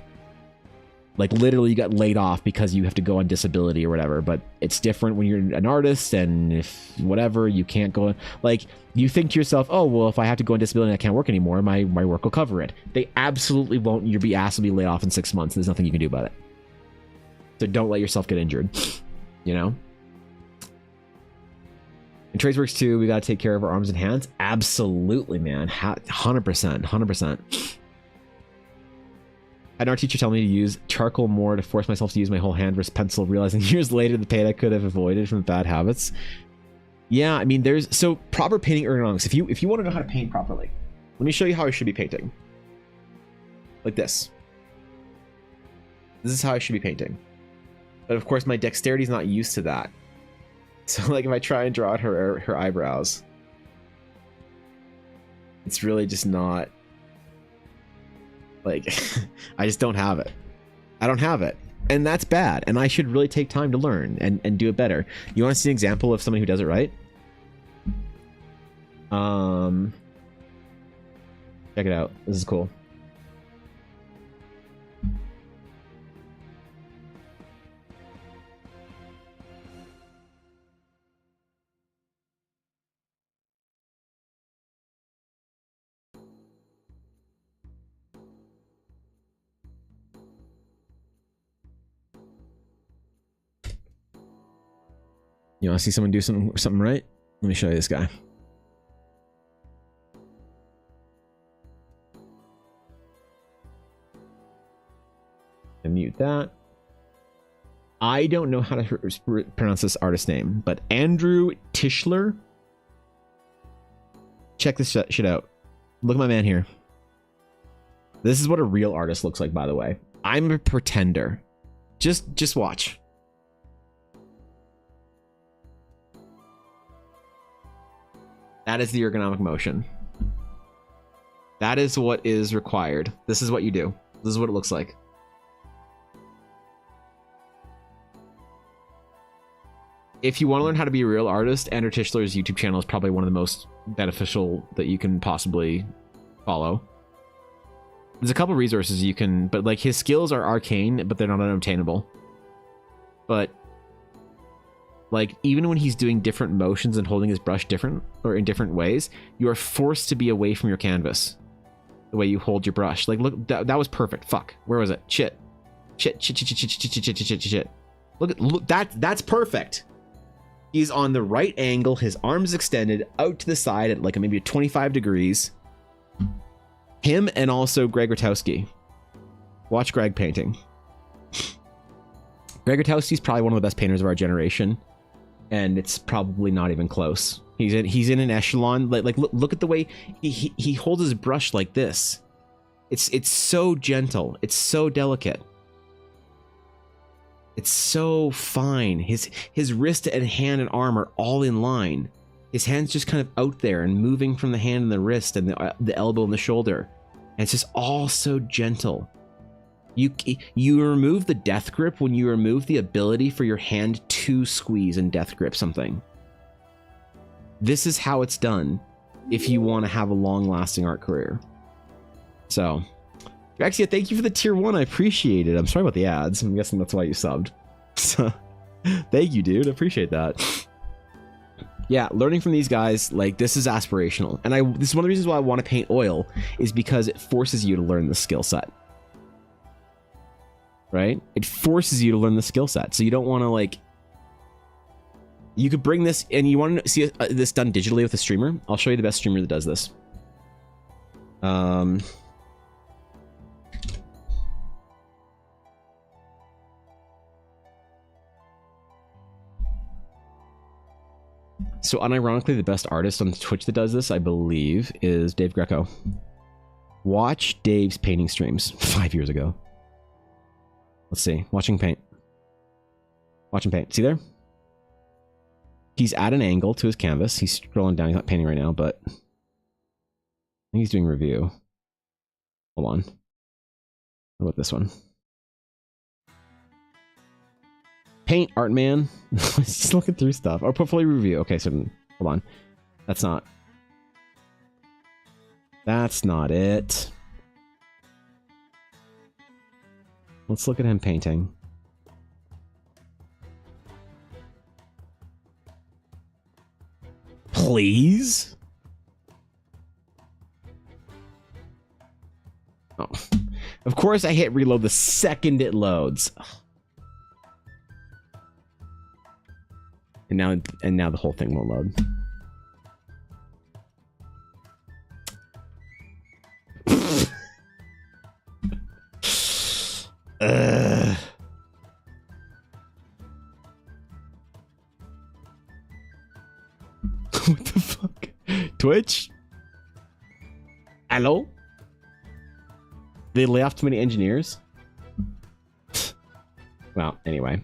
Like, literally you got laid off because you have to go on disability or whatever. But it's different when you're an artist, and if whatever, you can't go. Like, you think to yourself, oh, well, if I have to go on disability and I can't work anymore, my work will cover it. They absolutely won't. You'll be asked to be laid off in 6 months. There's nothing you can do about it. So don't let yourself get injured. You know? In Tradesworks 2, we got to take care of our arms and hands. Absolutely, man. 100%. 100%. I had our teacher tell me to use charcoal more to force myself to use my whole hand versus pencil, realizing years later the pain I could have avoided from bad habits. Yeah, I mean, there's... So, proper painting ergonomics. If you want to know how to paint properly, let me show you how I should be painting. Like this. This is how I should be painting. But of course, my dexterity is not used to that. So, like, if I try and draw out her eyebrows, it's really just not... Like, I just don't have it. I don't have it. And that's bad. And I should really take time to learn and do it better. You want to see an example of somebody who does it right? Check it out. This is cool. You want to see someone do something right? Let me show you this guy. And mute that. I don't know how to pronounce this artist's name, but Andrew Tischler. Check this shit out. Look at my man here. This is what a real artist looks like, by the way. I'm a pretender. Just watch. That is the ergonomic motion. That is what is required. This is what you do. This is what it looks like. If you want to learn how to be a real artist, Andrew Tischler's YouTube channel is probably one of the most beneficial that you can possibly follow. There's a couple resources you can, but like his skills are arcane, but they're not unobtainable. But like, even when he's doing different motions and holding his brush different or in different ways, you are forced to be away from your canvas. The way you hold your brush. Like, look, that was perfect. Fuck. Where was it? Shit. Look, that's perfect. He's on the right angle, his arms extended out to the side at like maybe 25 degrees. Him and also Greg Rutowski. Watch Greg painting. Greg Rutowski's probably one of the best painters of our generation. And it's probably not even close. He's in an echelon. Like look at the way he holds his brush like this. It's so gentle. It's so delicate. It's so fine. His wrist and hand and arm are all in line. His hand's just kind of out there and moving from the hand and the wrist and the elbow and the shoulder. And it's just all so gentle. You remove the death grip when you remove the ability for your hand to squeeze and death grip something. This is how it's done if you want to have a long-lasting art career. So, Rexia, thank you for the tier 1. I appreciate it. I'm sorry about the ads. I'm guessing that's why you subbed. So, thank you, dude. I appreciate that. Yeah, learning from these guys, like, this is aspirational. And this is one of the reasons why I want to paint oil, is because it forces you to learn the skill set. Right? It forces you to learn the skill set. So you don't want to, like... You could bring this, and you want to see this done digitally with a streamer? I'll show you the best streamer that does this. So unironically, the best artist on Twitch that does this, I believe, is Dave Greco. Watch Dave's painting streams 5 years ago. Let's see. Watching paint. Watch him paint. See there? He's at an angle to his canvas. He's scrolling down. He's not painting right now, but I think he's doing review. Hold on. What about this one? Paint, art man. Just looking through stuff. Or portfolio review. Okay, so hold on. That's not it. Let's look at him painting. Please? Oh. Of course I hit reload the second it loads. And now the whole thing won't load. Ugh. What the fuck? Twitch? Hello? They lay off too many engineers? Well, anyway.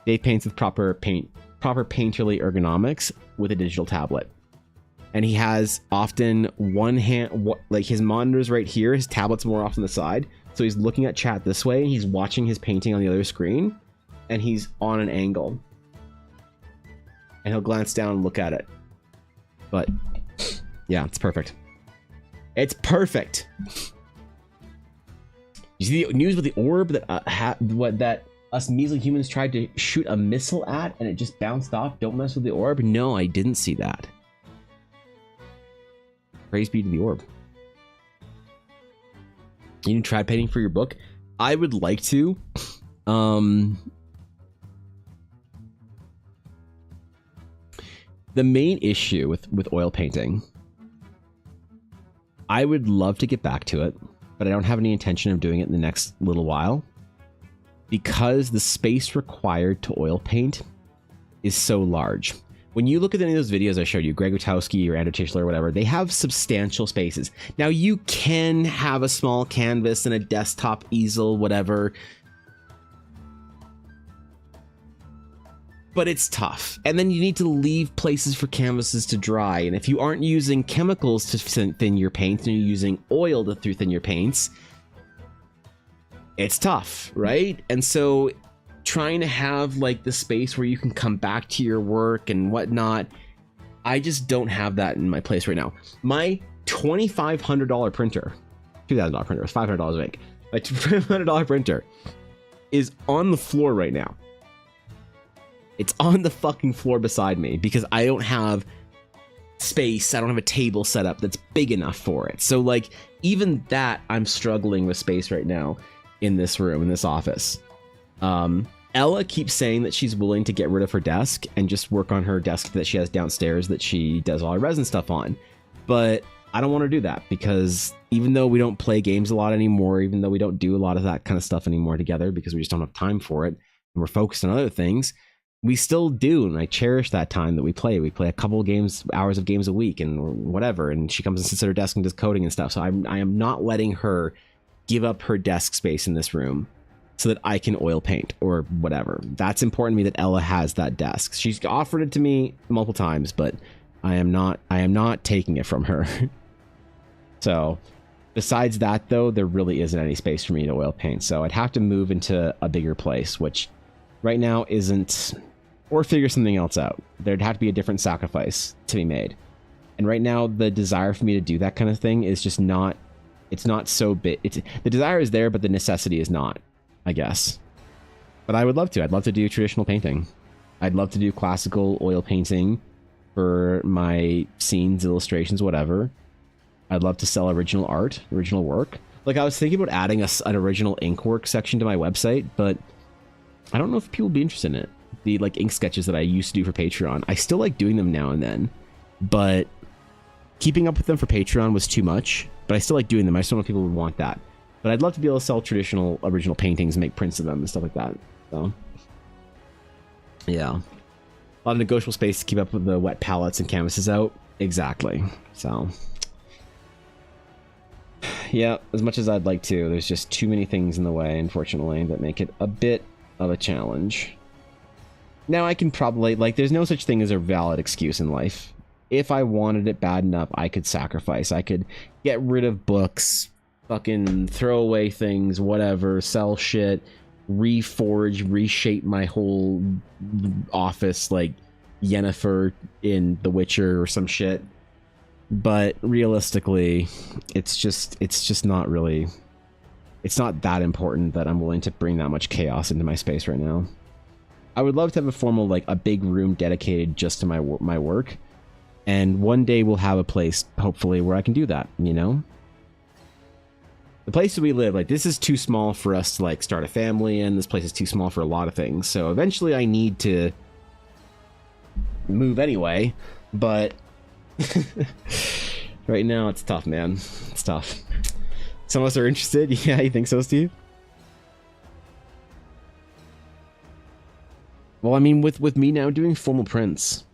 Dave paints with proper painterly ergonomics with a digital tablet. And he has often one hand, like his monitor's right here, his tablet's more off on the side. So he's looking at chat this way, and he's watching his painting on the other screen, and he's on an angle. And he'll glance down and look at it. But, yeah, it's perfect. It's perfect! You see the news with the orb that that us measly humans tried to shoot a missile at, and it just bounced off? Don't mess with the orb? No, I didn't see that. Praise be to the orb. You tried painting for your book? I would like to. The main issue with oil painting, I would love to get back to it, but I don't have any intention of doing it in the next little while because the space required to oil paint is so large. When you look at any of those videos I showed you, Greg Witowski or Andrew Tischler or whatever, they have substantial spaces. Now, you can have a small canvas and a desktop easel, whatever, but it's tough. And then you need to leave places for canvases to dry. And if you aren't using chemicals to thin your paints and you're using oil to thin your paints, it's tough, right? And so trying to have like the space where you can come back to your work and whatnot, I just don't have that in my place right now. My $2,500 printer, $2,000 printer, it's $500 a week. My $2,500 printer is on the floor right now. It's on the fucking floor beside me because I don't have space. I don't have a table set up that's big enough for it. So like even that, I'm struggling with space right now in this room, in this office. Ella keeps saying that she's willing to get rid of her desk and just work on her desk that she has downstairs that she does all her resin stuff on. But I don't want to do that because even though we don't play games a lot anymore, even though we don't do a lot of that kind of stuff anymore together because we just don't have time for it and we're focused on other things, we still do. And I cherish that time that we play. We play a couple of games, hours of games a week and whatever. And she comes and sits at her desk and does coding and stuff. So I am not letting her give up her desk space in this room so that I can oil paint or whatever. That's important to me that Ella has that desk. She's offered it to me multiple times, but I am not taking it from her. So besides that though, there really isn't any space for me to oil paint. So I'd have to move into a bigger place, which right now isn't, or figure something else out. There'd have to be a different sacrifice to be made. And right now the desire for me to do that kind of thing is just not, it's not so big. The desire is there, but the necessity is not, I guess. But I would love to. I'd love to do traditional painting. I'd love to do classical oil painting for my scenes, illustrations, whatever. I'd love to sell original art, original work. Like I was thinking about adding an original ink work section to my website, but I don't know if people would be interested in it. The like ink sketches that I used to do for Patreon, I still like doing them now and then, but keeping up with them for Patreon was too much. But I still like doing them. I just don't know if people would want that. But I'd love to be able to sell traditional original paintings and make prints of them and stuff like that. So yeah, a lot of negotiable space to keep up with the wet palettes and canvases out. Exactly. So yeah, as much as I'd like to, there's just too many things in the way, unfortunately, that make it a bit of a challenge. Now I can probably, like, there's no such thing as a valid excuse in life. If I wanted it bad enough, I could sacrifice. I could get rid of books, fucking throw away things, whatever, sell shit, reforge, reshape my whole office like Yennefer in The Witcher or some shit. But realistically, it's just not really, it's not that important that I'm willing to bring that much chaos into my space right now. I would love to have a formal, like a big room dedicated just to my work. And one day we'll have a place, hopefully, where I can do that, you know? The place that we live, like, this is too small for us to, like, start a family in. This place is too small for a lot of things. So eventually I need to move anyway. But right now it's tough, man. It's tough. Some of us are interested. Yeah, you think so, Steve? Well, I mean, with me now doing formal prints,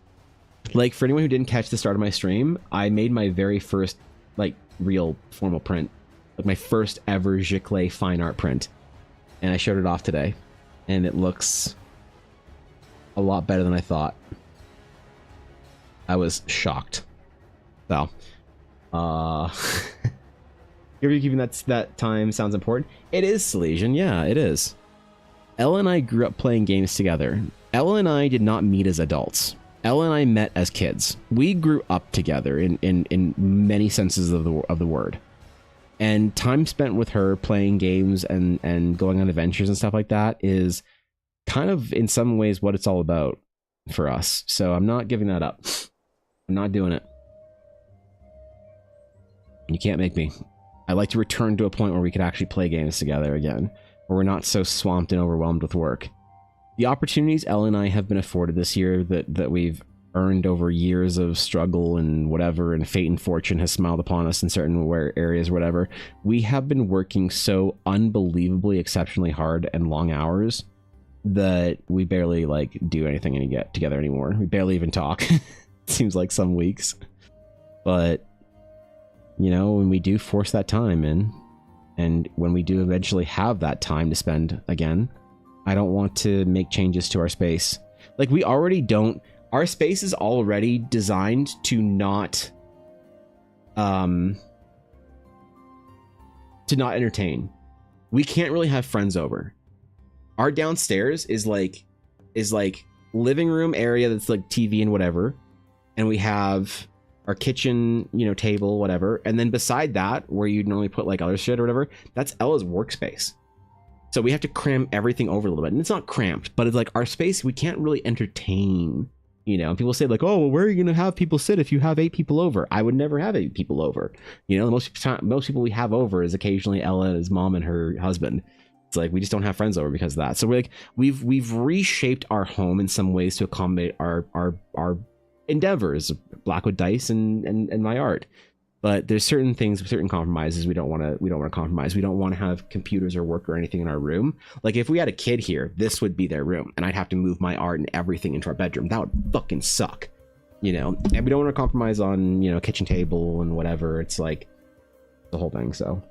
like for anyone who didn't catch the start of my stream, I made my very first like real formal print, like my first ever Giclée fine art print, and I showed it off today, and it looks a lot better than I thought. I was shocked. So, you're keeping that time sounds important. It is, Silesian. Yeah, it is. Ella and I grew up playing games together. Ella and I did not meet as adults. Ella and I met as kids. We grew up together in many senses of the word. And time spent with her playing games and going on adventures and stuff like that is kind of in some ways what it's all about for us. So I'm not giving that up. I'm not doing it. You can't make me. I'd like to return to a point where we could actually play games together again, where we're not so swamped and overwhelmed with work. The opportunities Ella and I have been afforded this year that we've earned over years of struggle and whatever, and fate and fortune has smiled upon us in certain areas or whatever, we have been working so unbelievably exceptionally hard and long hours that we barely like do anything and get together anymore. We barely even talk. Seems like some weeks. But you know, when we do force that time in, and when we do eventually have that time to spend again, I don't want to make changes to our space. Like, we already don't. Our space is already designed to not entertain. We can't really have friends over. Our downstairs is like living room area that's like TV and whatever, and we have our kitchen, you know, table, whatever, and then beside that, where you'd normally put like other shit or whatever, that's Ella's workspace. So we have to cram everything over a little bit, and it's not cramped, but it's like our space, we can't really entertain, you know. And people say like, oh, well, where are you gonna have people sit if you have 8 people over? I would never have 8 people over. You know, most people we have over is occasionally Ella's mom and her husband. It's like we just don't have friends over because of that. So we're like, we've reshaped our home in some ways to accommodate our endeavors, Blackwood Dice and my art. But there's certain things, certain compromises we don't want to compromise. We don't want to have computers or work or anything in our room. Like if we had a kid here, this would be their room, and I'd have to move my art and everything into our bedroom. That would fucking suck, you know. And we don't want to compromise on, you know, kitchen table and whatever. It's like the whole thing. So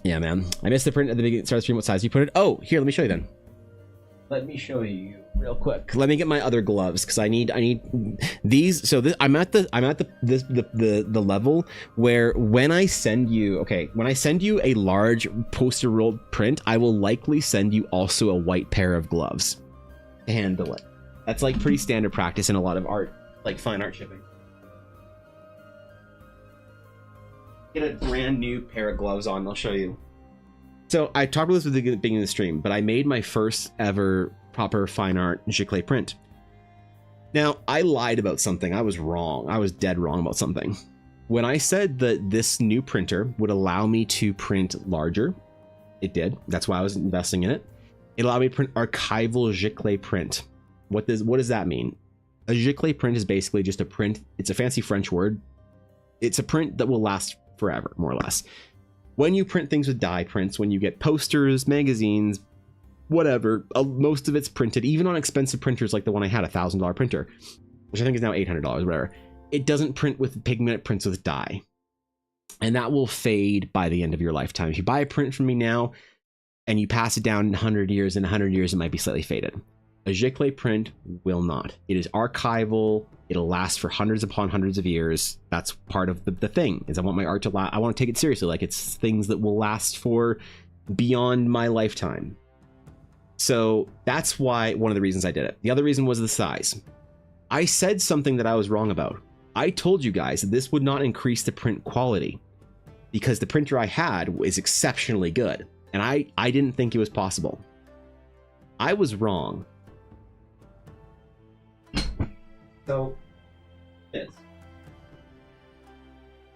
yeah, man. I missed the print at the beginning. Start the stream. What size you put it? Oh, here, let me show you then. Let me show you real quick. Let me get my other gloves because I need these. So this, I'm at the level where when I send you a large poster rolled print, I will likely send you also a white pair of gloves to handle it. That's like pretty standard practice in a lot of art, like fine art shipping. Get a brand new pair of gloves on. I'll show you. So I talked about this at the beginning of the stream, but I made my first ever proper fine art Giclée print. Now, I lied about something. I was wrong. I was dead wrong about something. When I said that this new printer would allow me to print larger, it did. That's why I was investing in it. It allowed me to print archival Giclée print. What does that mean? A Giclée print is basically just a print. It's a fancy French word. It's a print that will last forever, more or less. When you print things with die prints, when you get posters, magazines, whatever, most of it's printed, even on expensive printers like the one I had, $1,000 printer, which I think is now $800, whatever. It doesn't print with pigment, it prints with dye. And that will fade by the end of your lifetime. If you buy a print from me now and you pass it down in 100 years, in 100 years it might be slightly faded. A Giclée print will not. It is archival. It'll last for hundreds upon hundreds of years. That's part of the thing, is I want my art to last. I want to take it seriously. Like, it's things that will last for beyond my lifetime. So that's why, one of the reasons I did it. The other reason was the size. I said something that I was wrong about. I told you guys that this would not increase the print quality because the printer I had is exceptionally good. And I didn't think it was possible. I was wrong. So,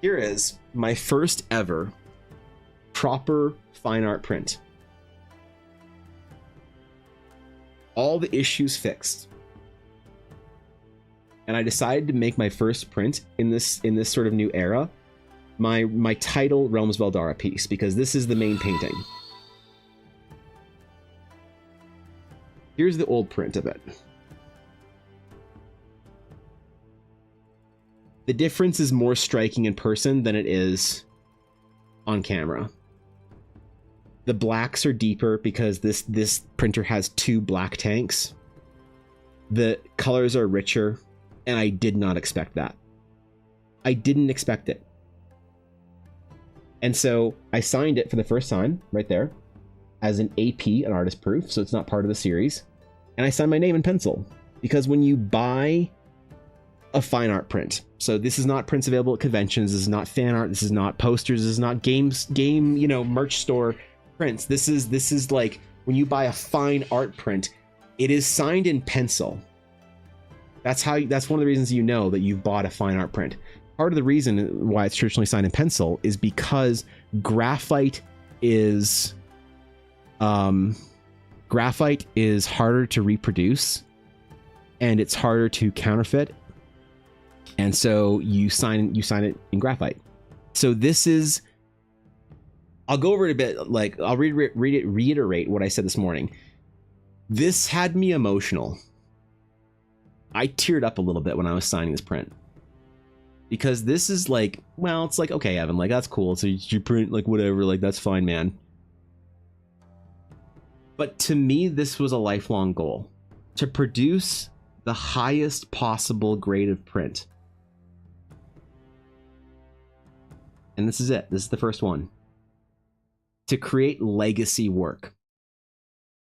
here is my first ever proper fine art print. All the issues fixed. And I decided to make my first print in this sort of new era my title Realms of Eldara piece, because this is the main painting. Here's the old print of it. The difference is more striking in person than it is on camera. The blacks are deeper because this printer has 2 black tanks. The colors are richer, and I did not expect that. I didn't expect it. And so I signed it for the first time, right there, as an AP, an artist proof, so it's not part of the series. And I signed my name in pencil, because when you buy a fine art print, so this is not prints available at conventions, this is not fan art, this is not posters, this is not game, merch store prints. This is like when you buy a fine art print, it is signed in pencil. That's one of the reasons you know that you've bought a fine art print. Part of the reason why it's traditionally signed in pencil is because graphite is harder to reproduce, and it's harder to counterfeit, and so you sign it in graphite. So this is, I'll go over it a bit, like I'll reiterate what I said this morning. This had me emotional. I teared up a little bit when I was signing this print, because this is like, well, it's like, okay, Evan, like that's cool, so you print, like whatever, like that's fine, man. But to me, this was a lifelong goal, to produce the highest possible grade of print. And this is it. This is the first one. To create legacy work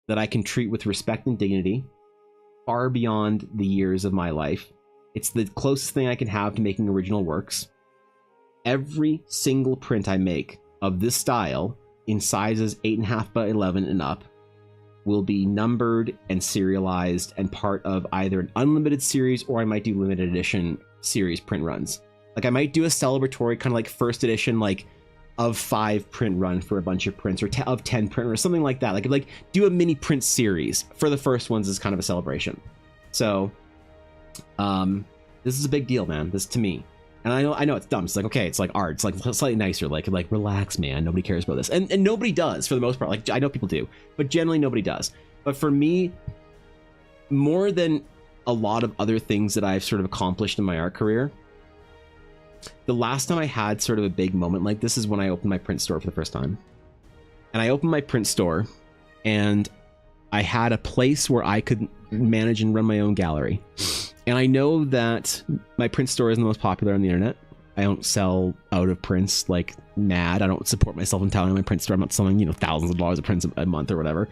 that I can treat with respect and dignity far beyond the years of my life. It's the closest thing I can have to making original works. Every single print I make of this style in sizes 8.5 by 11 and up will be numbered and serialized and part of either an unlimited series, or I might do limited edition series print runs. Like I might do a celebratory kind of like first edition, like of 5 print run for a bunch of prints, or of 10 print, or something like that. Like do a mini print series for the first ones as kind of a celebration. So this is a big deal, man. This to me. And I know it's dumb. It's like, okay, it's like art. It's like slightly nicer. Like relax, man. Nobody cares about this. And nobody does for the most part. Like I know people do, but generally nobody does. But for me, more than a lot of other things that I've sort of accomplished in my art career, the last time I had sort of a big moment like this is when I opened my print store for the first time. And I opened my print store, and I had a place where I could manage and run my own gallery. And I know that my print store isn't the most popular on the internet. I don't sell out of prints like mad. I don't support myself entirely in my print store. I'm not selling, thousands of dollars of prints a month or whatever.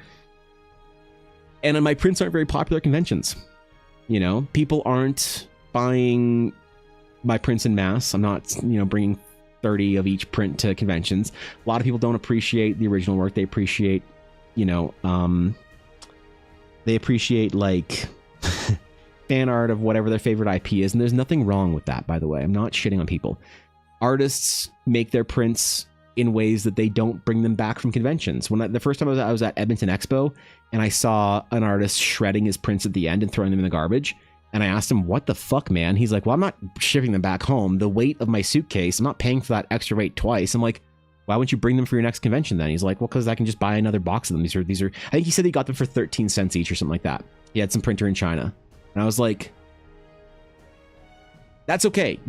And my prints aren't very popular at conventions. People aren't buying my prints in mass. I'm not, bringing 30 of each print to conventions. A lot of people don't appreciate the original work. They appreciate, like fan art of whatever their favorite IP is. And there's nothing wrong with that, by the way. I'm not shitting on people. Artists make their prints in ways that they don't bring them back from conventions. The first time I was at Edmonton Expo, and I saw an artist shredding his prints at the end and throwing them in the garbage. And I asked him, what the fuck, man? He's like, well, I'm not shipping them back home. The weight of my suitcase, I'm not paying for that extra weight twice. I'm like, why wouldn't you bring them for your next convention then? He's like, well, because I can just buy another box of them. These are, I think he said he got them for 13 cents each or something like that. He had some printer in China. And I was like, that's okay.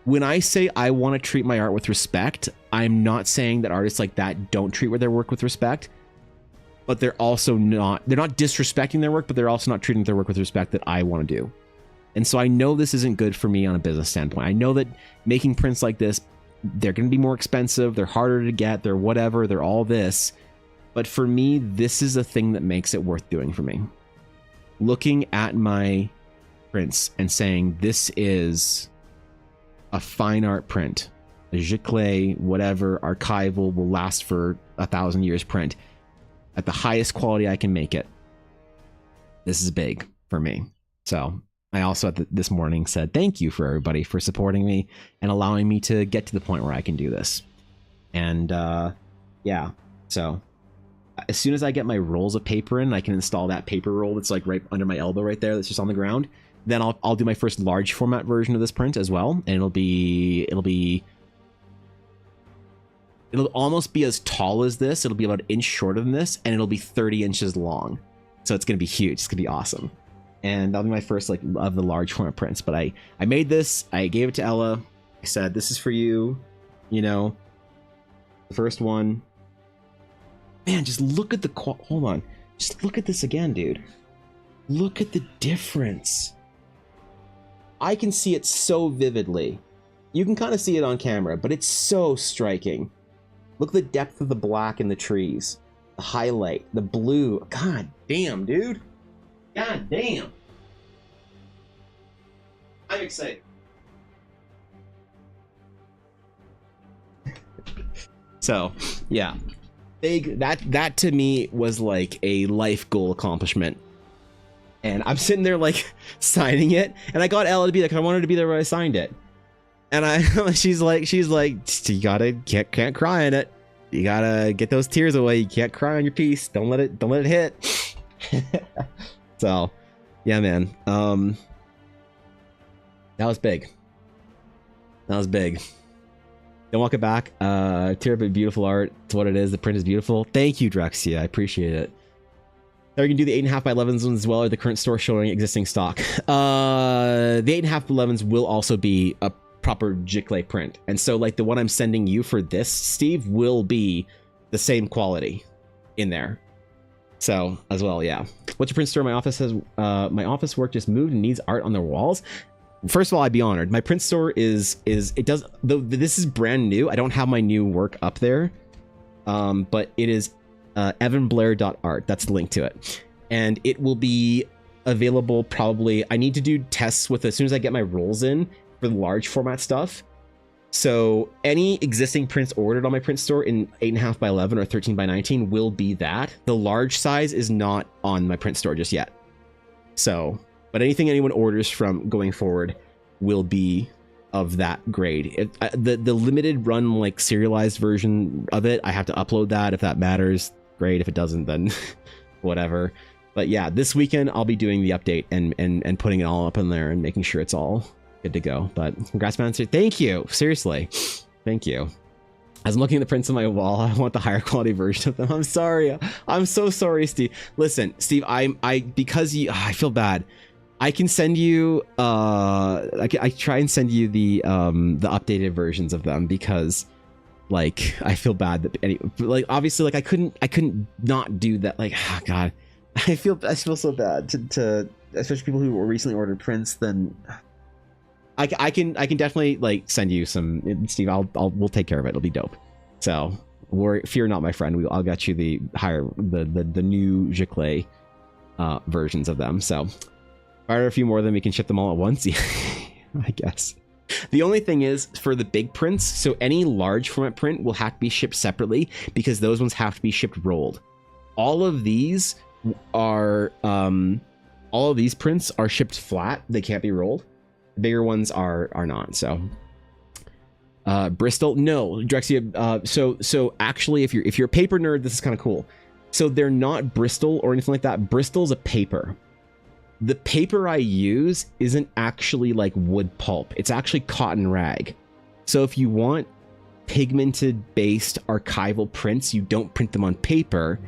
When I say I want to treat my art with respect, I'm not saying that artists like that don't treat their work with respect, but they're not disrespecting their work, but they're also not treating their work with respect that I want to do. And so I know this isn't good for me on a business standpoint. I know that making prints like this, they're going to be more expensive. They're harder to get. They're whatever. They're all this. But for me, this is a thing that makes it worth doing for me. Looking at my prints and saying, this is a fine art print, a giclée, whatever, archival, will last for 1,000 years print at the highest quality I can make it. This is big for me. So I also this morning said thank you for everybody for supporting me and allowing me to get to the point where I can do this. And yeah, so as soon as I get my rolls of paper in, I can install that paper roll that's like right under my elbow right there, that's just on the ground. Then I'll do my first large format version of this print as well, and it'll be It'll almost be as tall as this. It'll be about an inch shorter than this, and it'll be 30 inches long. So it's going to be huge. It's going to be awesome. And that'll be my first like of the large format prints. But I made this. I gave it to Ella. I said, this is for you. You know, the first one. Man, just look at the hold on. Just look at this again, dude. Look at the difference. I can see it so vividly. You can kind of see it on camera, but it's so striking. Look at the depth of the black in the trees. The highlight, the blue. God damn, dude. God damn. I'm excited. So, yeah. Big that to me was like a life goal accomplishment. And I'm sitting there like signing it, and I got Ella to be there because I wanted to be there when I signed it. And she's like, you can't cry in it. You gotta get those tears away. You can't cry on your piece. Don't let it hit. So, yeah, man. That was big. Don't walk it back. Tear bit beautiful art. It's what it is. The print is beautiful. Thank you, Drexia. I appreciate it. Now you can do the 8.5 by 11s ones as well, or the current store showing existing stock. The 8.5 by 11s will also be a proper Giclée print, and so like the one I'm sending you for this, Steve, will be the same quality in there. So as well, yeah. What's your print store? My office has my office work just moved and needs art on their walls. First of all, I'd be honored. My print store is it does though. This is brand new. I don't have my new work up there, but it is evanblair.art. That's the link to it, and it will be available probably. I need to do tests with as soon as I get my rolls in for the large format stuff. So any existing prints ordered on my print store in 8.5 by 11 or 13 by 19 will be that. The large size is not on my print store just yet. So, but anything anyone orders from going forward will be of that grade. The limited run like serialized version of it, I have to upload that. If that matters, great. If it doesn't, then whatever. But yeah, this weekend I'll be doing the update and putting it all up in there and making sure it's all good to go. But congrats, man. Thank you. Seriously. Thank you. As I'm looking at the prints on my wall, I want the higher quality version of them. I'm sorry. I'm so sorry, Steve. Listen, Steve, I feel bad. I can send you I try and send you the updated versions of them because like I feel bad that like obviously like I couldn't not do that. Like, oh God, I feel so bad to especially people who recently ordered prints. Then I can definitely like send you some, Steve. We'll take care of it. It'll be dope. So fear not, my friend. I'll get you the new Giclée versions of them. So if I order a few more, then we can ship them all at once. I guess. The only thing is for the big prints, so any large format print will have to be shipped separately because those ones have to be shipped rolled. All of these prints are shipped flat. They can't be rolled. The bigger ones are not. So Bristol, no, Drexia. So actually, if you're a paper nerd, this is kind of cool. So they're not Bristol or anything like that. Bristol's a paper. The paper I use isn't actually like wood pulp. It's actually cotton rag. So if you want pigmented based archival prints, you don't print them on paper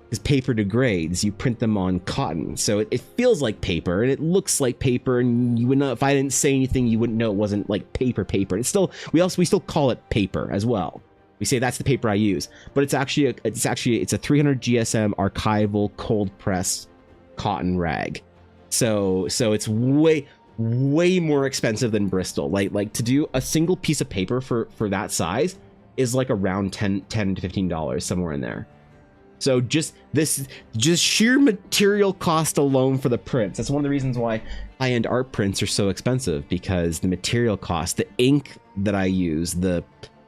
because paper degrades. You print them on cotton. So it feels like paper and it looks like paper, and you would know if I didn't say anything, you wouldn't know it wasn't like paper. It's still, we still call it paper as well. We say that's the paper I use, but it's a 300 GSM archival cold press cotton rag. So it's way more expensive than Bristol. Like to do a single piece of paper for that size is like around $10 to $15 somewhere in there. So just sheer material cost alone for the prints. That's one of the reasons why high-end art prints are so expensive, because the material cost, the ink that I use,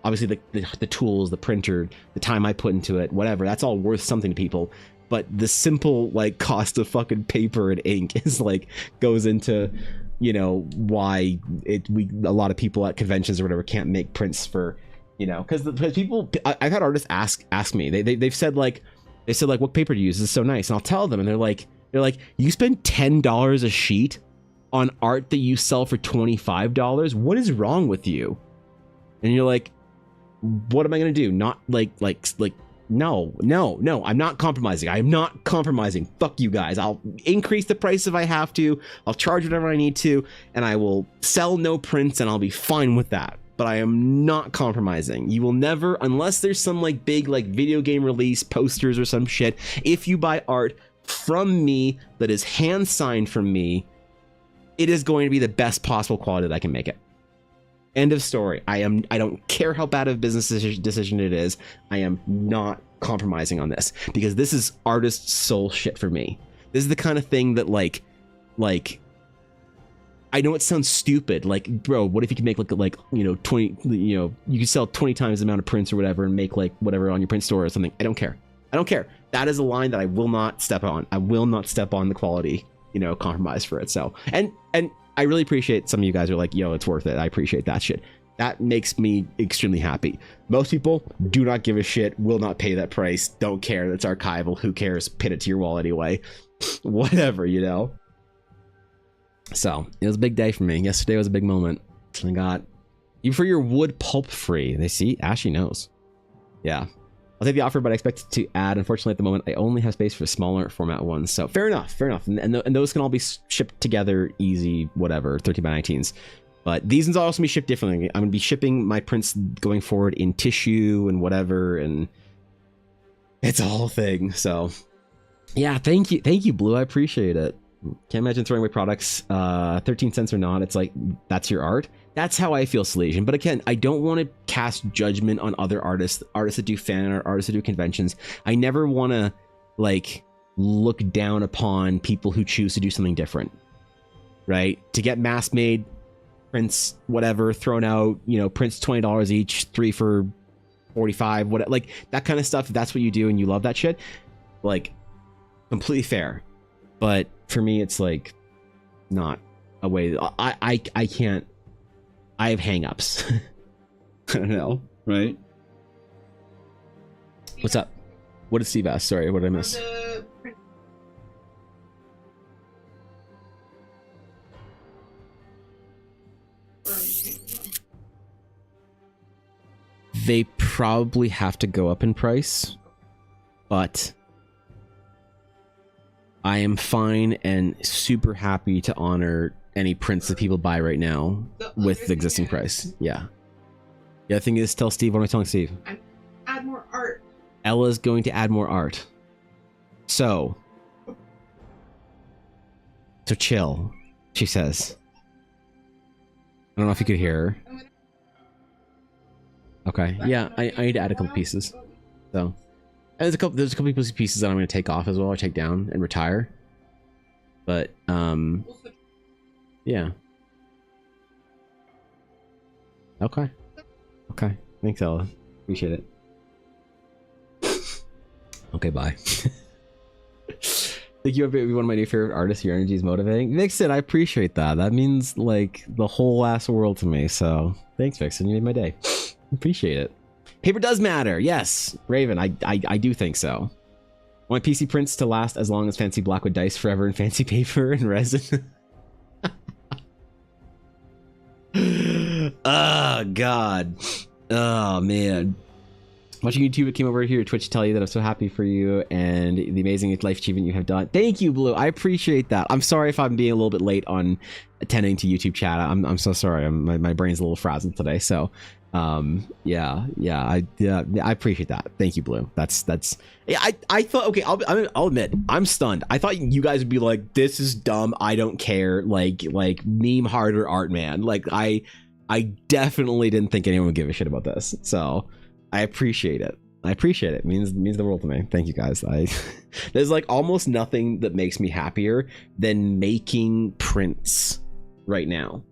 obviously the tools, the printer, the time I put into it, whatever, that's all worth something to people. But the simple like cost of fucking paper and ink is like goes into, you know, why a lot of people at conventions or whatever can't make prints for, you know, because people, I've had artists ask me, they've said like what paper do you use? This is so nice, and I'll tell them, and they're like you spend $10 a sheet on art that you sell for $25. What is wrong with you? And you're like, what am I going to do? Not no, I'm not compromising. I am not compromising. Fuck you guys. I'll increase the price if I have to. I'll charge whatever I need to, and I will sell no prints, and I'll be fine with that. But I am not compromising. You will never, unless there's some like big like video game release posters or some shit, if you buy art from me that is hand signed from me, it is going to be the best possible quality that I can make it. End of story. I don't care how bad of a business decision it is. I am not compromising on this because this is artist soul shit for me. This is the kind of thing that like I know it sounds stupid. Like, bro, what if you can make like 20, you can sell 20 times the amount of prints or whatever and make like whatever on your print store or something. I don't care. That is a line that I will not step on. I will not step on the quality, compromise for it. So, and I really appreciate some of you guys are like, yo, it's worth it. I appreciate that shit. That makes me extremely happy. Most people do not give a shit, will not pay that price, don't care. That's archival. Who cares? Pin it to your wall anyway. Whatever, So it was a big day for me. Yesterday was a big moment. I got you for your wood pulp free. They see Ashley knows. Yeah. I'll take the offer, but I expect to add. Unfortunately, at the moment, I only have space for smaller format ones. So fair enough. And those can all be shipped together easy, whatever, 13 by 19s. But these ones will also be shipped differently. I'm going to be shipping my prints going forward in tissue and whatever. And it's a whole thing. So yeah, thank you, Blue. I appreciate it. Can't imagine throwing away products, 13 cents or not. It's like, that's your art. That's how I feel, Salesian. But again, I don't want to cast judgment on other artists that do fan art, artists that do conventions. I never want to like look down upon people who choose to do something different, right? To get mass made prints, whatever, thrown out, prints $20 each, 3 for $45, whatever, like that kind of stuff. If that's what you do and you love that shit, like completely fair. But for me, it's like not a way. I can't. I have hang-ups. I don't know, right? What's up? What did Steve ask? Sorry, what did I miss? They probably have to go up in price, but I am fine and super happy to honor any prints that people buy right now with the existing price. Yeah. The other thing is, tell Steve, what am I telling Steve? Add more art. Ella's going to add more art. So chill, she says. I don't know if you could hear her. Okay. Yeah, I need to add a couple pieces. So there's a couple pieces that I'm going to take off as well, or take down and retire. But yeah. Okay. Thanks, Ella. Appreciate it. Okay, bye. Thank you, everybody. One of my new favorite artists. Your energy is motivating. Vixen, I appreciate that. That means like the whole ass world to me. So thanks, Vixen. You made my day. Appreciate it. Paper does matter. Yes, Raven. I do think so. I want PC prints to last as long as fancy Blackwood dice forever and fancy paper and resin. Oh God. Oh man. Watching YouTube, it came over here to Twitch to tell you that I'm so happy for you and the amazing life achievement you have done. Thank you, Blue. I appreciate that. I'm sorry if I'm being a little bit late on attending to YouTube chat. I'm so sorry. My brain's a little frazzled today. So yeah, I appreciate that. Thank you, Blue. That's I thought, okay, I'll admit, I'm stunned. I thought you guys would be like, this is dumb, I don't care, like meme harder art man. Like I definitely didn't think anyone would give a shit about this. So I appreciate it. It means the world to me. Thank you guys. There's like almost nothing that makes me happier than making prints right now,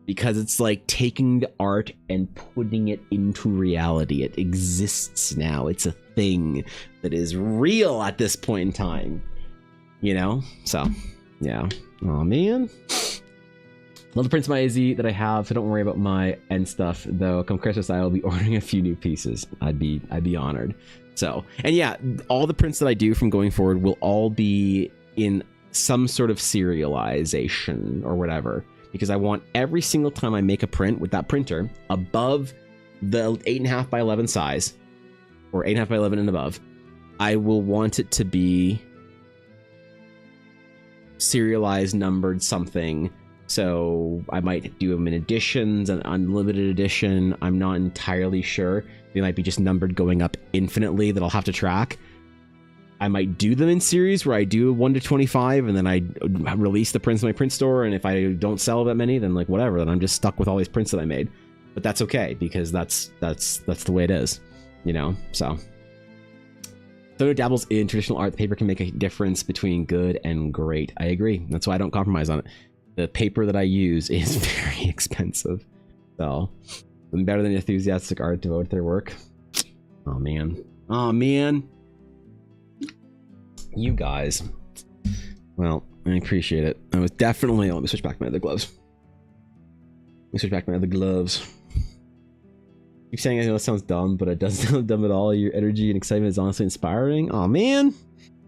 because it's like taking the art and putting it into reality. It exists now. It's a thing that is real at this point in time, so yeah. Oh man, love the prints of my AZ that I have, so don't worry about my end stuff though. Come Christmas, I will be ordering a few new pieces. I'd be honored. So, and yeah, all the prints that I do from going forward will all be in some sort of serialization or whatever, because I want every single time I make a print with that printer, above the 8.5 by 11 size, or 8.5 by 11 and above, I will want it to be serialized, numbered something. So I might do them in editions, an unlimited edition. I'm not entirely sure. They might be just numbered going up infinitely that I'll have to track. I might do them in series where I do 1 to 25 and then I release the prints in my print store, and if I don't sell that many, then like whatever, then I'm just stuck with all these prints that I made. But that's okay, because that's the way it is, you know. So though it dabbles in traditional art, the paper can make a difference between good and great. I agree. That's why I don't compromise on it. The paper that I use is very expensive, so I'm better than enthusiastic art devoted to their work. Oh man, you guys. Well, I appreciate it. I was definitely. Let me switch back my other gloves. Keep saying I know it sounds dumb, but it doesn't sound dumb at all. Your energy and excitement is honestly inspiring. Oh man.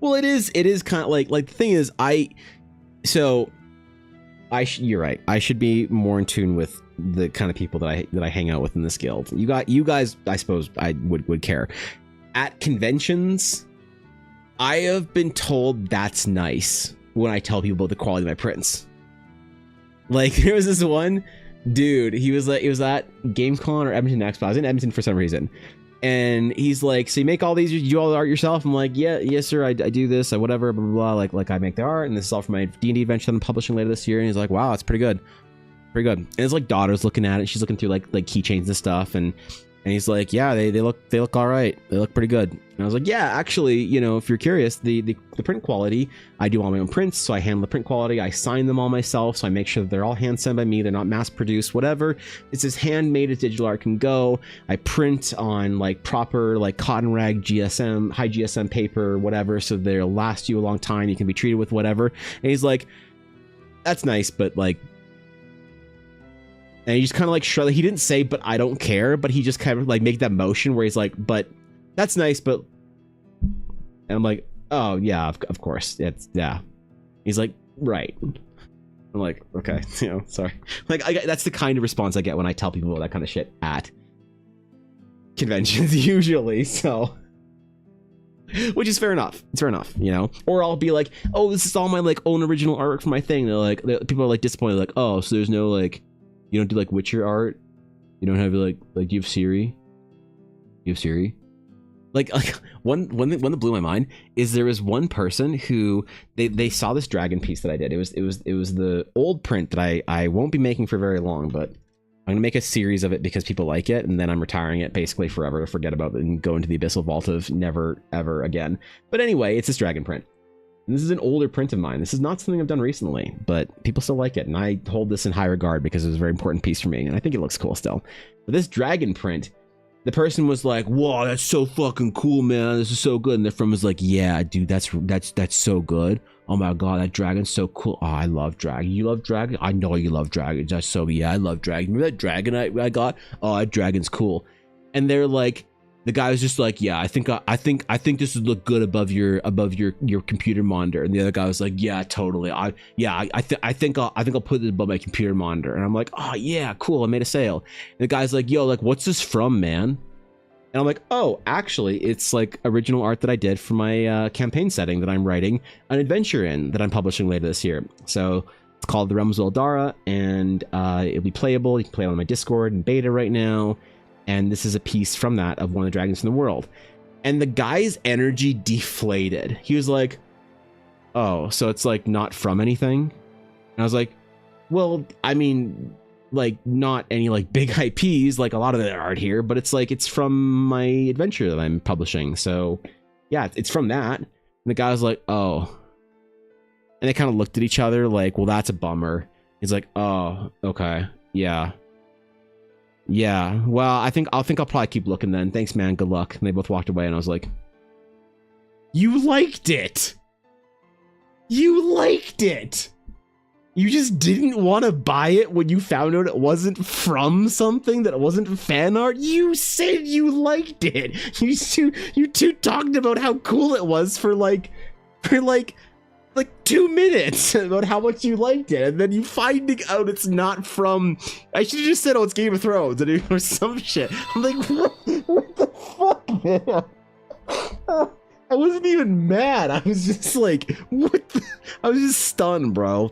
Well, it is kind of like the thing is, you're right. I should be more in tune with the kind of people that I hang out with in this guild. You guys, I suppose I would care. At conventions, I have been told that's nice when I tell people about the quality of my prints. Like, there was this one dude, he was like, it was at GameCon or Edmonton Expo. I was in Edmonton for some reason. And he's like, so you make all these, you do all the art yourself? I'm like, yes sir, I do this, whatever, blah, blah, blah. Like I make the art, and this is all for my D&D adventure that I'm publishing later this year. And he's like, wow, it's pretty good. And his like daughter's looking at it. She's looking through like keychains and stuff. And he's like, yeah, they look all right. They look pretty good. And I was like, yeah, actually, you know, if you're curious, the print quality, I do all my own prints, so I handle the print quality. I sign them all myself, so I make sure that they're all hand signed by me. They're not mass produced, whatever. It's as handmade as digital art can go. I print on like proper like cotton rag GSM, high GSM paper, whatever, so they'll last you a long time. You can be treated with whatever. And he's like, that's nice, but like, and he just kind of like shrugged. He didn't say, but I don't care, but he just kind of like make that motion where he's like, but that's nice, but, and I'm like, oh yeah, of course, yeah. He's like, right. I'm like, okay, you know, sorry. Like, that's the kind of response I get when I tell people that kind of shit at conventions usually, so. Which is fair enough. It's fair enough, you know? Or I'll be like, oh, this is all my like own original artwork for my thing. They're like, people are like disappointed, like, oh, so there's no like, you don't do like Witcher art? You don't have like do you have Siri? You have Siri? Like one thing that blew my mind is there was one person who they saw this dragon piece that I did. It was the old print that I won't be making for very long, but I'm gonna make a series of it because people like it, and then I'm retiring it basically forever to forget about it and go into the abyssal vault of never ever again. But anyway, it's this dragon print. And this is an older print of mine. This is not something I've done recently, but people still like it. And I hold this in high regard because it was a very important piece for me. And I think it looks cool still. But this dragon print, the person was like, whoa, that's so fucking cool, man. This is so good. And the friend was like, yeah, dude, that's so good. Oh my God, that dragon's so cool. Oh, I love dragon. You love dragon? I know you love dragons. That's so, yeah, I love dragon. Remember that dragon I got? Oh, that dragon's cool. And they're like, the guy was just like, yeah, I think this would look good above your computer monitor. And the other guy was like, yeah, totally. I think I'll put it above my computer monitor. And I'm like, oh yeah, cool. I made a sale. And the guy's like, yo, like, what's this from, man? And I'm like, oh, actually, it's like original art that I did for my campaign setting that I'm writing an adventure in that I'm publishing later this year. So it's called The Realms of Eldara, and it'll be playable. You can play it on my Discord and beta right now. And this is a piece from that of one of the dragons in the world. And the guy's energy deflated. He was like, oh, so it's like not from anything? And I was like, well, I mean, like not any like big IPs, like a lot of the art here, but it's like, it's from my adventure that I'm publishing. So yeah, it's from that. And the guy was like, oh. And they kind of looked at each other like, well, that's a bummer. He's like, oh, okay, yeah. Yeah, well, I think I'll probably keep looking then. Thanks, man. Good luck. And they both walked away, and I was like, you liked it. You liked it. You just didn't want to buy it when you found out it wasn't from something, that it wasn't fan art. You said you liked it. You two talked about how cool it was for like like 2 minutes about how much you liked it, and then you finding out it's not from. I should have just said, "Oh, it's Game of Thrones," and it was some shit. I'm like, what the fuck, man? I wasn't even mad. I was just like, what? I was just stunned, bro.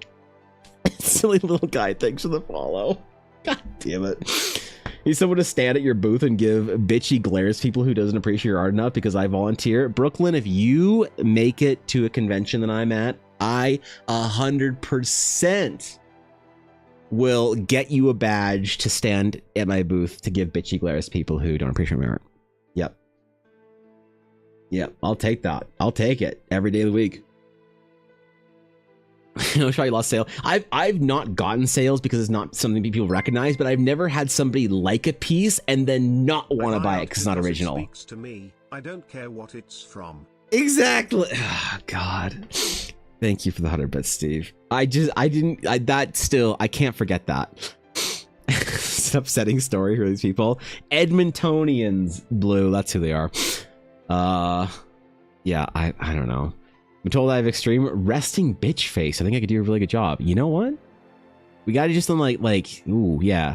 Silly little guy. Thanks for the follow. God damn it. He's someone to stand at your booth and give bitchy glares to people who doesn't appreciate your art enough because I volunteer. Brooklyn, if you make it to a convention that I'm at, I 100% will get you a badge to stand at my booth to give bitchy glares to people who don't appreciate my art. Yep. Yep, I'll take that. I'll take it every day of the week. No, probably lost sale. I've not gotten sales because it's not something people recognize, but I've never had somebody like a piece and then not want to buy it because it's not original. It speaks to me. I don't care what it's from. Exactly. Oh, God. Thank you for the 100 bits, Steve. I can't forget that. It's an upsetting story for these people. Edmontonians, Blue, that's who they are. Yeah, I don't know. I'm told I have extreme resting bitch face. I think I could do a really good job. You know what? We gotta just then ooh, yeah.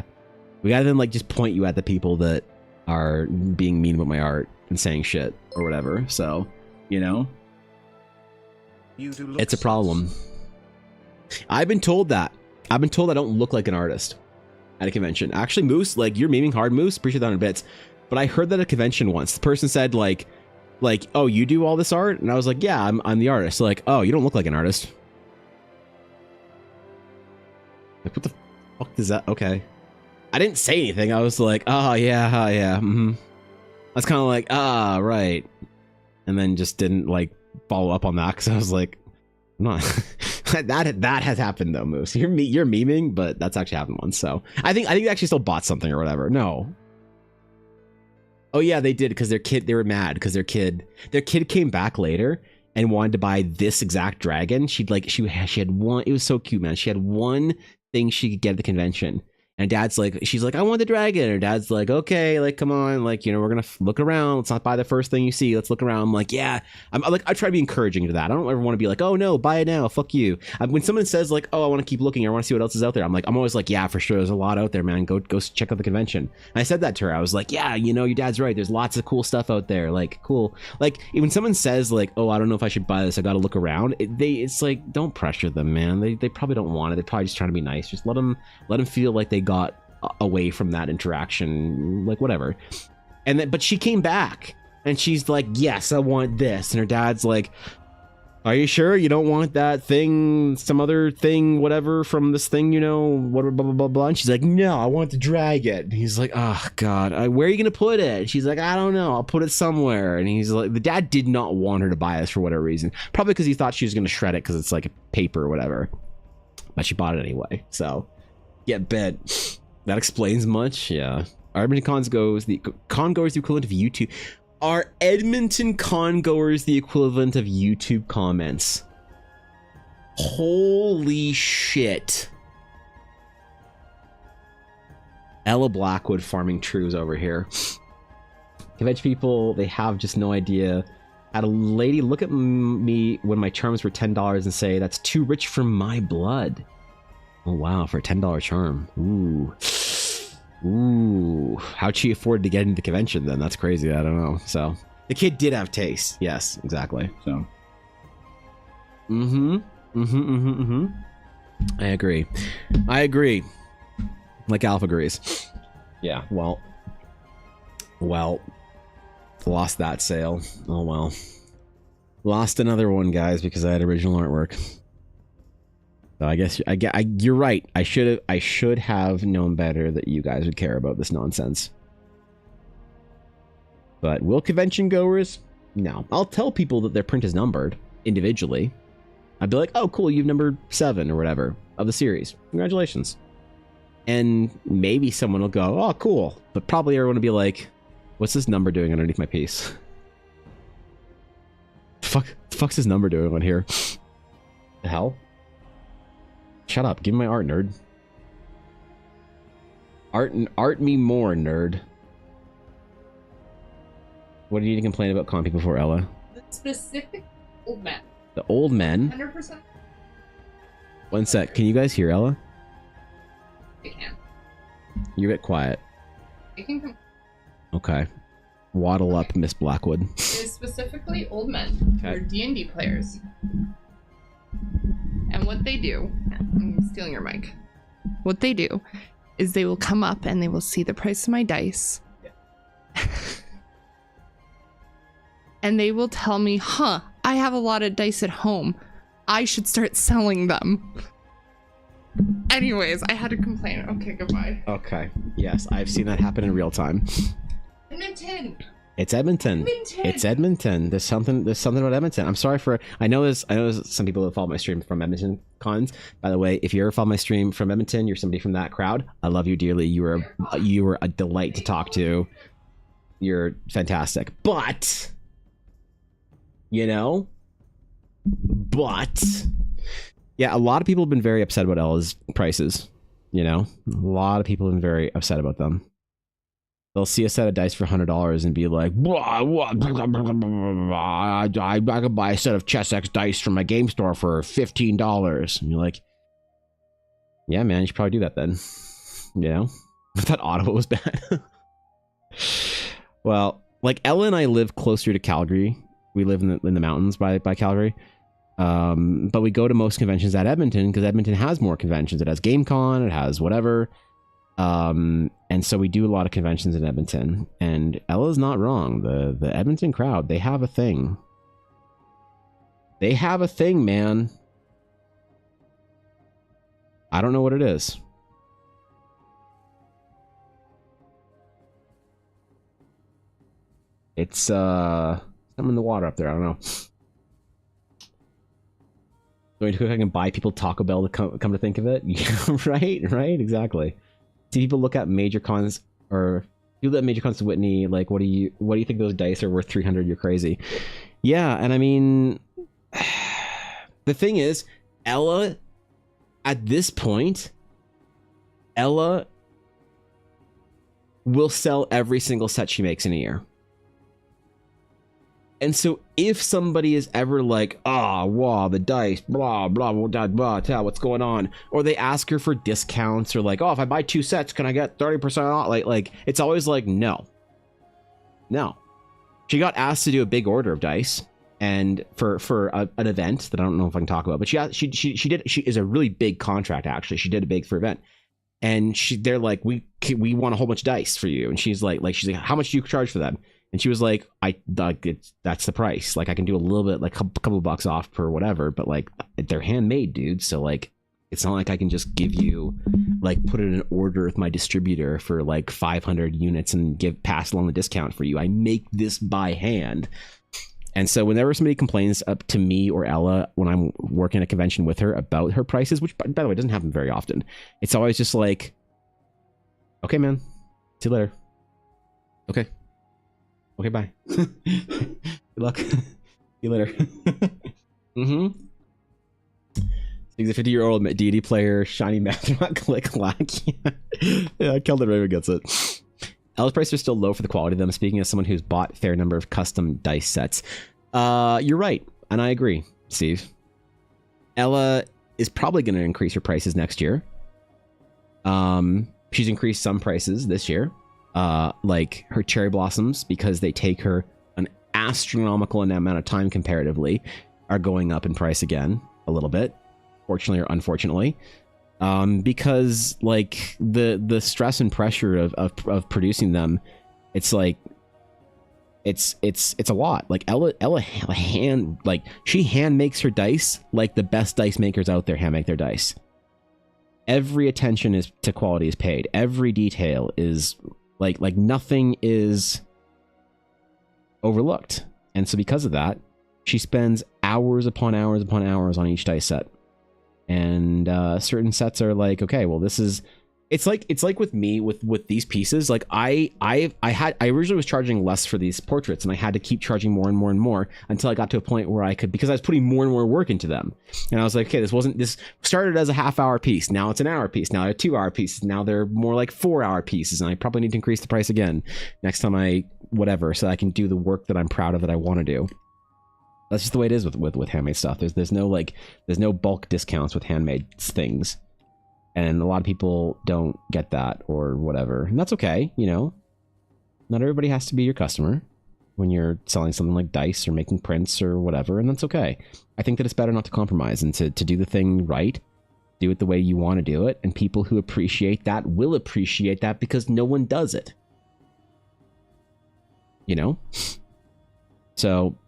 We gotta then just point you at the people that are being mean about my art and saying shit or whatever. So, you know, it's a problem. I've been told that. I've been told I don't look like an artist at a convention. Actually, Moose, you're memeing hard, Moose. Appreciate that 100 bits. But I heard that at a convention once. The person said like, oh, you do all this art? And I was like, yeah, I'm the artist. So oh, you don't look like an artist. Like, what the fuck does that? Okay. I didn't say anything. I was like, oh, yeah. Mm-hmm. I was kind of like, right. And then just didn't follow up on that because I was like, not that has happened though, Moose. You're memeing, but that's actually happened once. So I think they actually still bought something or whatever. No. Oh yeah, they did because they were mad because their kid came back later and wanted to buy this exact dragon. She had one. It was so cute, man. She had one thing she could get at the convention. And she's like, I want the dragon. Her dad's like, okay, come on, we're gonna look around. Let's not buy the first thing you see. Let's look around. I'm like, yeah. I try to be encouraging to that. I don't ever want to be like, oh no, buy it now. Fuck you. When someone says oh, I want to keep looking. I want to see what else is out there. I'm always like, yeah, for sure. There's a lot out there, man. Go check out the convention. And I said that to her. I was like, yeah, your dad's right. There's lots of cool stuff out there. Cool. When someone says oh, I don't know if I should buy this. I got to look around. It's don't pressure them, man. They probably don't want it. They're probably just trying to be nice. Just let them feel like they got away from that interaction, whatever. And then, but she came back and she's like, yes, I want this. And her dad's like, are you sure you don't want that thing, some other thing, whatever from this thing, what, blah, blah, blah, blah. And she's like, no, I want to drag it. And he's like, oh God, where are you going to put it? And she's like, I don't know. I'll put it somewhere. And he's like, the dad did not want her to buy this for whatever reason. Probably because he thought she was going to shred it because it's a paper or whatever. But she bought it anyway. So get bet. That explains much, yeah. Are Edmonton congoers the equivalent of YouTube? Are Edmonton congoers the equivalent of YouTube comments? Holy shit. Ella Blackwood farming trues over here. Convention people, they have just no idea. Had a lady look at me when my charms were $10 and say, that's too rich for my blood. Oh wow, for a $10 charm. Ooh. How'd she afford to get into the convention then? That's crazy. I don't know. So the kid did have taste. Yes, exactly. So. I agree. Like Alpha agrees. Yeah. Well. Lost that sale. Oh well. Lost another one, guys, because I had original artwork. So I guess you're right. I should have known better that you guys would care about this nonsense. But will convention goers? No. I'll tell people that their print is numbered individually. I'd be like, oh cool, you've numbered 7 or whatever of the series. Congratulations. And maybe someone will go, oh cool. But probably everyone will be like, what's this number doing underneath my piece? The fuck's this number doing on here? The hell? Shut up. Give me my art, nerd. Art me more, nerd. What do you need to complain about con people for, Ella? The specific... Oh, man. The old men. 100%. One sec. Can you guys hear Ella? I can. You're a bit quiet. I can come. Okay. Waddle up, Miss Blackwood. Is specifically old men who Okay. are D&D players. And what they do, I'm stealing your mic. What they do is they will come up and they will see the price of my dice. And they will tell me, I have a lot of dice at home. I should start selling them. Anyways, I had to complain. Okay, goodbye. Okay. Yes, I've seen that happen in real time. Edmonton. It's Edmonton. Edmonton. It's Edmonton. There's something about Edmonton. I'm sorry for. I know there's some people that follow my stream from Edmonton cons. By the way, if you ever follow my stream from Edmonton, you're somebody from that crowd. I love you dearly. You were a delight to talk to. You're fantastic. But yeah, a lot of people have been very upset about Ella's prices. A lot of people have been very upset about them. They'll see a set of dice for $100 and be like, I could buy a set of Chess X dice from my game store for $15. And you're like, yeah, man, you should probably do that then. I thought Ottawa was bad. Well, like Ella and I live closer to Calgary. We live in the mountains by Calgary. But we go to most conventions at Edmonton because Edmonton has more conventions. It has GameCon, it has whatever. And so we do a lot of conventions in Edmonton, and Ella's not wrong. The Edmonton crowd, they have a thing. They have a thing, man. I don't know what it is. It's something in the water up there. I don't know. Going to cook, I can buy people Taco Bell to come to think of it. Yeah, right, exactly. See, people look at major cons, or people at major cons to Whitney, like, what do you think those dice are worth 300? You're crazy. Yeah, and I mean, the thing is, Ella, at this point, Ella will sell every single set she makes in a year. And so if somebody is ever like, wow, the dice, blah, blah, blah, blah, blah, what's going on? Or they ask her for discounts, or like, if I buy 2 sets, can I get 30% off? Like it's always like, no. She got asked to do a big order of dice, and for an event that I don't know if I can talk about, but she is a really big contract, actually. She did a big for event. And they're like, we want a whole bunch of dice for you. And she's like, how much do you charge for them? And she was like, that's the price. Like, I can do a little bit, like a couple of bucks off per whatever, but like, they're handmade, dude. So like, it's not like I can just give you, like, put it in an order with my distributor for like 500 units and pass along the discount for you. I make this by hand. And so whenever somebody complains up to me or Ella when I'm working at a convention with her about her prices, which by the way doesn't happen very often, it's always just like, okay, man, see you later. Okay, bye. Good luck. See you later. Mm-hmm. He's a 50-year-old D&D player, shiny math, not click lack. Yeah, Keldon Raven gets it. Ella's prices are still low for the quality of them. Speaking as someone who's bought a fair number of custom dice sets. You're right, and I agree, Steve. Ella is probably going to increase her prices next year. She's increased some prices this year. Like her cherry blossoms, because they take her an astronomical amount of time comparatively, are going up in price again a little bit, fortunately or unfortunately, because like the stress and pressure of producing them, it's like it's a lot. Like Ella she hand makes her dice like the best dice makers out there hand make their dice. Every attention to quality is paid. Every detail is like nothing is overlooked. And so because of that, she spends hours upon hours upon hours on each dice set. And certain sets are like, okay, well, this is, it's like with me with these pieces. Like I originally was charging less for these portraits, and I had to keep charging more and more and more until I got to a point where I could, because I was putting more and more work into them. And I was like, okay, this started as a half-hour piece. Now it's an hour piece. Now they're 2-hour pieces. Now they're more like 4-hour pieces. And I probably need to increase the price again next time so I can do the work that I'm proud of, that I want to do. That's just the way it is with handmade stuff. There's no bulk discounts with handmade things. And a lot of people don't get that or whatever. And that's okay, you know. Not everybody has to be your customer when you're selling something like dice or making prints or whatever, and that's okay. I think that it's better not to compromise and to do the thing right, do it the way you want to do it, and people who appreciate that will appreciate that because no one does it. You know? So,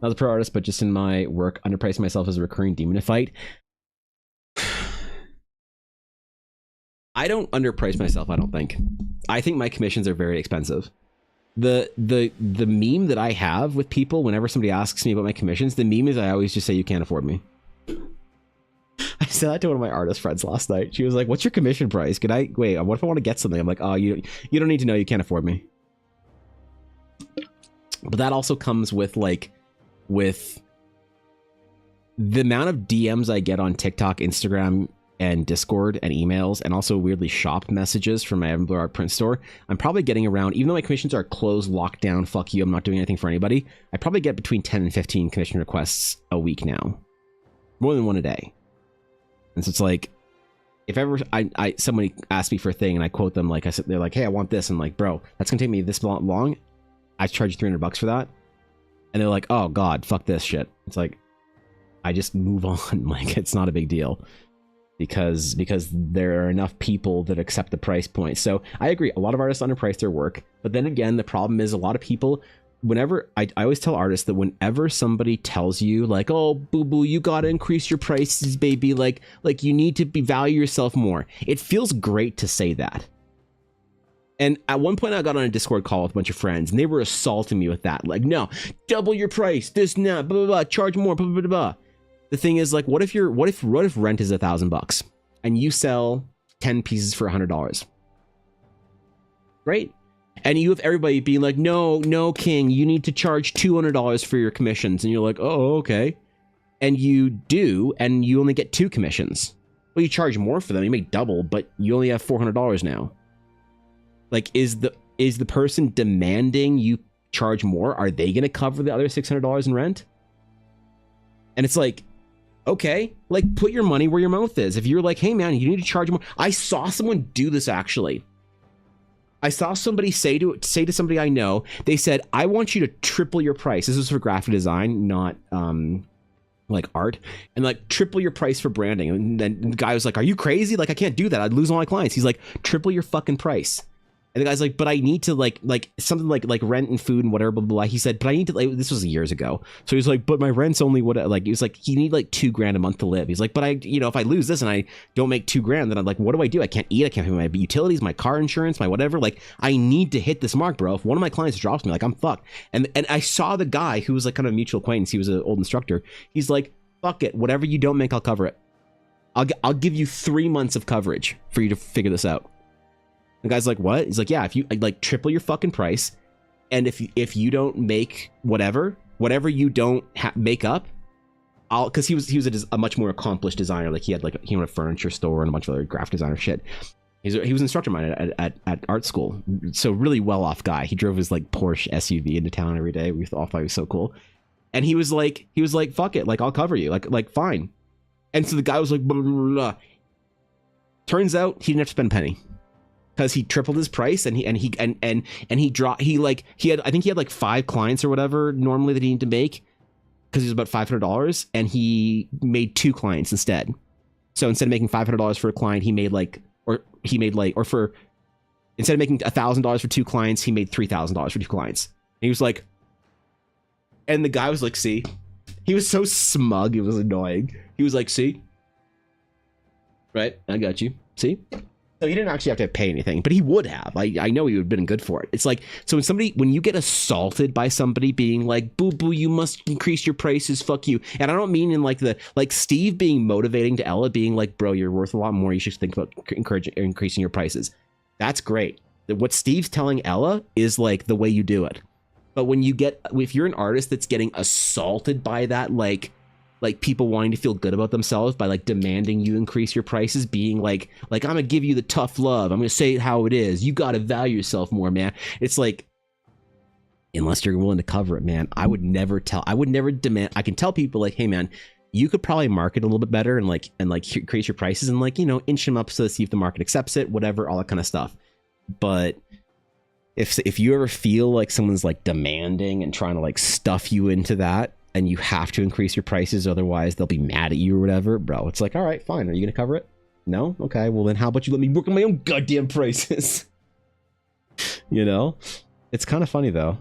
not a pro artist, but just in my work, underpricing myself as a recurring demon to fight. I don't underprice myself, I don't think. I think my commissions are very expensive. The meme that I have with people whenever somebody asks me about my commissions, the meme is I always just say, you can't afford me. I said that to one of my artist friends last night. She was like, what's your commission price? What if I want to get something? I'm like, oh, you don't need to know, you can't afford me. But that also comes with the amount of DMs I get on TikTok, Instagram, and Discord and emails, and also weirdly shop messages from my Elven Art print store. I'm probably getting around, even though my commissions are closed, locked down, fuck you, I'm not doing anything for anybody, I probably get between 10 and 15 commission requests a week now. More than one a day. And so it's like, if ever somebody asks me for a thing and I quote them, like I said, they're like, hey, I want this. I'm like, bro, that's gonna take me this long. I charge you $300 for that. And they're like, oh God, fuck this shit. It's like, I just move on. Like, it's not a big deal. Because there are enough people that accept the price point. So I agree, a lot of artists underprice their work, but then again, the problem is a lot of people, whenever I always tell artists that whenever somebody tells you like, oh, boo-boo, you gotta increase your prices, baby, like you need to value yourself more, it feels great to say that. And at one point I got on a Discord call with a bunch of friends and they were assaulting me with that, like, no, double your price, this, now, blah, blah, blah, charge more, blah, blah, blah, blah. The thing is, like, what if rent is $1,000 and you sell 10 pieces for $100? Right? And you have everybody being like, no, King, you need to charge $200 for your commissions. And you're like, oh, okay. And you do, and you only get 2 commissions. Well, you charge more for them, you make double, but you only have $400 now. Like, is the person demanding you charge more? Are they going to cover the other $600 in rent? And it's like, okay, like, put your money where your mouth is. If you're like, hey man, you need to charge more. I saw someone do this, actually. I saw somebody say to somebody I know, they said, I want you to triple your price. This was for graphic design, not like art, and like triple your price for branding. And then the guy was like, are you crazy? Like, I can't do that, I'd lose all my clients. He's like, triple your fucking price. And the guy's like, but I need to like something like rent and food and whatever, blah, blah, blah. He said, but I need to, like, this was years ago. So he's like, but my rent's only what, like, he was like, he need like $2,000 a month to live. He's like, but I, you know, if I lose this and I don't make $2,000, then I'm like, what do? I can't eat. I can't pay my utilities, my car insurance, my whatever. Like, I need to hit this mark, bro. If one of my clients drops me, like, I'm fucked. And I saw the guy who was like kind of a mutual acquaintance. He was an old instructor. He's like, fuck it. Whatever you don't make, I'll cover it. I'll give you 3 months of coverage for you to figure this out. The guy's like, what? He's like, yeah, if you like triple your fucking price, and if you don't make whatever you don't make up, because he was a much more accomplished designer. Like, he had a furniture store and a bunch of other graphic designer shit. He was an instructor of mine at art school, so really well off guy. He drove his like Porsche SUV into town every day. We all thought he was so cool, and he was like, fuck it, like, I'll cover you, like fine. And so the guy was like, blah, blah, blah, blah. Turns out he didn't have to spend a penny. Because he tripled his price, and he had like 5 clients or whatever normally that he needed to make, because he was about $500, and he made 2 clients instead. So instead of making $500 for a client, instead of making $1,000 for 2 clients, he made $3,000 for 2 clients. And he was like, and the guy was like, see, he was so smug, it was annoying. He was like, see, right, I got you, see. So he didn't actually have to pay anything, but he would have. I know he would have been good for it. It's like, so when you get assaulted by somebody being like, boo boo, you must increase your prices, fuck you. And I don't mean in like Steve being motivating to Ella, being like, bro, you're worth a lot more, you should think about increasing your prices. That's great. What Steve's telling Ella is like the way you do it. But if you're an artist that's getting assaulted by that, like people wanting to feel good about themselves by like demanding you increase your prices, being like I'm gonna give you the tough love, I'm gonna say it how it is, you gotta value yourself more, man. It's like, unless you're willing to cover it, man. I would never demand. I can tell people like, hey man, you could probably market a little bit better and increase your prices and inch them up so to see if the market accepts it, whatever, all that kind of stuff. But if you ever feel like someone's like demanding and trying to like stuff you into that, and you have to increase your prices, otherwise they'll be mad at you or whatever, bro, it's like, all right, fine. Are you gonna cover it? No? Okay, well then how about you let me work on my own goddamn prices? It's kind of funny though.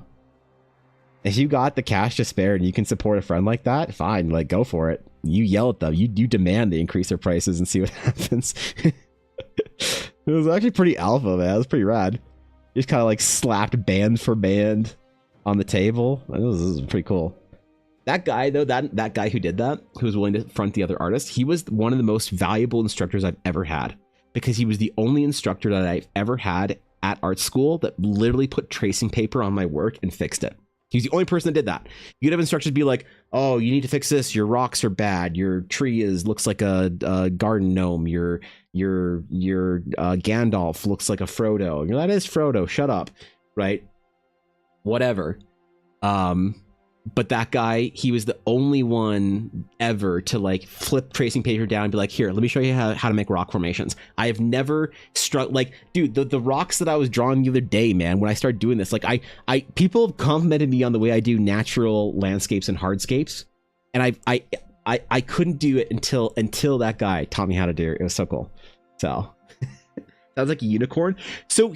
If you got the cash to spare and you can support a friend like that, fine, like go for it. You yell at them, you demand they increase their prices and see what happens. It was actually pretty alpha, man. It was pretty rad. You just kind of like slapped band for band on the table. This was pretty cool. That guy though, that guy who did that, who was willing to front the other artist, he was one of the most valuable instructors I've ever had, because he was the only instructor that I've ever had at art school that literally put tracing paper on my work and fixed it. He's the only person that did that. You'd have instructors be like, oh, you need to fix this. Your rocks are bad. Your tree looks like a garden gnome. Your Gandalf looks like a Frodo. That is Frodo. Shut up. Right? Whatever. But that guy, he was the only one ever to like flip tracing paper down and be like, here, let me show you how to make rock formations. I have never struck like, dude, the rocks that I was drawing the other day, man, when I started doing this, like I people have complimented me on the way I do natural landscapes and hardscapes. And I couldn't do it until that guy taught me how to do it. It was so cool. So that was like a unicorn. So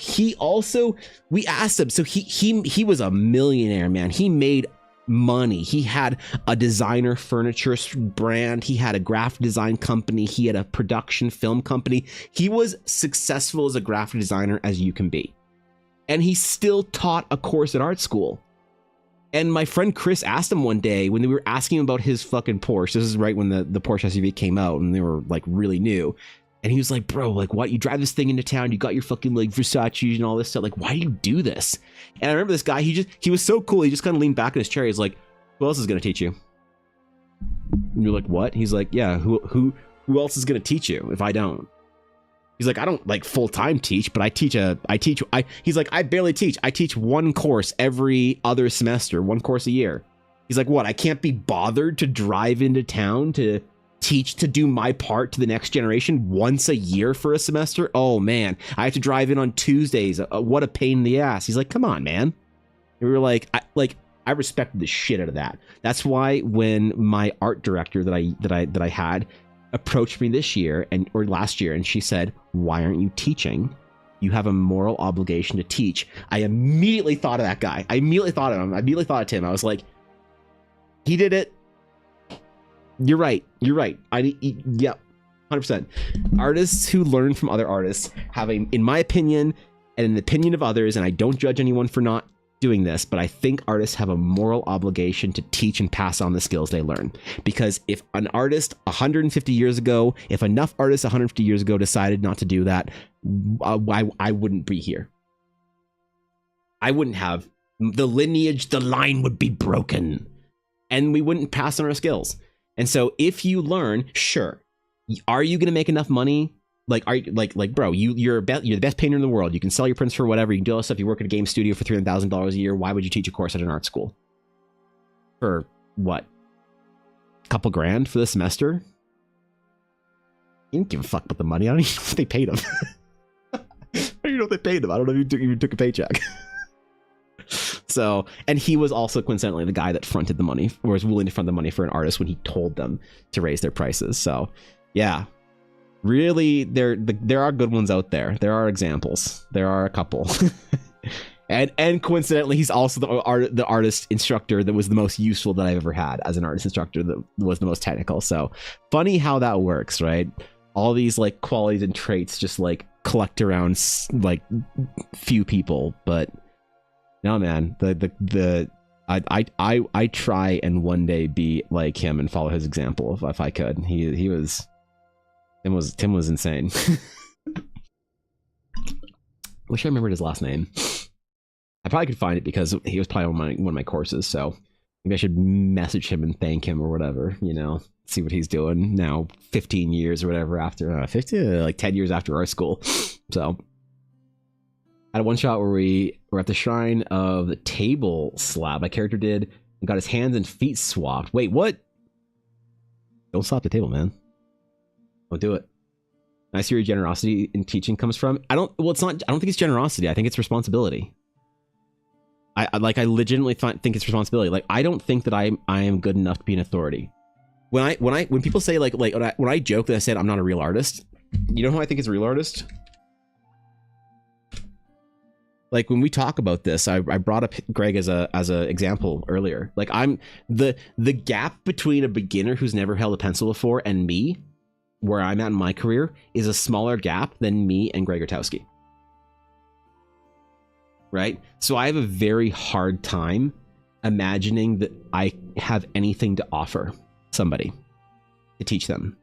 we asked him, so he was a millionaire, man. He made money. He had a designer furniture brand. He had a graphic design company. He had a production film company. He was successful as a graphic designer as you can be. And he still taught a course at art school. And my friend Chris asked him one day when they were asking him about his fucking Porsche. This is right when the Porsche SUV came out and they were like really new. And he was like, bro, like, why you drive this thing into town? You got your fucking like Versace and all this stuff. Like, why do you do this? And I remember this guy, he was so cool. He just kind of leaned back in his chair. He's like, who else is going to teach you? And you're like, what? He's like, yeah, who else is going to teach you if I don't? He's like, I don't like full-time teach, but he's like, I barely teach. I teach one course every other semester, one course a year. He's like, what? I can't be bothered to drive into town to teach, to do my part to the next generation once a year for a semester? Oh man, I have to drive in on Tuesdays. What a pain in the ass. He's like, come on, man. And we were like, I respected the shit out of that. That's why when my art director that I had approached me this year or last year, and she said, why aren't you teaching? You have a moral obligation to teach. I immediately thought of that guy. I immediately thought of him. I immediately thought of Tim. I was like, he did it. You're right. Yeah, 100%. Artists who learn from other artists have in my opinion, and in the opinion of others, and I don't judge anyone for not doing this, but I think artists have a moral obligation to teach and pass on the skills they learn. Because if an artist 150 years ago, if enough artists 150 years ago decided not to do that, I wouldn't be here. I wouldn't have the lineage, the line would be broken, and we wouldn't pass on our skills. And so if you learn, sure, are you going to make enough money? Like, bro, you're the best painter in the world. You can sell your prints for whatever. You can do all this stuff. You work at a game studio for $300,000 a year. Why would you teach a course at an art school? For what? A couple grand for the semester? You don't give a fuck about the money. I don't even know if they paid him. I don't even know if they paid him. I don't know if you even took a paycheck. So, and he was also coincidentally the guy that fronted the money, or was willing to front the money for an artist when he told them to raise their prices. So, yeah, really, there are good ones out there. There are examples. There are a couple. and coincidentally, he's also the artist instructor that was the most useful that I've ever had as an artist instructor, that was the most technical. So, funny how that works, right? All these like qualities and traits just like collect around like few people, but. No, man, I try and one day be like him and follow his example if I could. Tim was insane. Wish I remembered his last name. I probably could find it because he was probably on one of my courses. So maybe I should message him and thank him or whatever. See what he's doing now. 15 years or whatever after 10 years after our school. So I had one shot where we We're at the shrine of the table slab. My character did and got his hands and feet swapped. Wait, what? Don't slap the table, man. Don't do it. I see where your generosity in teaching comes from. It's not, I don't think it's generosity. I think it's responsibility. I legitimately think it's responsibility. Like, I don't think that I am good enough to be an authority. When people say when I joke that I said I'm not a real artist, you know who I think is a real artist? Like, when we talk about this, I brought up Greg as a example earlier. Like, I'm the gap between a beginner who's never held a pencil before and me, where I'm at in my career, is a smaller gap than me and Greg Rutowski. Right? So I have a very hard time imagining that I have anything to offer somebody to teach them.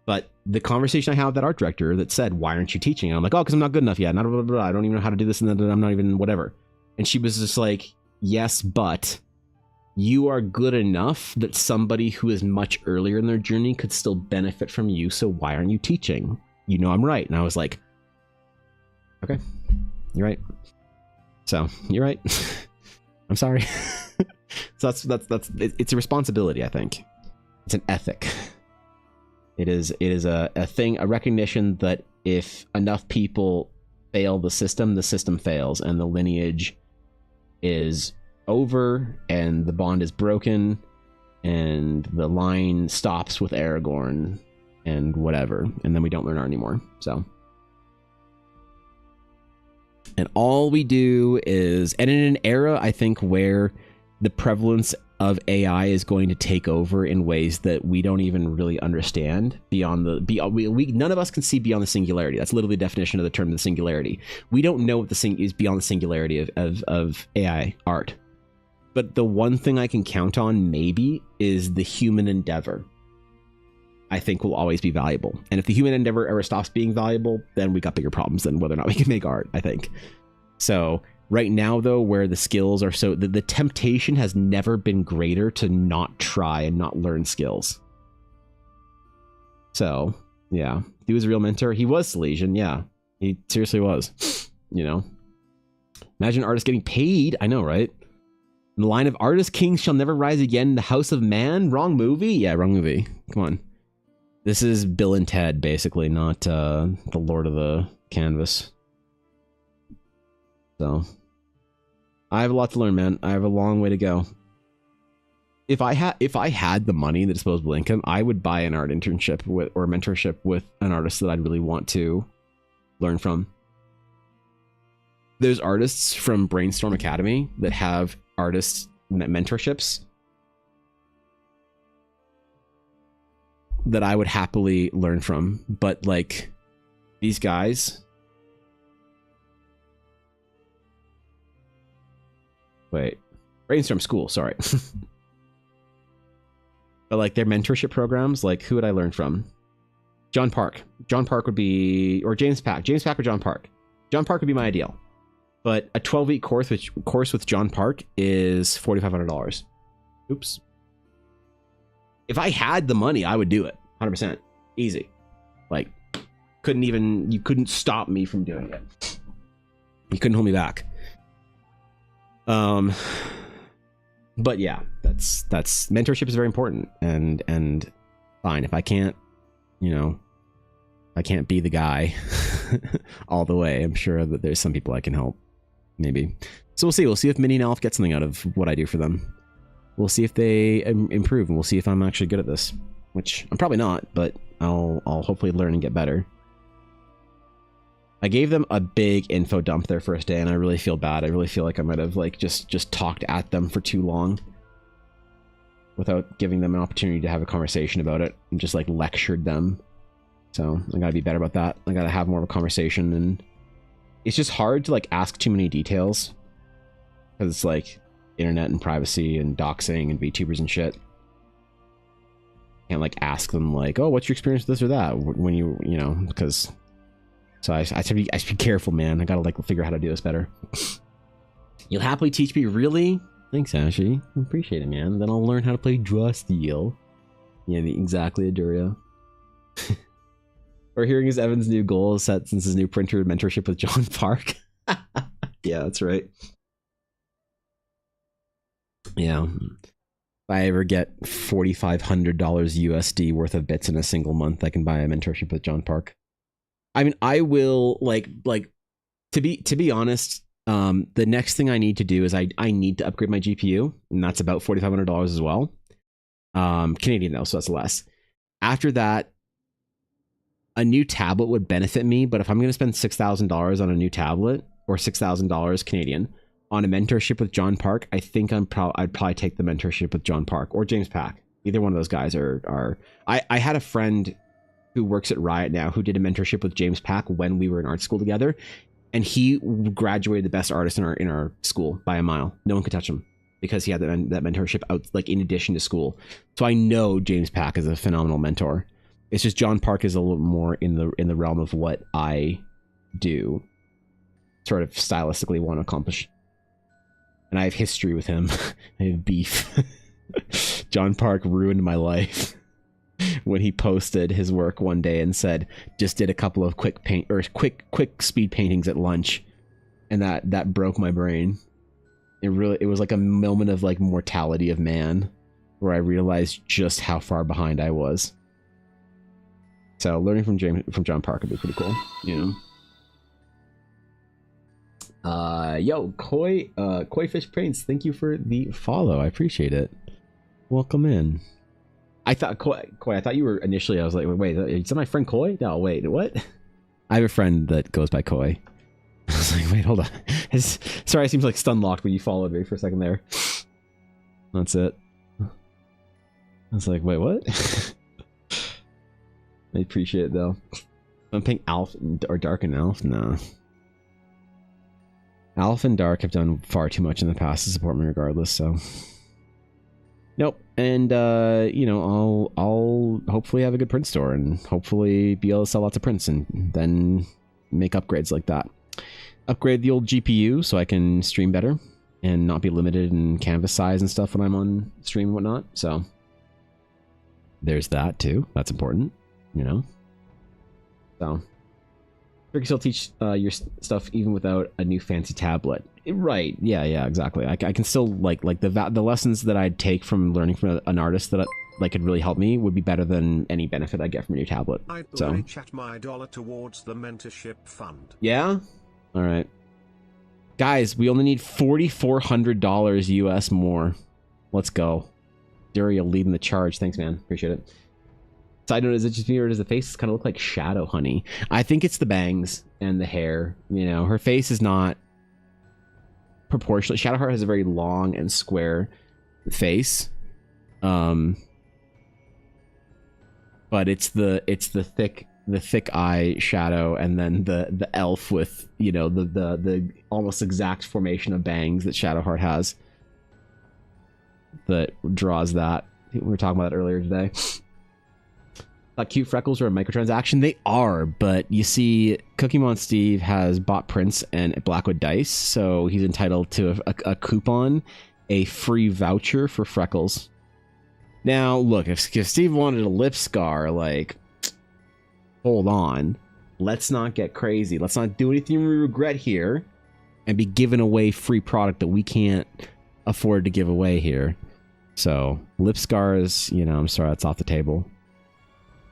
But the conversation I had with that art director that said, why aren't you teaching? And I'm like, oh, because I'm not good enough yet. Blah, blah, blah. I don't even know how to do this, and I'm not even whatever. And she was just like, yes, but you are good enough that somebody who is much earlier in their journey could still benefit from you. So why aren't you teaching? You know I'm right. And I was like, okay, you're right. So you're right. I'm sorry. So it's a responsibility, I think. It's an ethic. It is a thing, a recognition that if enough people fail the system fails, and the lineage is over, and the bond is broken, and the line stops with Aragorn, and whatever, and then we don't learn art anymore. So, and all we do is, and in an era, I think, where the prevalence of AI is going to take over in ways that we don't even really understand beyond none of us can see beyond the singularity. That's literally the definition of the term, the singularity. We don't know what is beyond the singularity of AI art. But the one thing I can count on maybe is the human endeavor. I think will always be valuable. And if the human endeavor ever stops being valuable, then we got bigger problems than whether or not we can make art, I think. So right now, though, where the skills are so... The temptation has never been greater to not try and not learn skills. So, yeah. He was a real mentor. He was Silesian, yeah. He seriously was. You know? Imagine artists getting paid. I know, right? The line of artist kings shall never rise again in the house of man. Wrong movie? Yeah, wrong movie. Come on. This is Bill and Ted, basically, not the Lord of the Canvas. So... I have a lot to learn, man. I have a long way to go. If I had the money, the disposable income, I would buy an art internship or mentorship with an artist that I'd really want to learn from. There's artists from Brainstorm Academy that have artist mentorships that I would happily learn from, but like these guys. Wait, Brainstorm School, sorry. But like their mentorship programs, like who would I learn from? John Park. John Park would be, or James Pack. James Pack or John Park. John Park would be my ideal. But a 12-week course with John Park is $4,500. Oops. If I had the money, I would do it. 100%. Easy. Like, you couldn't stop me from doing it. You couldn't hold me back. But yeah, that's mentorship is very important, and fine if I can't, I can't be the guy all the way. I'm sure that there's some people I can help, maybe. So we'll see if Minnie and Elf get something out of what I do for them. We'll see if they improve, and we'll see if I'm actually good at this, which I'm probably not, but I'll hopefully learn and get better. I gave them a big info dump their first day, and I really feel bad. I really feel like I might have like just talked at them for too long without giving them an opportunity to have a conversation about it, and just like lectured them. So I gotta be better about that. I gotta have more of a conversation, and it's just hard to like ask too many details because it's like internet and privacy and doxing and VTubers and shit. Can't like ask them like, oh, what's your experience with this or that when because. So I have to be careful, man. I gotta like figure out how to do this better. You'll happily teach me, really? Thanks, Ashy. I appreciate it, man. Then I'll learn how to play Draw Steel. Yeah, exactly, Aduria. Or hearing is Evan's new goal is set since his new printer mentorship with John Park. Yeah, that's right. Yeah. If I ever get $4,500 USD worth of bits in a single month, I can buy a mentorship with John Park. I mean, I will like to be honest. The next thing I need to do is I need to upgrade my GPU, and that's about $4,500 as well. Canadian though, so that's less. After that, a new tablet would benefit me, but if I'm going to spend $6,000 on a new tablet or $6,000 Canadian on a mentorship with John Park, I think I'd probably take the mentorship with John Park or James Pack. Either one of those guys are. I had a friend who works at Riot now who did a mentorship with James Pack when we were in art school together, and he graduated the best artist in our school by a mile. No one could touch him because he had that mentorship out, like, in addition to school. So I know James Pack is a phenomenal mentor. It's just John Park is a little more in the realm of what I do, sort of stylistically want to accomplish. And I have history with him. I have beef. John Park ruined my life when he posted his work one day and said, just did a couple of quick speed paintings at lunch. And that broke my brain. It was like a moment of like mortality of man, where I realized just how far behind I was. So learning from John Park would be pretty cool, you know. Yo, Koi Fish Prince, thank you for the follow. I appreciate it. Welcome in. I thought Koi, I thought you were initially. I was like, wait, is that my friend Koi? No, wait, what? I have a friend that goes by Koi. I was like, wait, hold on. Sorry, I seemed like stun locked when you followed me for a second there. That's it. I was like, wait, what? I appreciate it though. I'm playing Alf or Dark and Alf? No. Alf and Dark have done far too much in the past to support me regardless, so. Nope. And you know, I'll hopefully have a good print store and hopefully be able to sell lots of prints and then make upgrades like that. Upgrade the old GPU so I can stream better and not be limited in canvas size and stuff when I'm on stream and whatnot. So there's that too. That's important, you know. So you can still teach your stuff even without a new fancy tablet. Right? Yeah, exactly. I can still like the lessons that I'd take from learning from an artist that like could really help me would be better than any benefit I get from a new tablet. So chat my $1 towards the mentorship fund. Yeah. All right, guys. We only need $4,400 US more. Let's go. Duriel leading the charge. Thanks, man. Appreciate it. Side note, is it just me or does the face kind of look like Shadow Honey? I think it's the bangs and the hair. You know, her face is not proportional. Shadowheart has a very long and square face. But it's the thick eye shadow and then the elf with, you know, the almost exact formation of bangs that Shadowheart has that draws that. We were talking about it earlier today. Cute freckles are a microtransaction. They are, but you see, Cookie Mon Steve has bought prints and Blackwood dice, so he's entitled to a coupon, a free voucher for freckles. Now, look, if Steve wanted a lip scar, like, hold on, let's not get crazy. Let's not do anything we regret here, and be giving away free product that we can't afford to give away here. So, lip scars, you know, I'm sorry, that's off the table.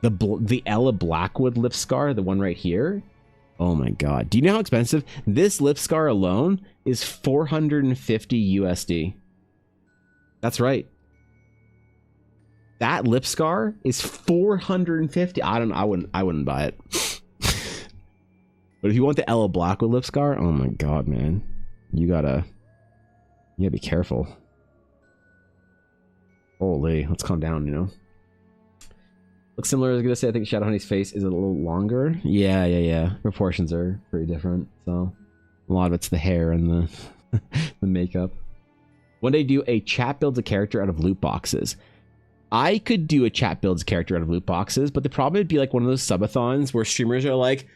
The Ella Blackwood lip scar, the one right here. Oh my god. Do you know how expensive? This lip scar alone is 450 USD. That's right. That lip scar is 450. I wouldn't buy it. But if you want the Ella Blackwood lip scar, oh my god, man. You gotta be careful. Holy, let's calm down, you know. Looks similar. I was gonna say I think Shadow Honey's face is a little longer. Yeah. Proportions are pretty different. So a lot of it's the hair and the the makeup. One day do a chat builds a character out of loot boxes. I could do a chat builds character out of loot boxes, but the problem would be like one of those subathons where streamers are like,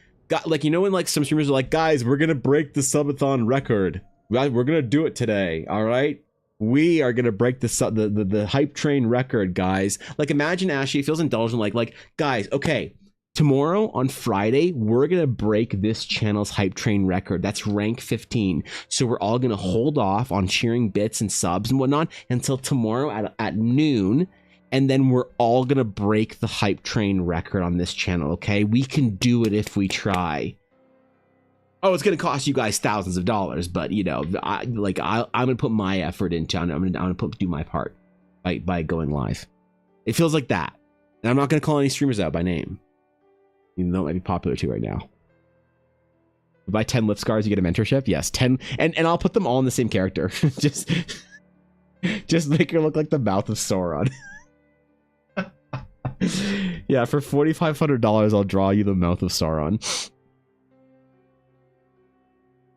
you know, when like some streamers are like, guys, we're gonna break the subathon record. We're gonna do it today. All right. We are gonna break the hype train record, guys. Like, imagine Ashley feels indulgent, like, guys, okay, Tomorrow on Friday, we're going to break this channel's hype train record. That's rank 15. So we're all going to hold off on sharing bits and subs and whatnot until tomorrow at noon. And then we're all going to break the hype train record on this channel, okay? We can do it if we try. Oh, it's going to cost you guys thousands of dollars, but you know, I'm going to put my effort into it. I'm going to do my part by going live. It feels like that. And I'm not going to call any streamers out by name. Even though it might be popular too right now. You buy 10 lip scars, you get a mentorship? Yes, 10. And I'll put them all in the same character. just make her look like the mouth of Sauron. Yeah, for $4,500, I'll draw you the mouth of Sauron.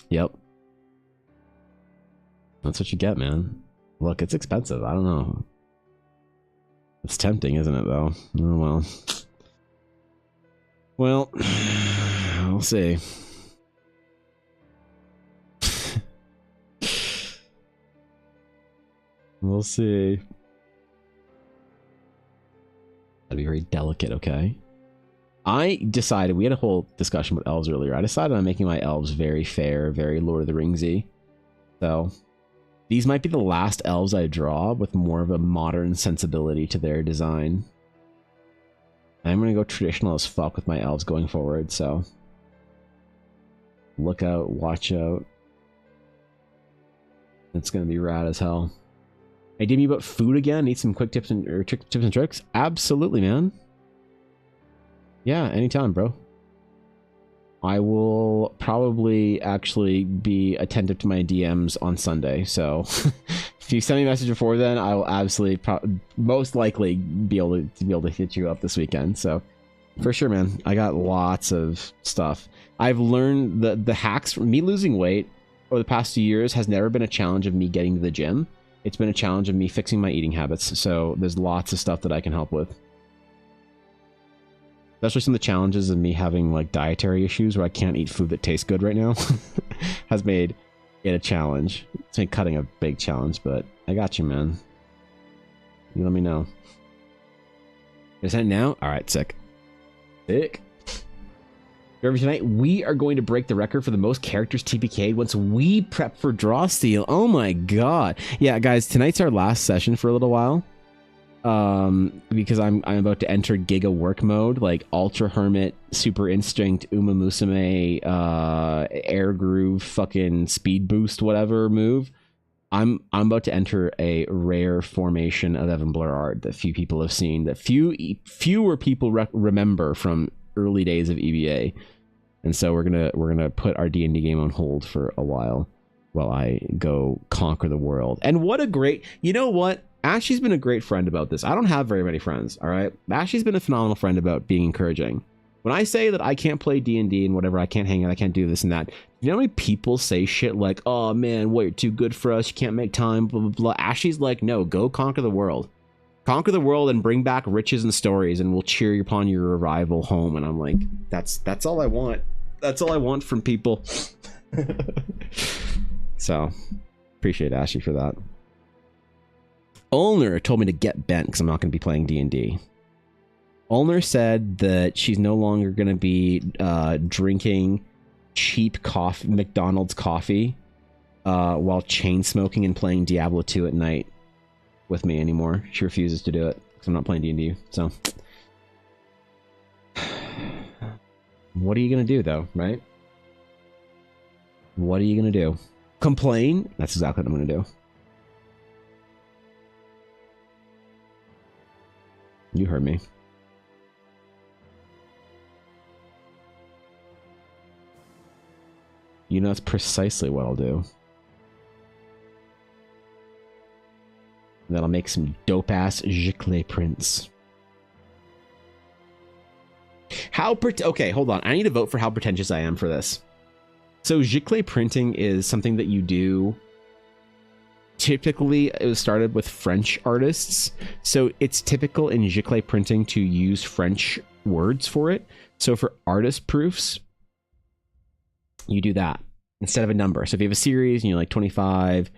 Yep. That's what you get, man. Look, it's expensive. I don't know. It's tempting, isn't it, though? Oh, well. Well, we'll see. We'll see. That'd be very delicate, okay? I decided, we had a whole discussion with elves earlier. I decided on making my elves very fair, very Lord of the Ringsy. So, these might be the last elves I draw with more of a modern sensibility to their design. I'm going to go traditional as fuck with my elves going forward, so look out, watch out. It's going to be rad as hell. Hey, DM me about food again? Need some quick tips and tricks? Absolutely, man. Yeah, anytime, bro. I will probably actually be attentive to my DMs on Sunday, so if you send me a message before then, I will absolutely most likely be able to hit you up this weekend. So for sure, man, I got lots of stuff. I've learned the hacks from me losing weight over the past 2 years has never been a challenge of me getting to the gym. It's been a challenge of me fixing my eating habits. So there's lots of stuff that I can help with. Especially some of the challenges of me having like dietary issues where I can't eat food that tastes good right now has made it a challenge. It's made cutting a big challenge, but I got you, man. You let me know. Is that now? All right, sick. Sick. Tonight, we are going to break the record for the most characters TPK'd once we prep for Draw Steal. Oh my god. Yeah, guys, tonight's our last session for a little while. Because I'm about to enter Giga work mode, like Ultra Hermit, Super Instinct, Uma Musume, Air Groove, fucking Speed Boost, whatever move. I'm about to enter a rare formation of Evan Blur art that few people have seen, that fewer people remember from early days of EBA, and so we're gonna put our D&D game on hold for a while I go conquer the world. And what a great, you know what? Ashley's been a great friend about this. I don't have very many friends, all right? Ashley's been a phenomenal friend about being encouraging. When I say that I can't play D&D and whatever, I can't hang out, I can't do this and that, you know how many people say shit like, oh man, what, you're too good for us, you can't make time, blah, blah, blah. Ashley's like, no, go conquer the world. Conquer the world and bring back riches and stories, and we'll cheer upon your arrival home. And I'm like, that's all I want. That's all I want from people. So, appreciate Ashley for that. Ulner told me to get bent because I'm not going to be playing D&D. Ulner said that she's no longer going to be drinking cheap coffee, McDonald's coffee, while chain smoking and playing Diablo 2 at night with me anymore. She refuses to do it because I'm not playing D&D. So, what are you going to do, though, right? What are you going to do? Complain? That's exactly what I'm going to do. You heard me. You know, that's precisely what I'll do. And then I'll make some dope-ass giclée prints. Okay, hold on. I need to vote for how pretentious I am for this. So giclée printing is something that you do. Typically, it was started with French artists. So it's typical in giclée printing to use French words for it. So for artist proofs, you do that instead of a number. So if you have a series and you're like 25/25,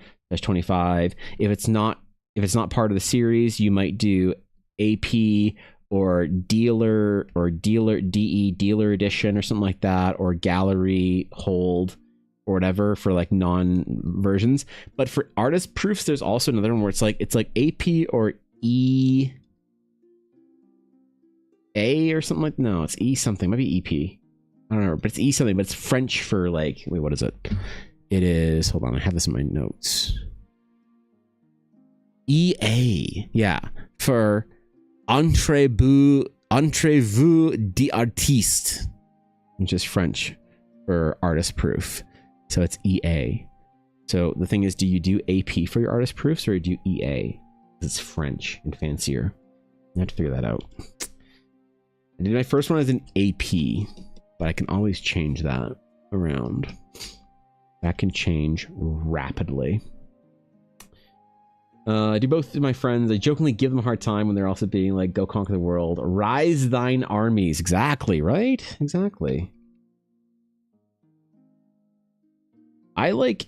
if it's not part of the series, you might do AP dealer DE dealer edition or something like that, or gallery hold or whatever for like non versions. But for artist proofs, there's also another one where it's like AP or E A or something like, no, it's E something, maybe EP. I don't know, but it's E something, but it's French for like, wait, what is it? It is, hold on, I have this in my notes. EA, yeah, for Entrevue d'Artiste, which is French for artist proof. So it's EA. So the thing is, do you do AP for your artist proofs or do you EA? It's French and fancier. I have to figure that out. I did my first one as an AP, but I can always change that around. That can change rapidly. I do both of my friends. I jokingly give them a hard time when they're also being like, go conquer the world. Rise thine armies. Exactly, right? Exactly. I look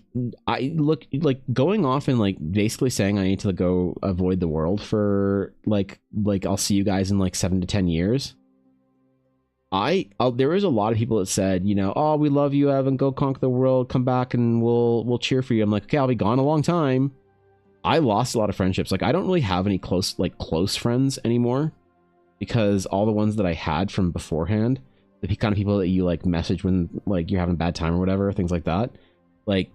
like going off and like basically saying I need to go avoid the world for like I'll see you guys in like 7 to 10 years. There was a lot of people that said, you know, oh, we love you, Evan, go conquer the world, come back and we'll cheer for you. I'm like, okay, I'll be gone a long time. I lost a lot of friendships. Like I don't really have any close friends anymore, because all the ones that I had from beforehand, the kind of people that you like message when like you're having a bad time or whatever, things like that. Like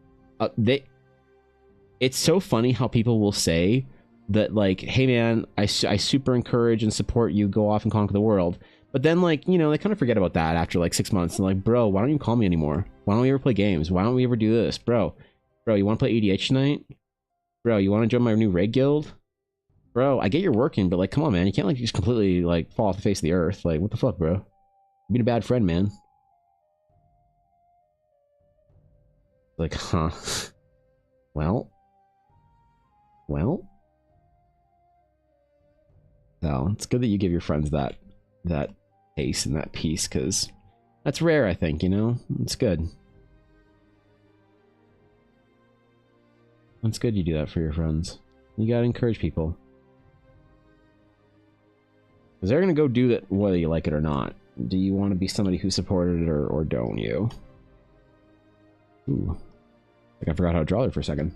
it's so funny how people will say that like, hey man, I super encourage and support you, go off and conquer the world. But then like, you know, they kind of forget about that after like 6 months and like, bro, why don't you call me anymore? Why don't we ever play games? Why don't we ever do this? Bro, you want to play EDH tonight? Bro, you want to join my new raid guild? Bro, I get you're working, but like, come on, man. You can't like just completely like fall off the face of the earth. Like, what the fuck, bro? You're being a bad friend, man. Like, huh. Well. So, it's good that you give your friends that pace and that peace, because that's rare, I think, you know? It's good. It's good you do that for your friends. You gotta encourage people. Because they're gonna go do that whether you like it or not. Do you want to be somebody who supported it or don't you? Ooh. Like I forgot how to draw it for a second.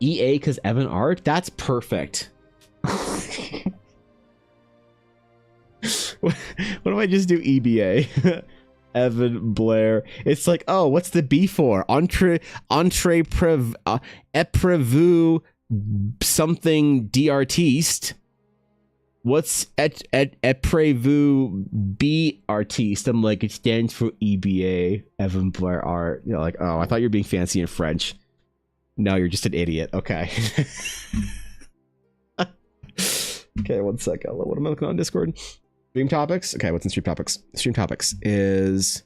EA because Evan Art? That's perfect. What if I just do EBA? Evan Blair. It's like, oh, what's the B for? Épreuve something d'artiste. What's épreuve B artiste? I'm like, it stands for EBA, Evan Blair Art. You know, like, oh, I thought you were being fancy in French. No, you're just an idiot. Okay. Okay, 1 second. What am I looking on Discord? Stream topics? Okay, what's in stream topics? Stream topics is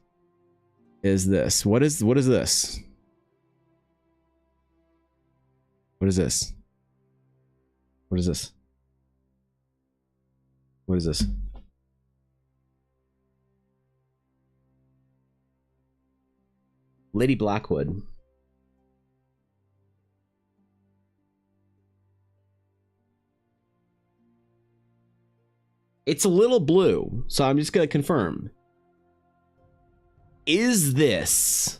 this. What is this? What is this? What is this? What is this? Lady Blackwood. It's a little blue, so I'm just going to confirm. Is this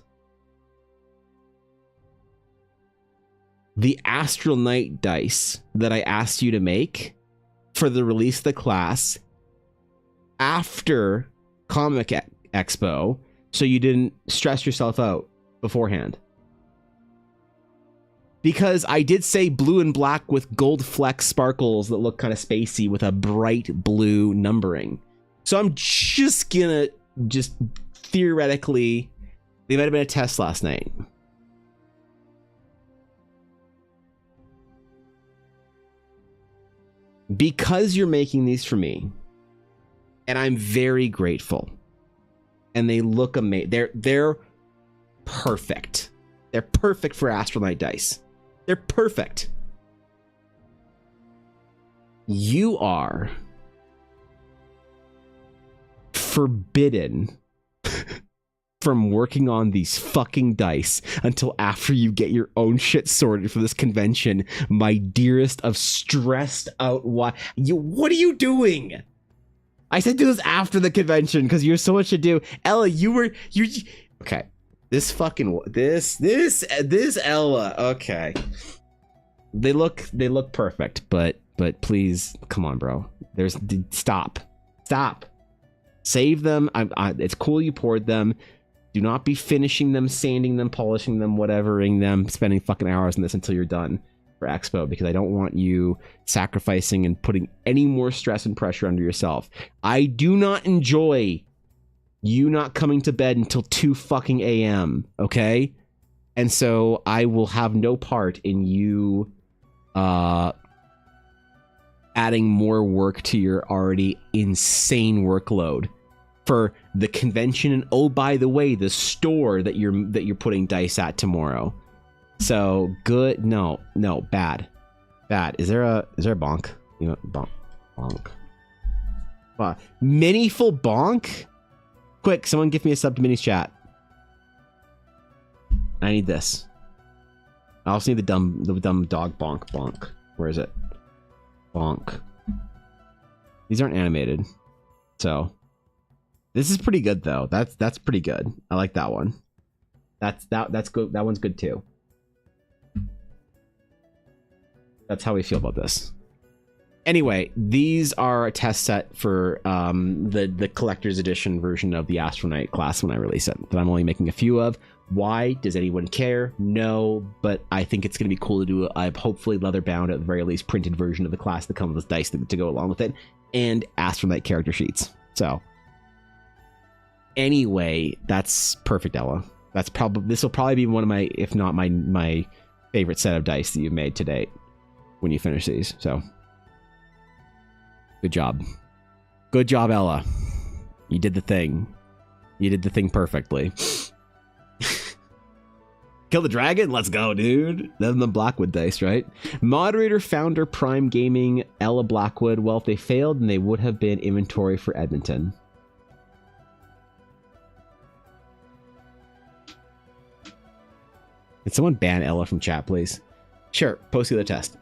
the Astral Knight dice that I asked you to make for the release of the class after Comic Expo, so you didn't stress yourself out beforehand? Because I did say blue and black with gold fleck sparkles that look kind of spacey with a bright blue numbering. So I'm just gonna theoretically, they might have been a test last night. Because you're making these for me, and I'm very grateful, and they look amazing. They're perfect. They're perfect for Astral Knight dice. They're perfect. You are forbidden from working on these fucking dice until after you get your own shit sorted for this convention, my dearest of stressed out. What are you doing? I said do this after the convention because you have so much to do. Ella, you okay. This Ella. Okay. They look perfect, but please, come on, bro. Stop. Save them. It's cool you poured them. Do not be finishing them, sanding them, polishing them, whatevering them, spending fucking hours on this until you're done for Expo, because I don't want you sacrificing and putting any more stress and pressure under yourself. I do not enjoy you not coming to bed until 2 fucking a.m., okay? And so I will have no part in you adding more work to your already insane workload for the convention, and oh, by the way, the store that you're putting dice at tomorrow. So good. No, bad. Is there a bonk? You know, bonk. Mini full bonk. Quick, someone give me a sub to Mini's chat. I need this. I also need the dumb dog bonk. Where is it? Bonk. These aren't animated, so this is pretty good though. That's pretty good. I like that one. That's good. That one's good too. That's how we feel about this. Anyway, these are a test set for the collector's edition version of the Astronite class when I release it, that I'm only making a few of. Why? Does anyone care? No, but I think it's going to be cool to do a hopefully leather bound, at the very least printed version of the class that comes with dice to go along with it, and Astronite character sheets. So anyway, that's perfect, Ella. This will probably be one of my, if not my favorite set of dice that you've made to date when you finish these. So good job, Ella. You did the thing perfectly. Kill the dragon? Let's go, dude. Then the Blackwood dice, right? Moderator, founder, Prime Gaming, Ella Blackwood. Well, if they failed, then they would have been inventory for Edmonton. Can someone ban Ella from chat, please? Sure, post the other test.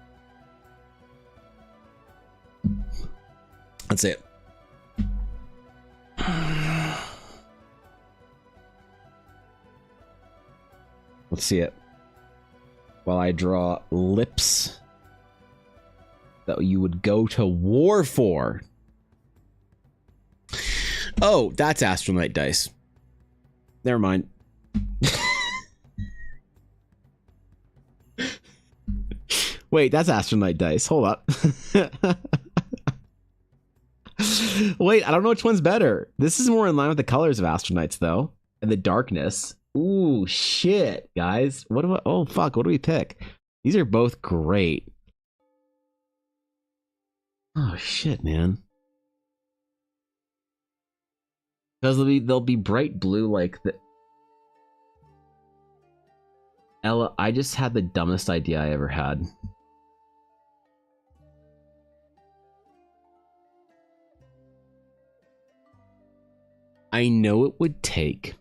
Let's see it. Let's see it. While I draw lips that you would go to war for. Oh, that's Astronite dice. Never mind. Wait, that's Astronite dice. Hold up. Wait, I don't know which one's better. This is more in line with the colors of Astronites, though. And the darkness. Ooh, shit, guys. Oh, fuck. What do we pick? These are both great. Oh, shit, man. Because they'll be bright blue like the... Ella, I just had the dumbest idea I ever had. I know it would take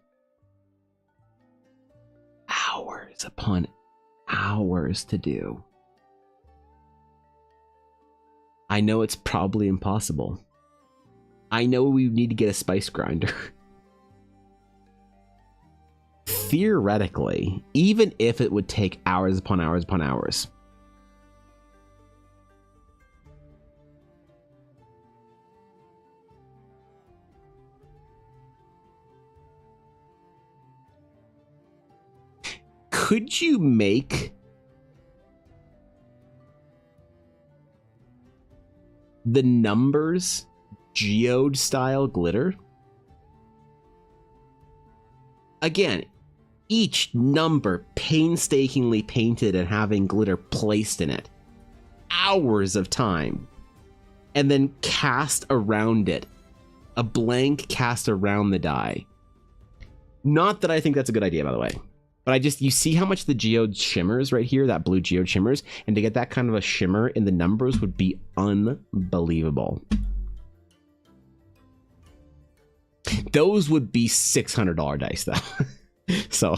hours upon hours to do. I know it's probably impossible. I know we need to get a spice grinder. Theoretically, even if it would take hours upon hours upon hours. Could you make the numbers geode style glitter? Again, each number painstakingly painted and having glitter placed in it. Hours of time. And then cast around it. A blank cast around the die. Not that I think that's a good idea, by the way. But you see how much the geode shimmers right here, that blue geode shimmers, and to get that kind of a shimmer in the numbers would be unbelievable. Those would be $600 dice though. So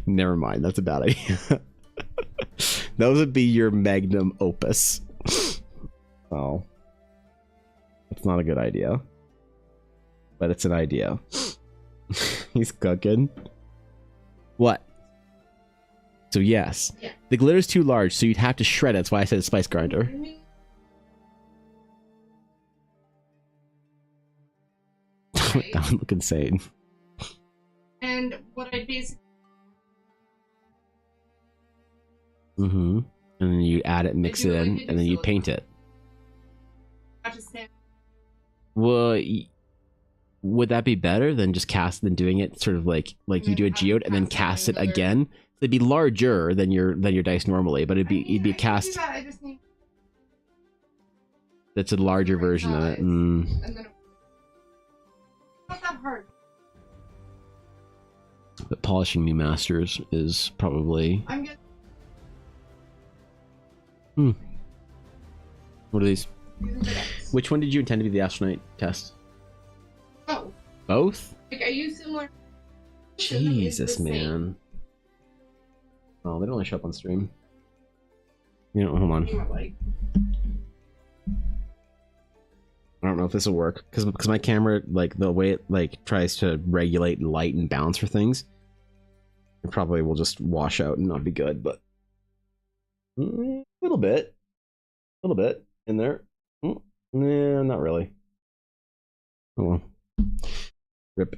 never mind. That's a bad idea. Those would be your magnum opus. Oh, that's not a good idea, but it's an idea. He's cooking. What? So yes, the glitter's too large, so you'd have to shred it. That's why I said spice grinder. That would look insane. And what I basically... Mm-hmm. And then you add it, mix it in, and then you paint it. Well, would that be better than just doing it sort of like you do a geode and then cast it again? It'd be larger than your dice normally, but it'd be cast. That's a larger version of it. Not that hard. But polishing new masters is probably. What are these? Which one did you intend to be the astronaut test? Oh. Both? Like, I use similar... Jesus, man. Oh, they don't only show up on stream. You know, hold on. I don't know if this will work because my camera, like the way it like tries to regulate light and balance for things, it probably will just wash out and not be good. But a little bit in there. Nah, not really. Oh well. Rip.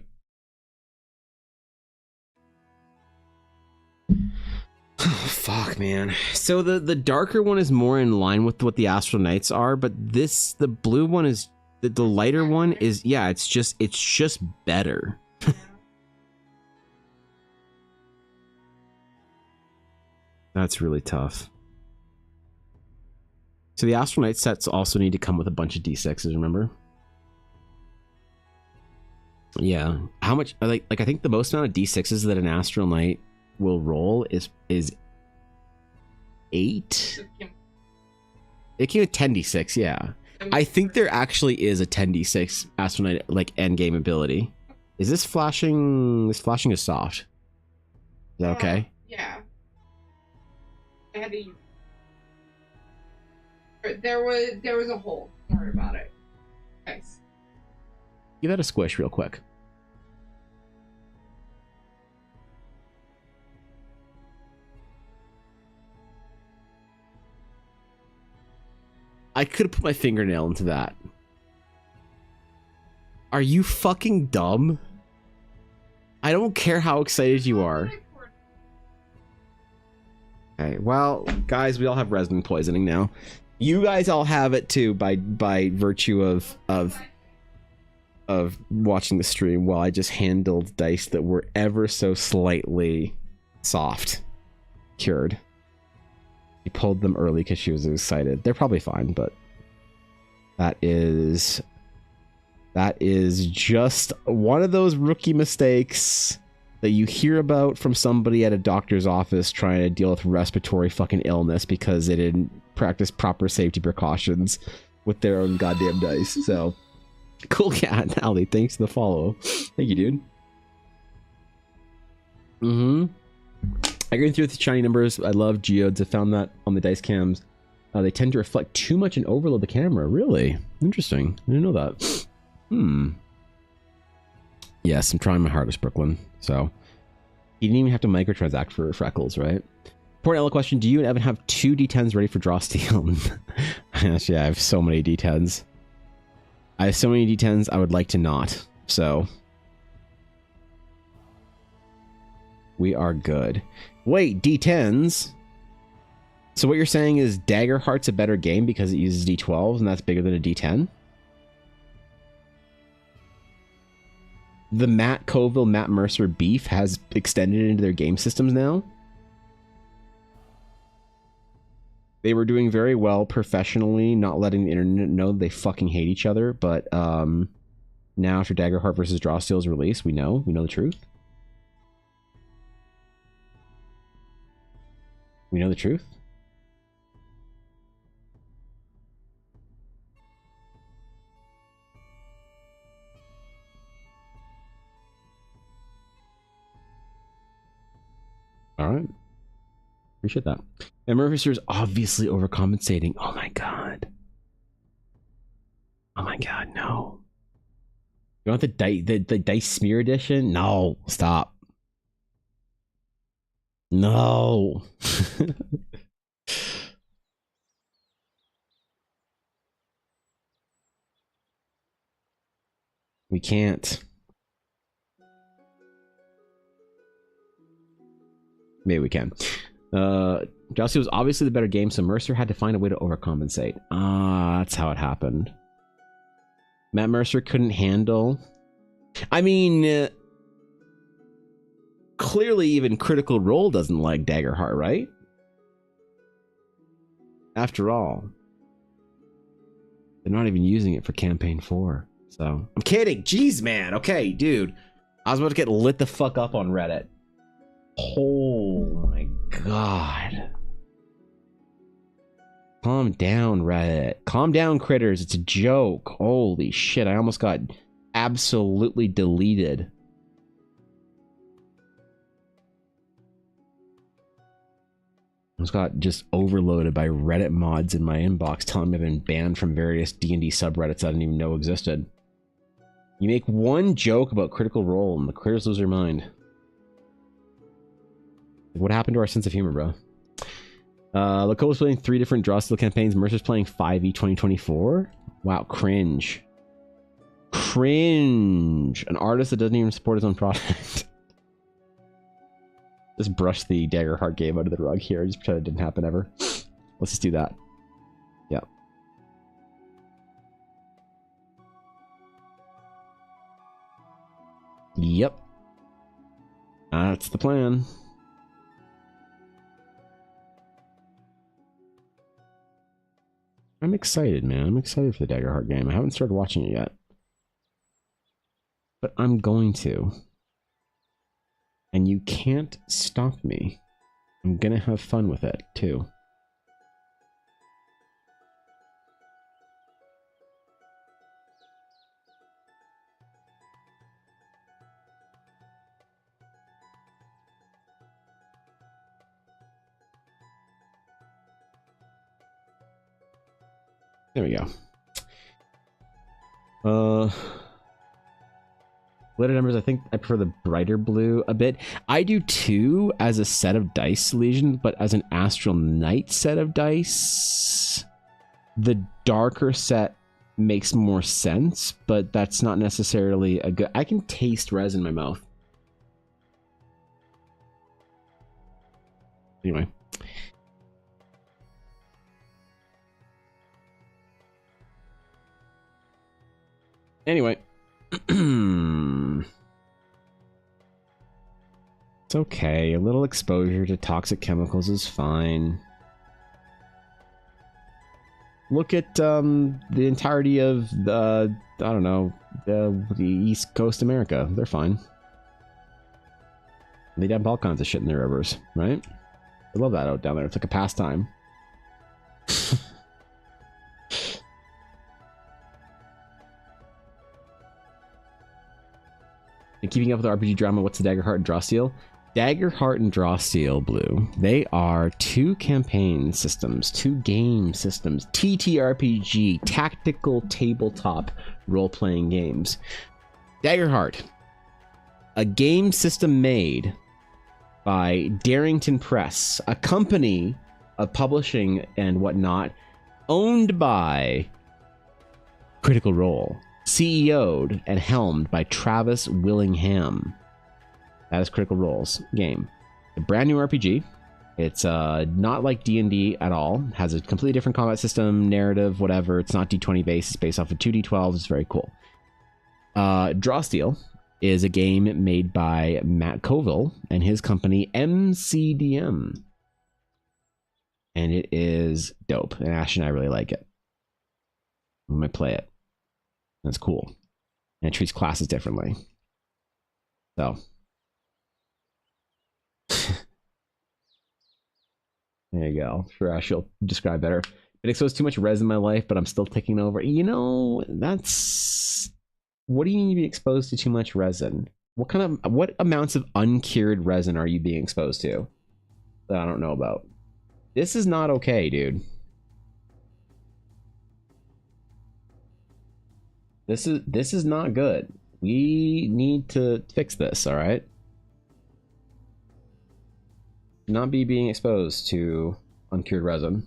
Oh, fuck, man. So the darker one is more in line with what the Astral Knights are, but the blue one is the lighter one is, yeah, it's just better. That's really tough. So the Astral Knight sets also need to come with a bunch of D6s, remember? Yeah. How much, like I think the most amount of D6s that an Astral Knight will roll is 8. It came with 10d6, yeah. I think there actually is a 10d6 Astral Knight like end game ability. Is this flashing? This flashing is soft. Is that okay? Yeah. I had to use... There was a hole. Don't worry about it. Nice. Give that a squish real quick. I could have put my fingernail into that. Are you fucking dumb? I don't care how excited you are. Okay, well, guys, we all have resin poisoning now. You guys all have it too by virtue of watching the stream while I just handled dice that were ever so slightly soft. Cured. She pulled them early because she was excited. They're probably fine, but that is just one of those rookie mistakes that you hear about from somebody at a doctor's office trying to deal with respiratory fucking illness because they didn't practice proper safety precautions with their own goddamn dice. So, cool cat, Ali. Thanks for the follow. Thank you, dude. I agree with you with the shiny numbers. I love geodes. I found that on the dice cams. They tend to reflect too much and overload the camera. Really? Interesting. I didn't know that. Yes, I'm trying my hardest, Brooklyn. So, you didn't even have to microtransact for Freckles, right? Poor Ella question, do you and Evan have 2 D10s ready for draw steal? Actually, I have so many D10s. I have so many D10s, I would like to not. So, we are good. Wait, D10s? So what you're saying is Daggerheart's a better game because it uses D12s and that's bigger than a D10? The Matt Colville, Matt Mercer beef has extended into their game systems now. They were doing very well professionally, not letting the internet know they fucking hate each other, but now after Daggerheart versus Drawsteel's release, we know the truth. We know the truth. All right. Appreciate that. And Mercer is obviously overcompensating. Oh my god. Oh my god, no. You want the dice smear edition? No, stop. No. We can't. Maybe we can. Jousty was obviously the better game, so Mercer had to find a way to overcompensate. That's how it happened. Matt Mercer couldn't handle. I mean, clearly even Critical Role doesn't like Daggerheart, right? After all, they're not even using it for Campaign 4. So I'm kidding. Jeez, man. Okay, dude. I was about to get lit the fuck up on Reddit. Oh my god. Calm down, Reddit. Calm down, critters. It's a joke. Holy shit. I almost got absolutely deleted. I almost got just overloaded by Reddit mods in my inbox telling me I've been banned from various D&D subreddits I didn't even know existed. You make one joke about Critical Role and the critters lose their mind. What happened to our sense of humor, bro? Lakova's playing 3 different draw steel campaigns. Mercer's playing 5e 2024. Wow, cringe. Cringe. An artist that doesn't even support his own product. Just brush the Daggerheart game under the rug here. Just pretend it didn't happen ever. Let's just do that. Yeah. Yep. That's the plan. I'm excited, man. I'm excited for the Daggerheart game. I haven't started watching it yet. But I'm going to. And you can't stop me. I'm gonna have fun with it, too. There we go. Glitter numbers, I think I prefer the brighter blue a bit. I do too as a set of dice, Legion, but as an Astral Knight set of dice, the darker set makes more sense, but that's not necessarily a good... I can taste resin in my mouth. Anyway. Anyway. It's okay. A little exposure to toxic chemicals is fine. Look at the entirety of the, I don't know, the East Coast America. They're fine. They dump all kinds of shit in their rivers, right? I love that out down there. It's like a pastime. And keeping up with the RPG drama, what's the Daggerheart and Drawsteel? Daggerheart and Drawsteel, Blue. They are 2 campaign systems, 2 game systems, TTRPG, tactical tabletop role-playing games. Daggerheart, a game system made by Darrington Press, a company of publishing and whatnot, owned by Critical Role. CEO'd and helmed by Travis Willingham. That is Critical Role's game. A brand new RPG. It's not like D&D at all. Has a completely different combat system, narrative, whatever. It's not D20 based. It's based off of 2D12s. It's very cool. Drawsteel is a game made by Matt Colville and his company MCDM. And it is dope. And Ash and I really like it. I'm going to play it. That's cool. And it treats classes differently. So. There you go. Sure, I shall describe better. It exposed too much resin in my life, but I'm still taking over. You know, that's... What do you mean to be exposed to too much resin? What amounts of uncured resin are you being exposed to? that I don't know about. This is not okay, dude. This is not good. We need to fix this, all right? Not be being exposed to uncured resin.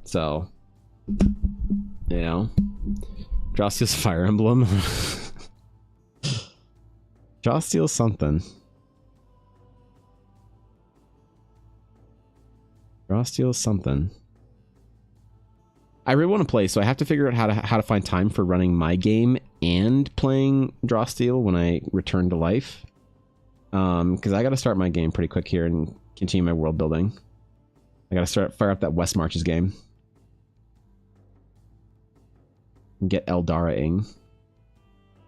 So, you know, draw steals Fire Emblem. Draw steals something. Draw steals something. I really want to play, so I have to figure out how to find time for running my game and playing Draw Steel when I return to life. Because I got to start my game pretty quick here and continue my world building. I got to fire up that West Marches game. And get Eldara-ing.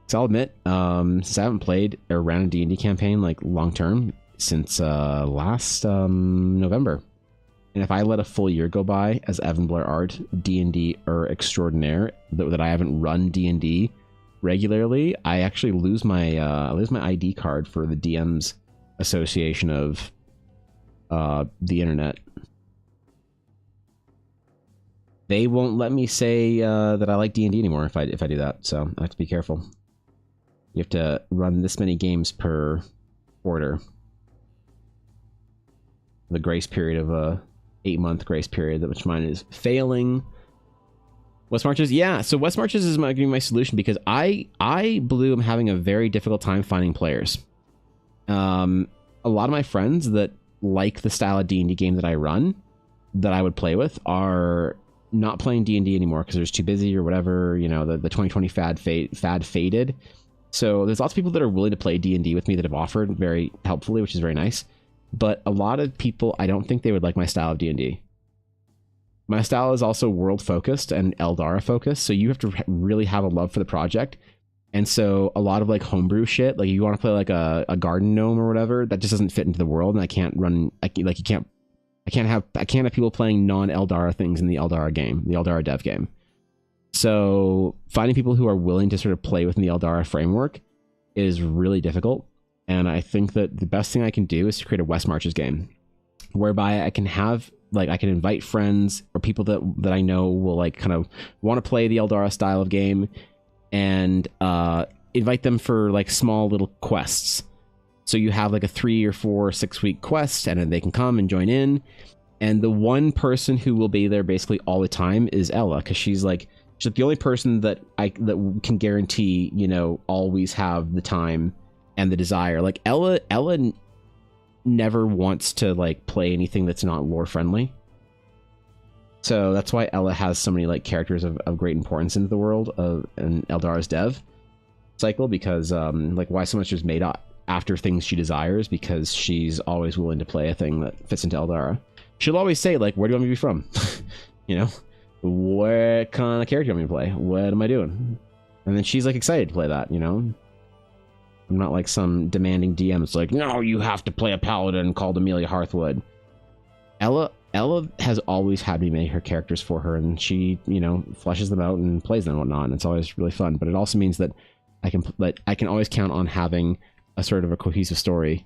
So I'll admit, since I haven't played or ran a D&D campaign like long term since last November. And if I let a full year go by as Evan Blair Art, D&D extraordinaire, that I haven't run D&D regularly, I actually lose my ID card for the DMs Association of the internet. They won't let me say that I like D&D anymore if I do that, so I have to be careful. You have to run this many games per quarter. The grace period of a 8-month grace period, which mine is failing. West Marches, yeah. So West Marches is gonna be my solution because I Blue am having a very difficult time finding players. A lot of my friends that like the style of D&D game that I run, that I would play with, are not playing D&D anymore because they're just too busy or whatever. You know, the 2020 fad faded. So there's lots of people that are willing to play D&D with me that have offered very helpfully, which is very nice. But a lot of people, I don't think they would like my style of D&D. My style is also world focused and Eldara focused, so you have to really have a love for the project. And so a lot of like homebrew shit, like you want to play like a garden gnome or whatever, that just doesn't fit into the world, and I can't have people playing non-Eldara things in the Eldara game, the Eldara dev game. So finding people who are willing to sort of play within the Eldara framework is really difficult. And I think that the best thing I can do is to create a West Marches game whereby I can have, like, I can invite friends or people that I know will like kind of want to play the Eldara style of game, and invite them for like small little quests. So you have like a 3 or 4 or 6 week quest, and then they can come and join in. And the one person who will be there basically all the time is Ella, because she's the only person that can guarantee, you know, always have the time and the desire. Like Ella never wants to like play anything that's not lore friendly. So that's why Ella has so many like characters of great importance into the world of an Eldara's dev cycle, because like why so much is made after things she desires, because she's always willing to play a thing that fits into Eldara. She'll always say like, where do you want me to be from? You know, what kind of character do you want me to play? What am I doing? And then she's like excited to play that, you know? I'm not like some demanding DM. It's like, no, you have to play a paladin called Amelia Hearthwood. Ella has always had me make her characters for her, and she, you know, fleshes them out and plays them and whatnot. And it's always really fun. But it also means that I can always count on having a sort of a cohesive story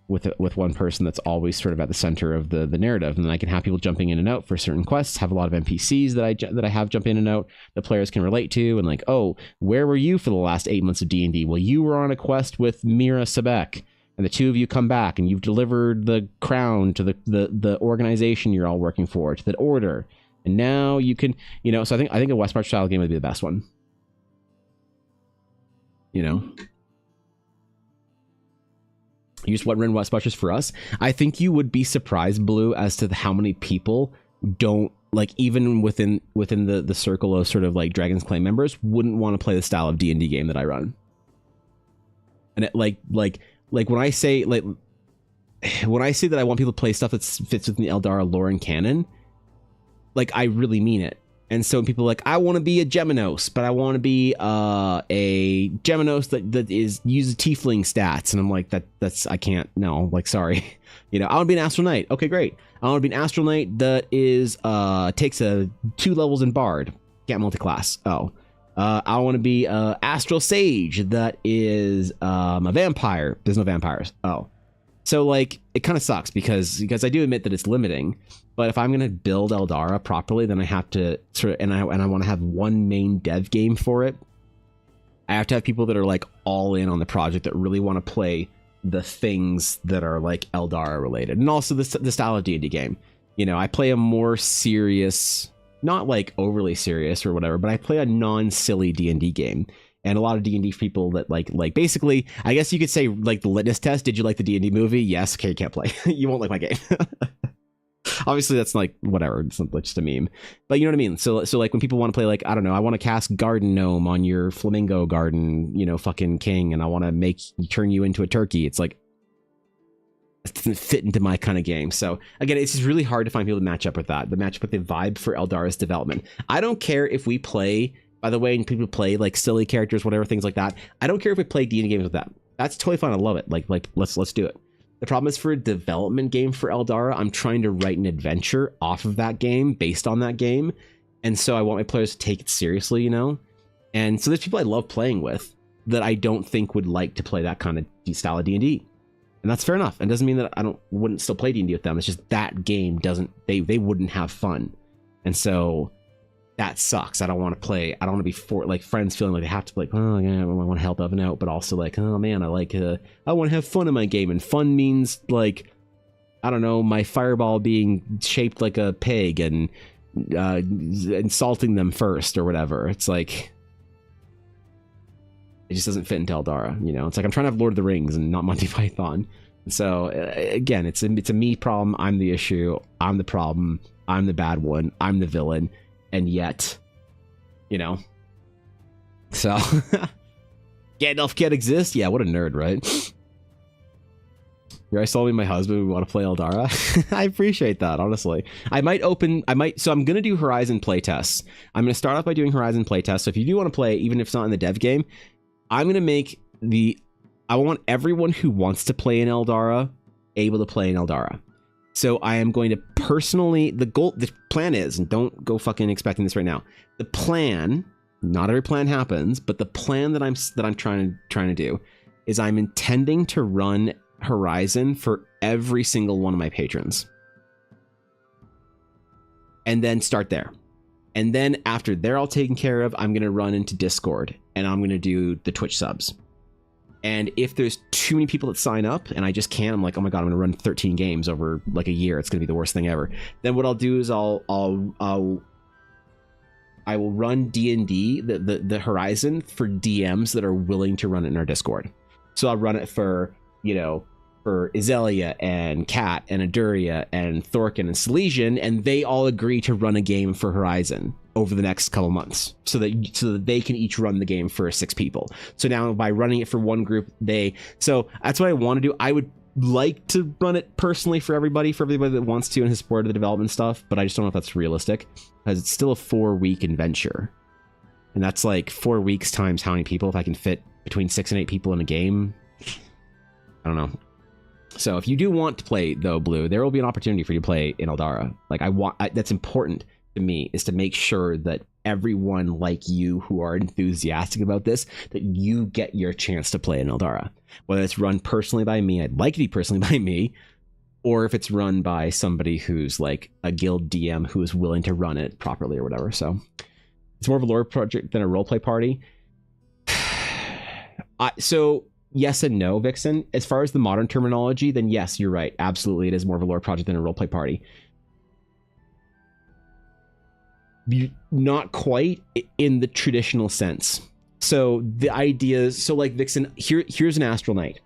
with one person that's always sort of at the center of the narrative. And then I can have people jumping in and out for certain quests, have a lot of NPCs that I have jump in and out that players can relate to, and like, oh, where were you for the last 8 months of D&D? Well, you were on a quest with Mira Sebek, and the two of you come back and you've delivered the crown to the organization you're all working for, to that order, and now you can, you know. So I think a West March style game would be the best one, you know. You just want to run West Marches for us. I think you would be surprised, Blue, as to how many people don't, like, even within the circle of sort of like Dragon's Claim members, wouldn't want to play the style of D&D game that I run. And it, like when I say that I want people to play stuff that fits within the Eldara lore and canon, like I really mean it. And so people are like, I want to be a Geminos, but I want to be a Geminos that uses tiefling stats. And I'm like, that's I can't, no, like, sorry. You know, I want to be an Astral Knight. Okay, great. I want to be an Astral Knight that is takes 2 levels in Bard. Can't multi-class. Oh. I want to be Astral Sage that is a vampire. There's no vampires. Oh. So like it kind of sucks because I do admit that it's limiting, but if I'm going to build Eldara properly, then I have to sort of, and I want to have one main dev game for it. I have to have people that are like all in on the project that really want to play the things that are like Eldara related, and also the style of D&D game. You know, I play a more serious, not like overly serious or whatever, but I play a non-silly D&D game. And a lot of D&D people that like basically, I guess you could say like the litmus test. Did you like the D&D movie? Yes. Okay, you can't play. You won't like my game. Obviously, that's like whatever. It's just a meme. But you know what I mean? So like when people want to play, like, I don't know, I want to cast Garden Gnome on your Flamingo Garden, you know, fucking king, and I want to turn you into a turkey. It's like, it doesn't fit into my kind of game. So again, it's just really hard to find people to match up with that. The match up with the vibe for Eldara's development. I don't care if we play, by the way, and people play like silly characters, whatever, things like that. I don't care if we play D&D games with that. That's totally fine. I love it. Like let's do it. The problem is for a development game for Eldara, I'm trying to write an adventure off of that game, based on that game. And so I want my players to take it seriously, you know? And so there's people I love playing with that I don't think would like to play that kind of style of D&D. And that's fair enough. And doesn't mean that wouldn't still play D&D with them. It's just that game doesn't, they wouldn't have fun. And so that sucks. I don't want to play. I don't want to be like friends feeling like they have to be like, oh yeah, I want to help Evan out, but also like, oh man, I want to have fun in my game. And fun means like, I don't know, my fireball being shaped like a pig and insulting them first or whatever. It's like, it just doesn't fit into Eldara, you know? It's like I'm trying to have Lord of the Rings and not Monty Python. So again, it's a me problem. I'm the issue. I'm the problem. I'm the bad one. I'm the villain. And yet, you know, so Gandalf can't exist. Yeah, what a nerd, right? You guys told me my husband would want to play Eldara. I appreciate that, honestly. So I'm going to do Horizon playtests. I'm going to start off by doing Horizon playtests. So if you do want to play, even if it's not in the dev game, I'm going to make I want everyone who wants to play in Eldara able to play in Eldara. So I am going to personally, the plan is, and don't go fucking expecting this right now. The plan, not every plan happens, but the plan that I'm trying to do is I'm intending to run Horizon for every single one of my patrons. And then start there. And then after they're all taken care of, I'm going to run into Discord and I'm going to do the Twitch subs. And if there's too many people that sign up and I just can't, I'm like, oh my God, I'm going to run 13 games over like a year. It's going to be the worst thing ever. Then what I'll do is I will run D&D, the Horizon, for DMs that are willing to run it in our Discord. So I'll run it for, you know, for Izelia and Kat and Aduria and Thorkin and Silesian, and they all agree to run a game for Horizon over the next couple months so that they can each run the game for 6 people. So now by running it for one group, so that's what I want to do. I would like to run it personally for everybody that wants to and has supported the development stuff, but I just don't know if that's realistic because it's still a 4-week adventure. And that's like 4 weeks times how many people, if I can fit between 6 and 8 people in a game. I don't know. So if you do want to play though, Blue, there will be an opportunity for you to play in Eldara. Like that's important to me, is to make sure that everyone like you who are enthusiastic about this, that you get your chance to play in Eldara. Whether it's run personally by me, I'd like it to be personally by me, or if it's run by somebody who's like a guild DM who is willing to run it properly or whatever. So it's more of a lore project than a roleplay party. So yes and no, Vixen. As far as the modern terminology, then yes, you're right. Absolutely, it is more of a lore project than a roleplay party. Not quite in the traditional sense. So the idea is, so like Vixen, here's an Astral Knight.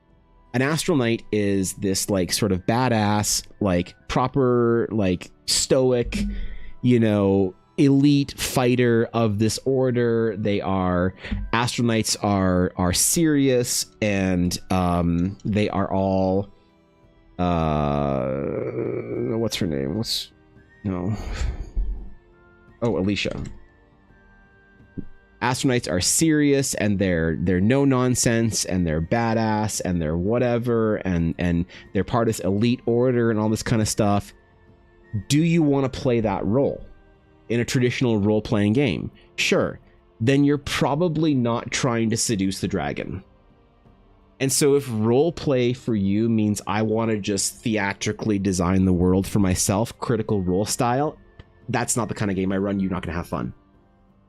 An Astral Knight is this like sort of badass, like proper, like stoic, you know, elite fighter of this order. Astral Knights are serious, and they are all what's her name? Alicia. Astral Knights are serious, and they're no nonsense, and they're badass, and they're whatever, and they're part of this elite order and all this kind of stuff. Do you want to play that role in a traditional role-playing game? Sure. Then you're probably not trying to seduce the dragon. And so if role play for you means I want to just theatrically design the world for myself, critical role style, that's not the kind of game I run. You're not going to have fun.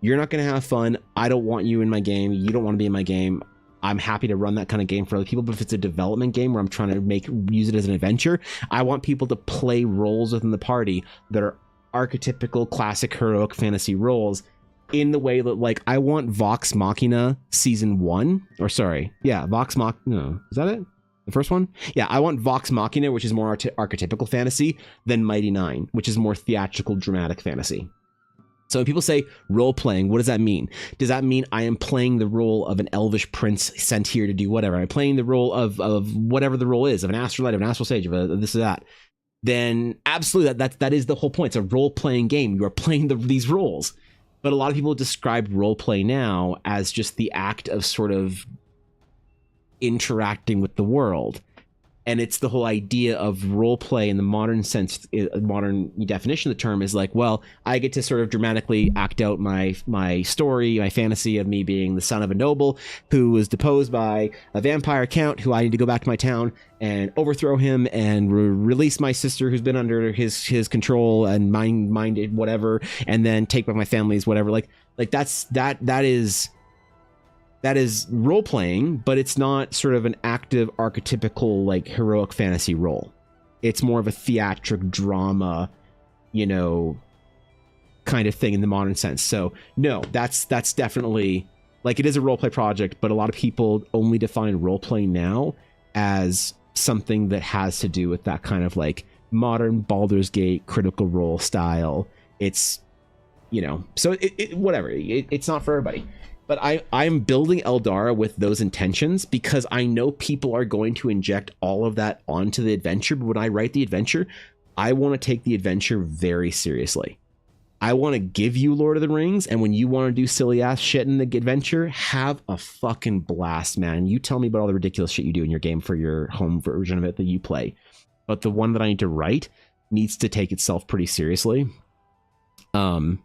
You're not going to have fun. I don't want you in my game. You don't want to be in my game. I'm happy to run that kind of game for other people, but if it's a development game where I'm trying to use it as an adventure, I want people to play roles within the party that are archetypical, classic, heroic fantasy roles in the way that, like, I want Vox Machina season 1, or sorry, yeah, Vox Machina, no, is that it? The first one? Yeah, I want Vox Machina, which is more archetypical fantasy, than Mighty Nine, which is more theatrical, dramatic fantasy. So when people say role-playing, what does that mean? Does that mean I am playing the role of an elvish prince sent here to do whatever? I'm playing the role of whatever the role is, of an astrolite, of an astral sage, of this or that. Then absolutely, that is the whole point. It's a role-playing game. You are playing these roles. But a lot of people describe role-play now as just the act of sort of interacting with the world. And it's the whole idea of role play in the modern sense, modern definition of the term is like, well, I get to sort of dramatically act out my story, my fantasy of me being the son of a noble who was deposed by a vampire count who I need to go back to my town and overthrow him and release my sister who's been under his control and minded whatever, and then take back my family's whatever. Like that is role playing, but it's not sort of an active, archetypical, like heroic fantasy role. It's more of a theatric drama, kind of thing in the modern sense. So no, that's definitely, like, it is a role play project, but a lot of people only define role play now as something that has to do with that kind of like modern Baldur's Gate critical role style. It's, so whatever. It's not for everybody. But I'm building Eldara with those intentions because I know people are going to inject all of that onto the adventure. But when I write the adventure, I want to take the adventure very seriously. I want to give you Lord of the Rings, and when you want to do silly ass shit in the adventure, have a fucking blast, man. You tell me about all the ridiculous shit you do in your game for your home version of it that you play. But the one that I need to write needs to take itself pretty seriously, and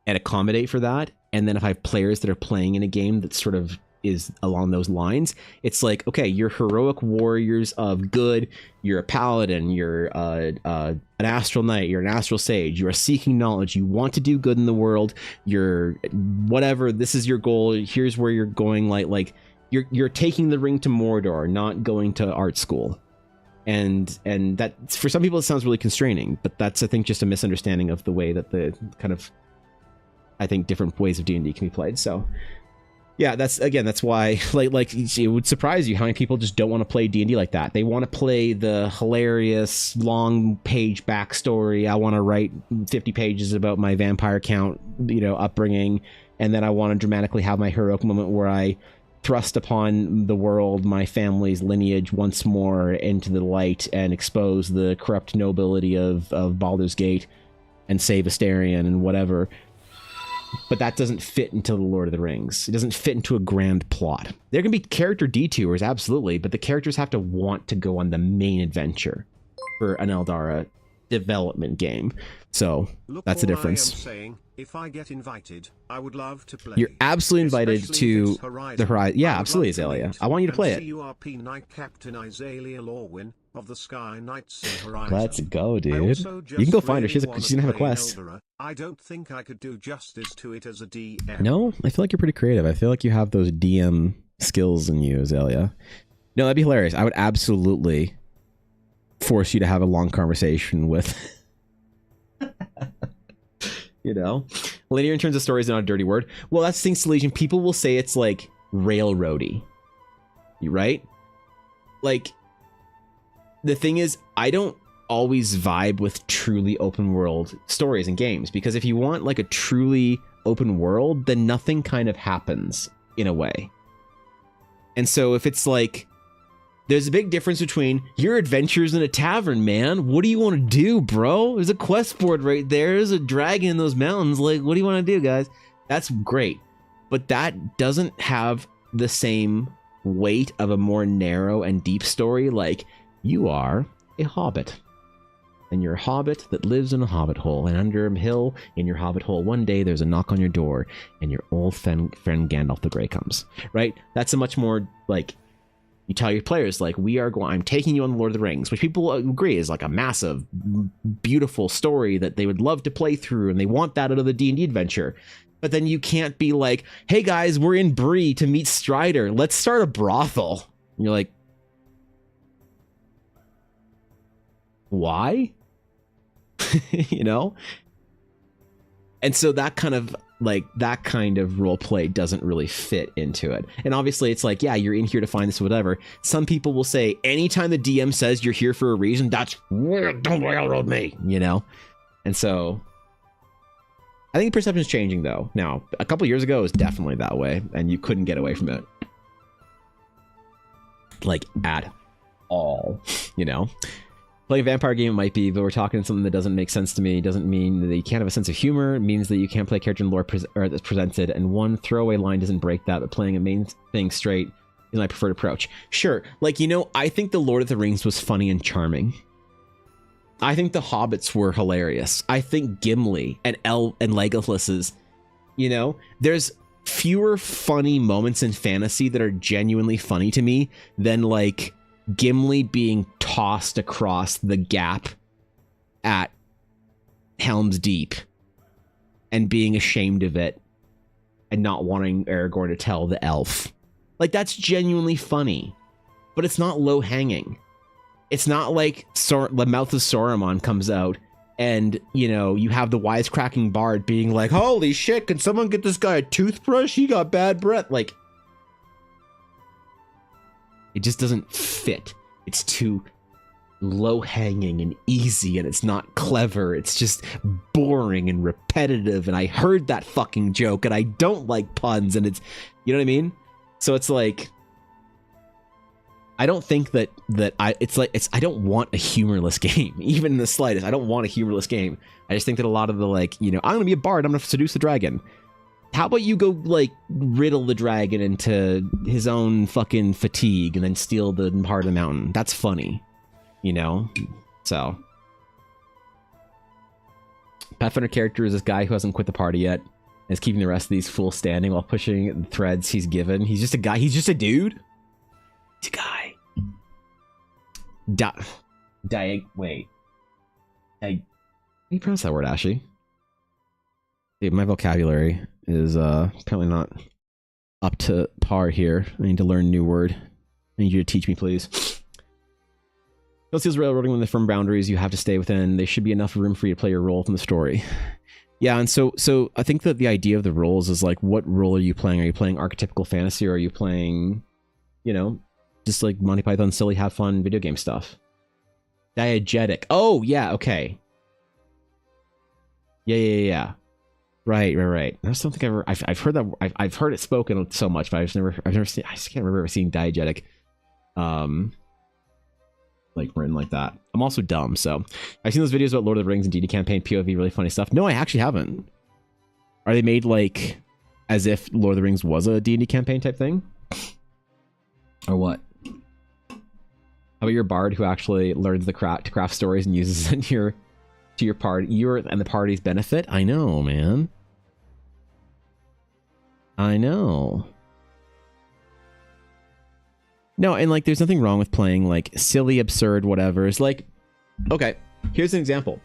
accommodate for that. And then if I have players that are playing in a game that sort of is along those lines, it's like, okay, you're heroic warriors of good. You're a paladin. You're an astral knight. You're an astral sage. You are seeking knowledge. You want to do good in the world. You're whatever. This is your goal. Here's where you're going. Like you're taking the ring to Mordor, not going to art school. And that, for some people, it sounds really constraining, but that's, I think, just a misunderstanding of the way that the kind of, I think, different ways of D&D can be played. So yeah, that's why like it would surprise you how many people just don't want to play D&D like that. They want to play the hilarious long page backstory. I want to write 50 pages about my vampire count, upbringing, and then I want to dramatically have my heroic moment where I thrust upon the world my family's lineage once more into the light and expose the corrupt nobility of Baldur's Gate and save Astarion and whatever. But that doesn't fit into the Lord of the Rings. It doesn't fit into a grand plot. There can be character detours, absolutely, but the characters have to want to go on the main adventure for an Eldara development game. So that's the difference. I am saying, if I get invited, I would love to play. You're absolutely invited to the Horizon. Yeah, absolutely, Azalea. I want you to play it. CURP Knight Captain Azalea Lorwyn of the Sky Knights in Horizon. Let's go, dude. You can go find her. She doesn't have a quest. I don't think I could do justice to it as a DM. No, I feel like you're pretty creative. I feel like you have those DM skills in you, Azalea. No, that'd be hilarious. I would absolutely force you to have a long conversation with linear in terms of stories, not a dirty word. Well, that's the thing, Salesian. People will say it's like railroady, right? Like, the thing is, I don't always vibe with truly open world stories and games, because if you want like a truly open world, then nothing kind of happens in a way. And so if it's like, there's a big difference between your adventures in a tavern, man. What do you want to do, bro? There's a quest board right there. There's a dragon in those mountains. Like, what do you want to do, guys? That's great. But that doesn't have the same weight of a more narrow and deep story. Like, you are a hobbit. And you're a hobbit that lives in a hobbit hole. And under a hill in your hobbit hole, one day there's a knock on your door and your old friend Gandalf the Grey comes. Right? That's a much more, like, You tell your players, like, I'm taking you on the Lord of the Rings, which people agree is like a massive, beautiful story that they would love to play through, and they want that out of the D&D adventure. But then you can't be like, hey guys, we're in Bree to meet Strider. Let's start a brothel. And you're like, why? You know? And so that kind of role play doesn't really fit into it. And obviously it's like, yeah, you're in here to find this, whatever. Some people will say, anytime the DM says you're here for a reason, that's weird, don't railroad me, you know? And so I think perception is changing though. Now, a couple years ago it was definitely that way, and you couldn't get away from it. Like, at all, you know? Playing a vampire game might be, but we're talking something that doesn't make sense to me. Doesn't mean that you can't have a sense of humor. It means that you can't play a character in lore that's presented, and one throwaway line doesn't break that, but playing a main thing straight is my preferred approach. Sure, like, you know, I think The Lord of the Rings was funny and charming. I think the Hobbits were hilarious. I think Gimli and Legolas's, you know, there's fewer funny moments in fantasy that are genuinely funny to me than, like, Gimli being tossed across the gap at Helm's Deep and being ashamed of it and not wanting Aragorn to tell the elf. Like, that's genuinely funny, but it's not low hanging. It's not like the mouth of Saruman comes out and, you know, you have the wisecracking bard being like, holy shit, can someone get this guy a toothbrush? He got bad breath. Like, it just doesn't fit. It's too low-hanging and easy, and it's not clever. It's just boring and repetitive, and I heard that fucking joke, and I don't like puns, and it's, you know what I mean? So it's like, I don't think that I don't want a humorless game, even in the slightest. I don't want a humorless game. I just think that a lot of the, like, you know, I'm gonna be a bard, I'm gonna seduce the dragon. How about you go, like, riddle the dragon into his own fucking fatigue and then steal the heart of the mountain? That's funny, you know? So, Pathfinder character is this guy who hasn't quit the party yet and is keeping the rest of these fools standing while pushing the threads he's given. He's just a guy. He's just a dude. He's a guy. Wait. How do you pronounce that word, Ashley? Dude, my vocabulary is apparently not up to par here. I need to learn a new word. I need you to teach me, please. Don't see railroading when the firm boundaries you have to stay within. There should be enough room for you to play your role from the story. Yeah, and so I think that the idea of the roles is like, what role are you playing? Are you playing archetypical fantasy, or are you playing, you know, just like Monty Python silly, have fun video game stuff? Diegetic. Oh, yeah, okay. Yeah. Right. That's something I've heard that I've heard it spoken so much, but I've never seen. I just can't remember seeing diegetic, like written like that. I'm also dumb, so I've seen those videos about Lord of the Rings and D&D campaign POV, really funny stuff. No, I actually haven't. Are they made like as if Lord of the Rings was a D&D campaign type thing, or what? How about your bard who actually learns to craft stories and uses it to your party, and the party's benefit? I know, man. I know. No, and like, there's nothing wrong with playing like silly, absurd, whatever. It's like, okay, here's an example.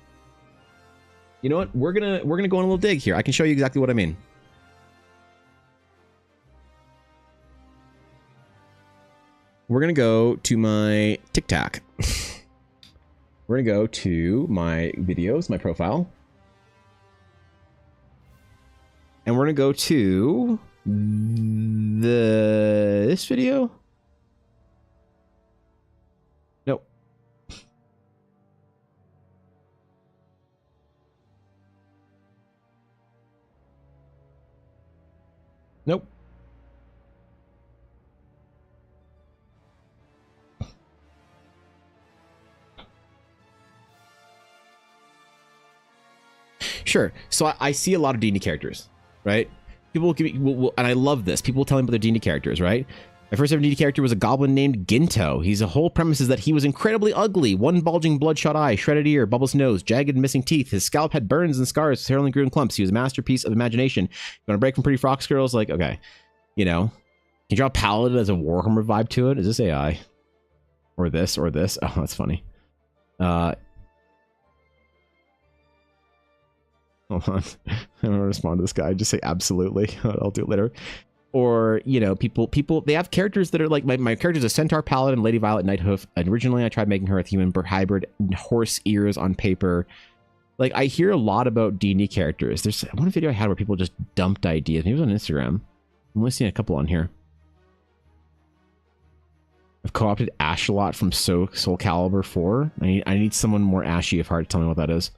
You know what? We're gonna go on a little dig here. I can show you exactly what I mean. We're gonna go to my TikTok. We're gonna go to my videos, my profile. And we're gonna go to this video. Nope. Nope. Sure. So I see a lot of D&D characters, right? People will give me, and I love this. People will tell me about their D&D characters, right? My first ever D&D character was a goblin named Ginto. His whole premise is that he was incredibly ugly. One bulging bloodshot eye, shredded ear, bubbles nose, jagged and missing teeth. His scalp had burns and scars, hair only grew in clumps. He was a masterpiece of imagination. You want to break from pretty fox girls? Like, okay, you know. you draw a paladin as a Warhammer vibe to it? Is this AI? Or this, or this? Oh, that's funny. Hold on. I'm gonna respond to this guy. Just say absolutely. I'll do it later. Or, you know, people, they have characters that are like, my character's a Centaur Paladin, Lady Violet Nighthoof. And originally I tried making her a human hybrid, horse ears on paper. Like, I hear a lot about D&D characters. There's one video I had where people just dumped ideas. Maybe it was on Instagram. I'm only seeing a couple on here. I've co-opted Ashalot from Soul Calibur 4. I need someone more ashy of heart to tell me what that is.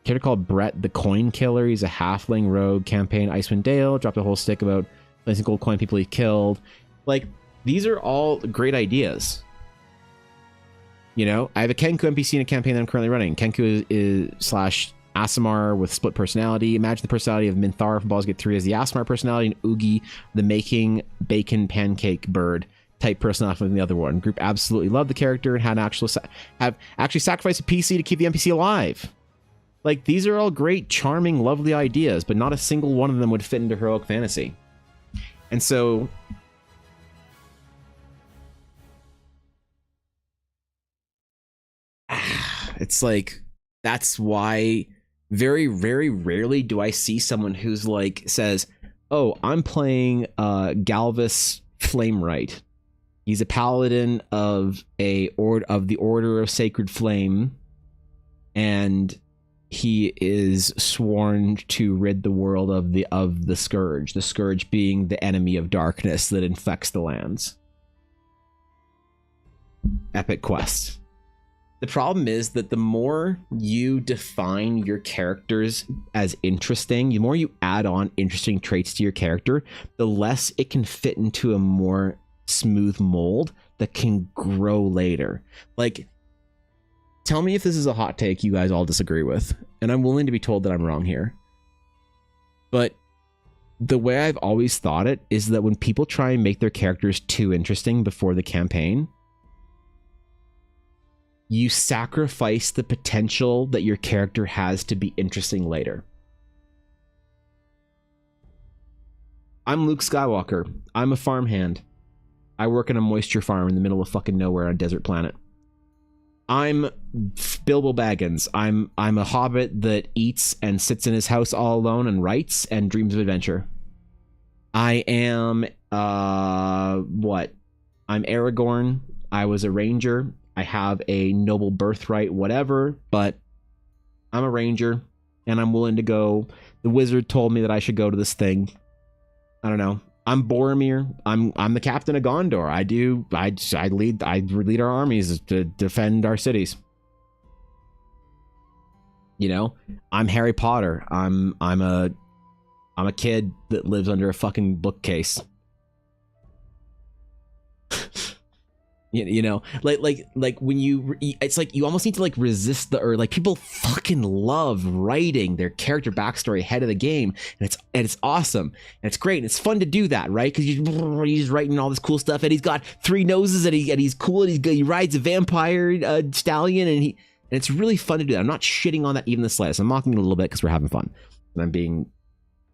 Character called Brett the Coin Killer. He's a halfling rogue campaign. Icewind Dale dropped a whole stick about placing gold coin people he killed. Like, these are all great ideas. You know, I have a Kenku NPC in a campaign that I'm currently running. Kenku is slash Aasimar with split personality. Imagine the personality of Minthara from Baldur's Gate 3 as the Aasimar personality, and Oogie, the making bacon pancake bird type personality from the other one. Group absolutely loved the character and had actually sacrificed a PC to keep the NPC alive. Like, these are all great, charming, lovely ideas, but not a single one of them would fit into heroic fantasy. And so it's like, that's why very, very rarely do I see someone who's like, says, oh, I'm playing Galvus Flameright. He's a paladin of the Order of Sacred Flame, and he is sworn to rid the world of the Scourge. The Scourge being the enemy of darkness that infects the lands. Epic quest. The problem is that the more you define your characters as interesting, the more you add on interesting traits to your character, the less it can fit into a more smooth mold that can grow later. Like, tell me if this is a hot take you guys all disagree with, and I'm willing to be told that I'm wrong here. But the way I've always thought it is that when people try and make their characters too interesting before the campaign, you sacrifice the potential that your character has to be interesting later. I'm Luke Skywalker. I'm a farmhand. I work on a moisture farm in the middle of fucking nowhere on a desert planet. I'm Bilbo Baggins. I'm a hobbit that eats and sits in his house all alone and writes and dreams of adventure. I am what? I'm Aragorn. I was a ranger. I have a noble birthright, whatever, but I'm a ranger and I'm willing to go. The wizard told me that I should go to this thing. I don't know. I'm Boromir. I'm the captain of Gondor. I lead our armies to defend our cities. You know, I'm Harry Potter. I'm a kid that lives under a fucking bookcase. You know, like when it's like you almost need to like resist the urge. Like, people fucking love writing their character backstory ahead of the game, and it's awesome and it's great and it's fun to do that, right? Because he's writing all this cool stuff and he's got 3 noses and he's cool and he rides a vampire stallion and it's really fun to do that. I'm not shitting on that even the slightest. I'm mocking it a little bit because we're having fun and I'm being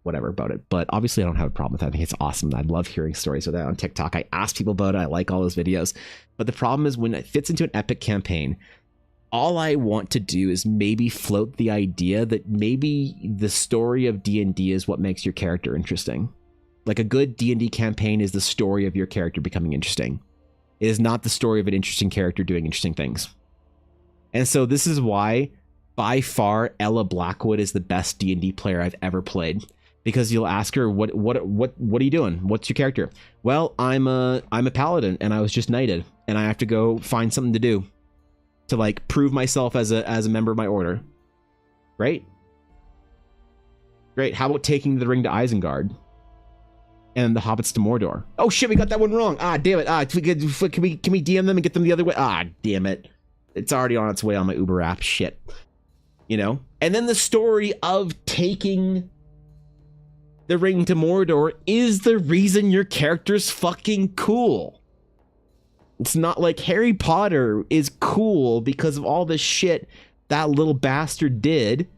whatever about it, but obviously I don't have a problem with that. I think it's awesome. I love hearing stories of that on TikTok. I ask people about it. I like all those videos, but the problem is when it fits into an epic campaign, all I want to do is maybe float the idea that maybe the story of D&D is what makes your character interesting. Like, a good D&D campaign is the story of your character becoming interesting. It is not the story of an interesting character doing interesting things. And so this is why by far Ella Blackwood is the best D&D player I've ever played. Because you'll ask her, what are you doing? What's your character? Well, I'm a paladin and I was just knighted and I have to go find something to do to like prove myself as a member of my order. Great. How about taking the ring to Isengard and the hobbits to Mordor? Oh shit, we got that one wrong. Ah, damn it. Can we DM them and get them the other way? Ah, damn it. It's already on its way on my Uber app. Shit. You know? And then the story of taking the ring to Mordor is the reason your character's fucking cool. It's not like Harry Potter is cool because of all this shit that little bastard did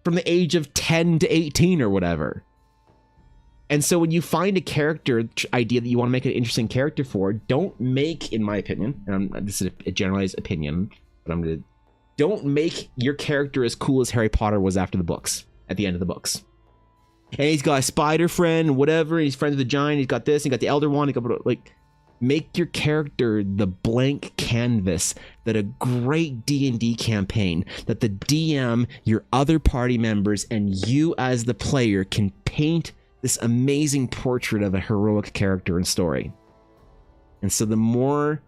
from the age of 10 to 18 or whatever. And so when you find a character idea that you want to make an interesting character for, don't make, in my opinion, and this is a generalized opinion, but don't make your character as cool as Harry Potter was after the books, at the end of the books. And he's got a spider friend, whatever, he's friends with the giant, he's got this, he got the Elder Wand, make your character the blank canvas that a great D&D campaign, that the DM, your other party members, and you as the player can paint this amazing portrait of a heroic character and story. And so the more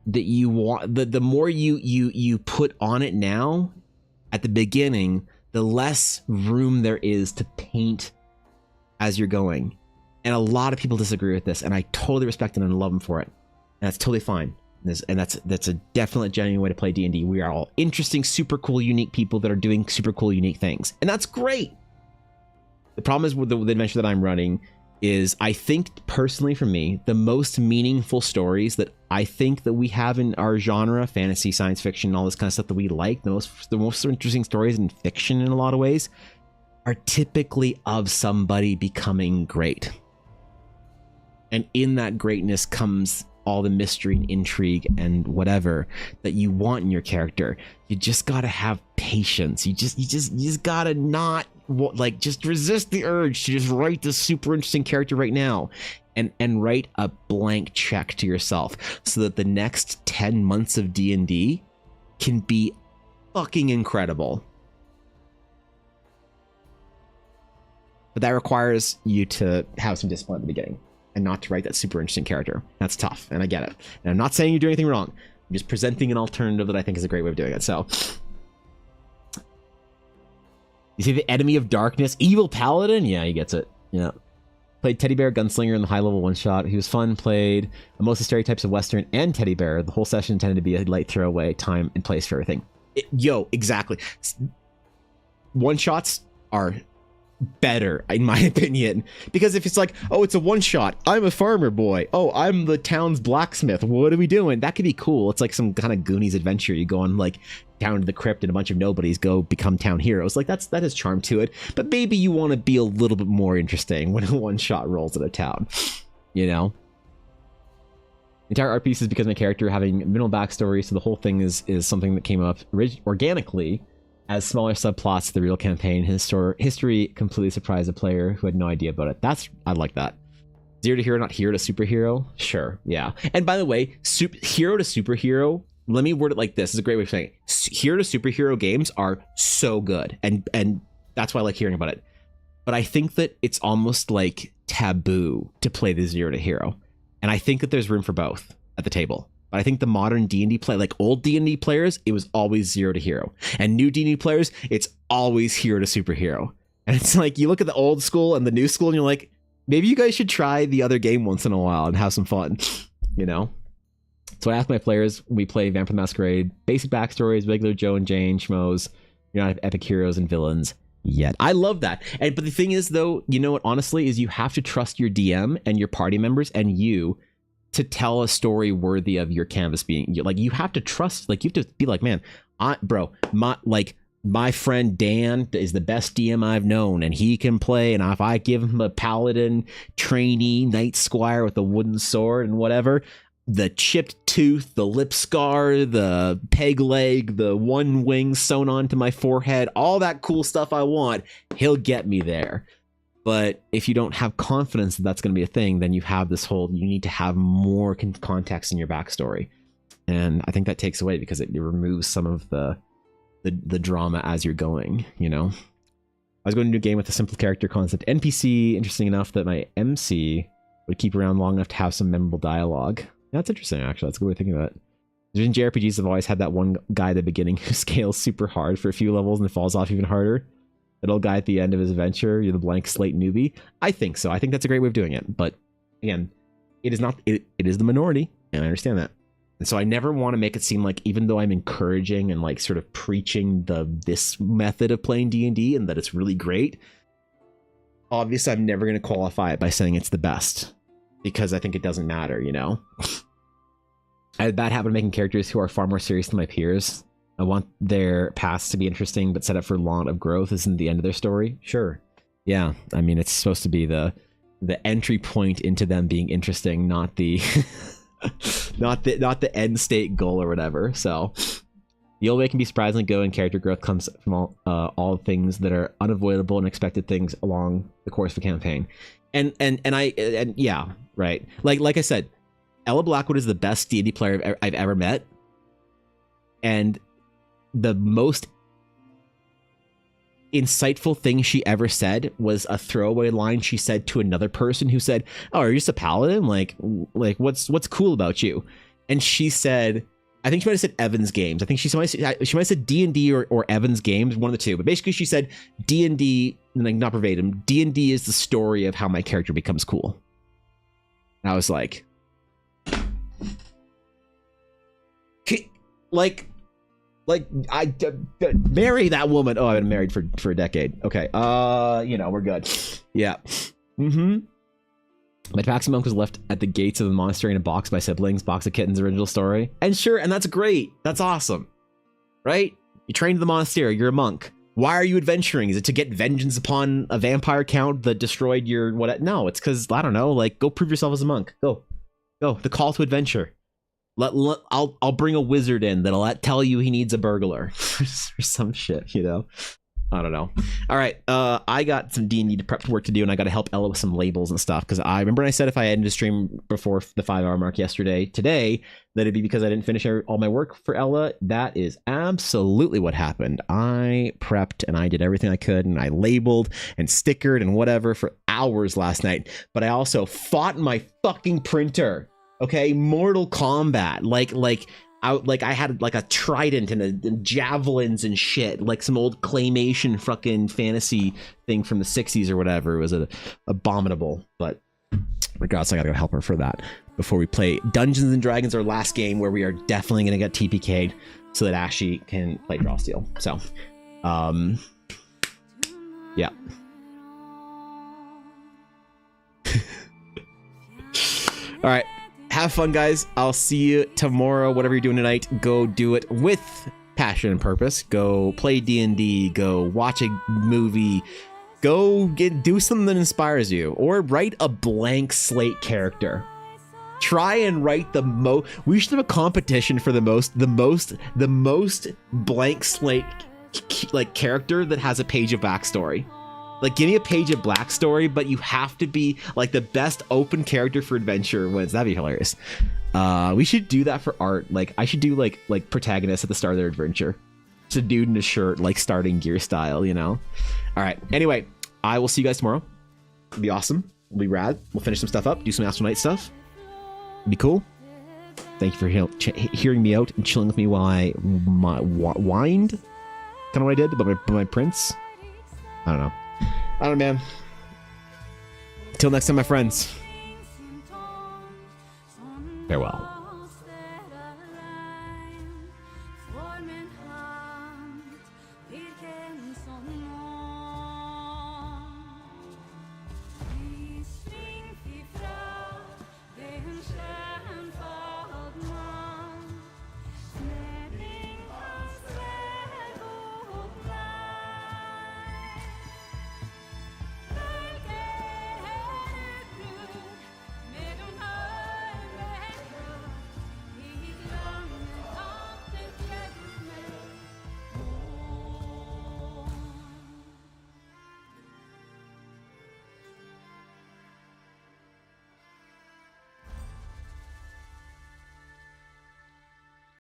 that you want, the more you put on it now at the beginning, the less room there is to paint as you're going. And a lot of people disagree with this, and I totally respect them and love them for it. And that's totally fine. And that's a definite, genuine way to play D&D. We are all interesting, super cool, unique people that are doing super cool, unique things. And that's great. The problem is with the adventure that I'm running is, I think, personally for me, the most meaningful stories that I think that we have in our genre, fantasy, science fiction, all this kind of stuff that we like, the most interesting stories in fiction in a lot of ways, are typically of somebody becoming great. And in that greatness comes all the mystery and intrigue and whatever that you want in your character. You just gotta have patience. You just gotta not just resist the urge to just write this super interesting character right now, and write a blank check to yourself so that the next 10 months of D&D can be fucking incredible. But that requires you to have some discipline at the beginning and not to write that super interesting character. That's tough, and I get it. And I'm not saying you do anything wrong. I'm just presenting an alternative that I think is a great way of doing it. So, you see the Enemy of Darkness, Evil Paladin? Yeah, he gets it. Yeah. Played Teddy Bear Gunslinger in the high-level one-shot. He was fun, played most of the stereotypes of Western and Teddy Bear. The whole session tended to be a light throwaway, time and place for everything. Exactly. One-shots are better, in my opinion, because if it's like, oh, it's a one-shot, I'm a farmer boy, oh, I'm the town's blacksmith, what are we doing? That could be cool. It's like some kind of Goonies adventure. You go on down to the crypt and a bunch of nobodies go become town heroes. That has charm to it. But maybe you want to be a little bit more interesting when a one-shot rolls in a town, you know? Entire art piece is because my character having minimal backstory, so the whole thing is something that came up organically as smaller subplots to the real campaign. His history completely surprised a player who had no idea about it. I like that. Zero to hero, not hero to superhero. Sure, yeah. And by the way, hero to superhero, let me word it like this. It's a great way of saying it. Hero to superhero games are so good, and that's why I like hearing about it. But I think that it's almost like taboo to play the zero to hero. And I think that there's room for both at the table. But I think the modern D&D play, like old D&D players, it was always zero to hero. And new D&D players, it's always hero to superhero. And it's like, you look at the old school and the new school and you're like, maybe you guys should try the other game once in a while and have some fun, you know? So I asked my players, we play Vampire the Masquerade, basic backstories, regular Joe and Jane, schmoes. You're not epic heroes and villains yet. I love that. But the thing is, though, you know what, honestly, is you have to trust your DM and your party members and you to tell a story worthy of your canvas being, like, you have to trust, like, you have to be like, man, my friend Dan is the best DM I've known, and he can play, and if I give him a paladin trainee knight squire with a wooden sword and whatever, the chipped tooth, the lip scar, the peg leg, the one wing sewn onto my forehead, all that cool stuff I want, he'll get me there. But if you don't have confidence that that's going to be a thing, then you have this whole, you need to have more context in your backstory. And I think that takes away because it removes some of the drama as you're going, you know? I was going to do a game with a simple character concept NPC, interesting enough that my MC would keep around long enough to have some memorable dialogue. That's interesting, actually. That's a good way of thinking about it. In JRPGs, I've always had that one guy at the beginning who scales super hard for a few levels and then falls off even harder. That old guy at the end of his adventure, you're the blank slate newbie. I think so. I think that's a great way of doing it. But again, it is not. It is the minority, and I understand that. And so I never want to make it seem like, even though I'm encouraging and like sort of preaching this method of playing D&D and that it's really great, obviously I'm never going to qualify it by saying it's the best, because I think it doesn't matter, you know? I had a bad habit of making characters who are far more serious than my peers. I want their paths to be interesting, but set up for a lot of growth isn't the end of their story. Sure. Yeah, I mean, it's supposed to be the entry point into them being interesting, not the not the end state goal or whatever. So the old way can be surprisingly good, and character growth comes from all things that are unavoidable and expected things along the course of a campaign. And yeah, right. Like I said, Ella Blackwood is the best D&D player I've ever met, and the most insightful thing she ever said was a throwaway line she said to another person who said, "Oh, are you just a paladin? Like what's cool about you?" And she said, I think she might have said Evans Games. I think she might have said D&D or Evans Games, one of the two. But basically she said D&D, like not verbatim, D&D is the story of how my character becomes cool. And I was like, I marry that woman. Oh, I've been married for a decade. Okay. We're good. Yeah. My taxi monk was left at the gates of the monastery in a box by siblings, Box of Kittens original story. And sure, and that's great. That's awesome. Right? You trained in the monastery, you're a monk. Why are you adventuring? Is it to get vengeance upon a vampire count that destroyed your what? No, it's because, I don't know, like, go prove yourself as a monk. Go. The call to adventure. I'll bring a wizard in that'll tell you he needs a burglar or some shit, you know? I don't know. All right, I got some D&D prep work to do, and I got to help Ella with some labels and stuff, because I remember I said if I ended a stream before the 5-hour mark today, that it'd be because I didn't finish all my work for Ella. That is absolutely what happened. I prepped, and I did everything I could, and I labeled and stickered and whatever for hours last night, but I also fought my fucking printer. Okay, Mortal Kombat, I had like a trident and javelins and shit, like some old claymation fucking fantasy thing from the 60s or whatever. It was abominable, but regardless, I gotta go help her for that before we play Dungeons and Dragons, our last game, where we are definitely gonna get TPK'd so that Ashley can play Draw Steel. So, yeah. All right. Have fun, guys. I'll see you tomorrow. Whatever you're doing tonight, go do it with passion and purpose. Go play D&D. Go watch a movie. Go do something that inspires you, or write a blank slate character. Try and write we should have a competition for the most blank slate like character that has a page of backstory. Like, give me a page of backstory, but you have to be like the best open character for adventure wins. That'd be hilarious. We should do that for art. Like, I should do like protagonists at the start of their adventure. It's a dude in a shirt, like starting gear style, you know? All right. Anyway, I will see you guys tomorrow. It'll be awesome. It'll be rad. We'll finish some stuff up, do some Astral Night stuff. It'll be cool. Thank you for hearing me out and chilling with me while I whined. Kind of what I did about my prince. I don't know, man. Till next time, my friends. Farewell.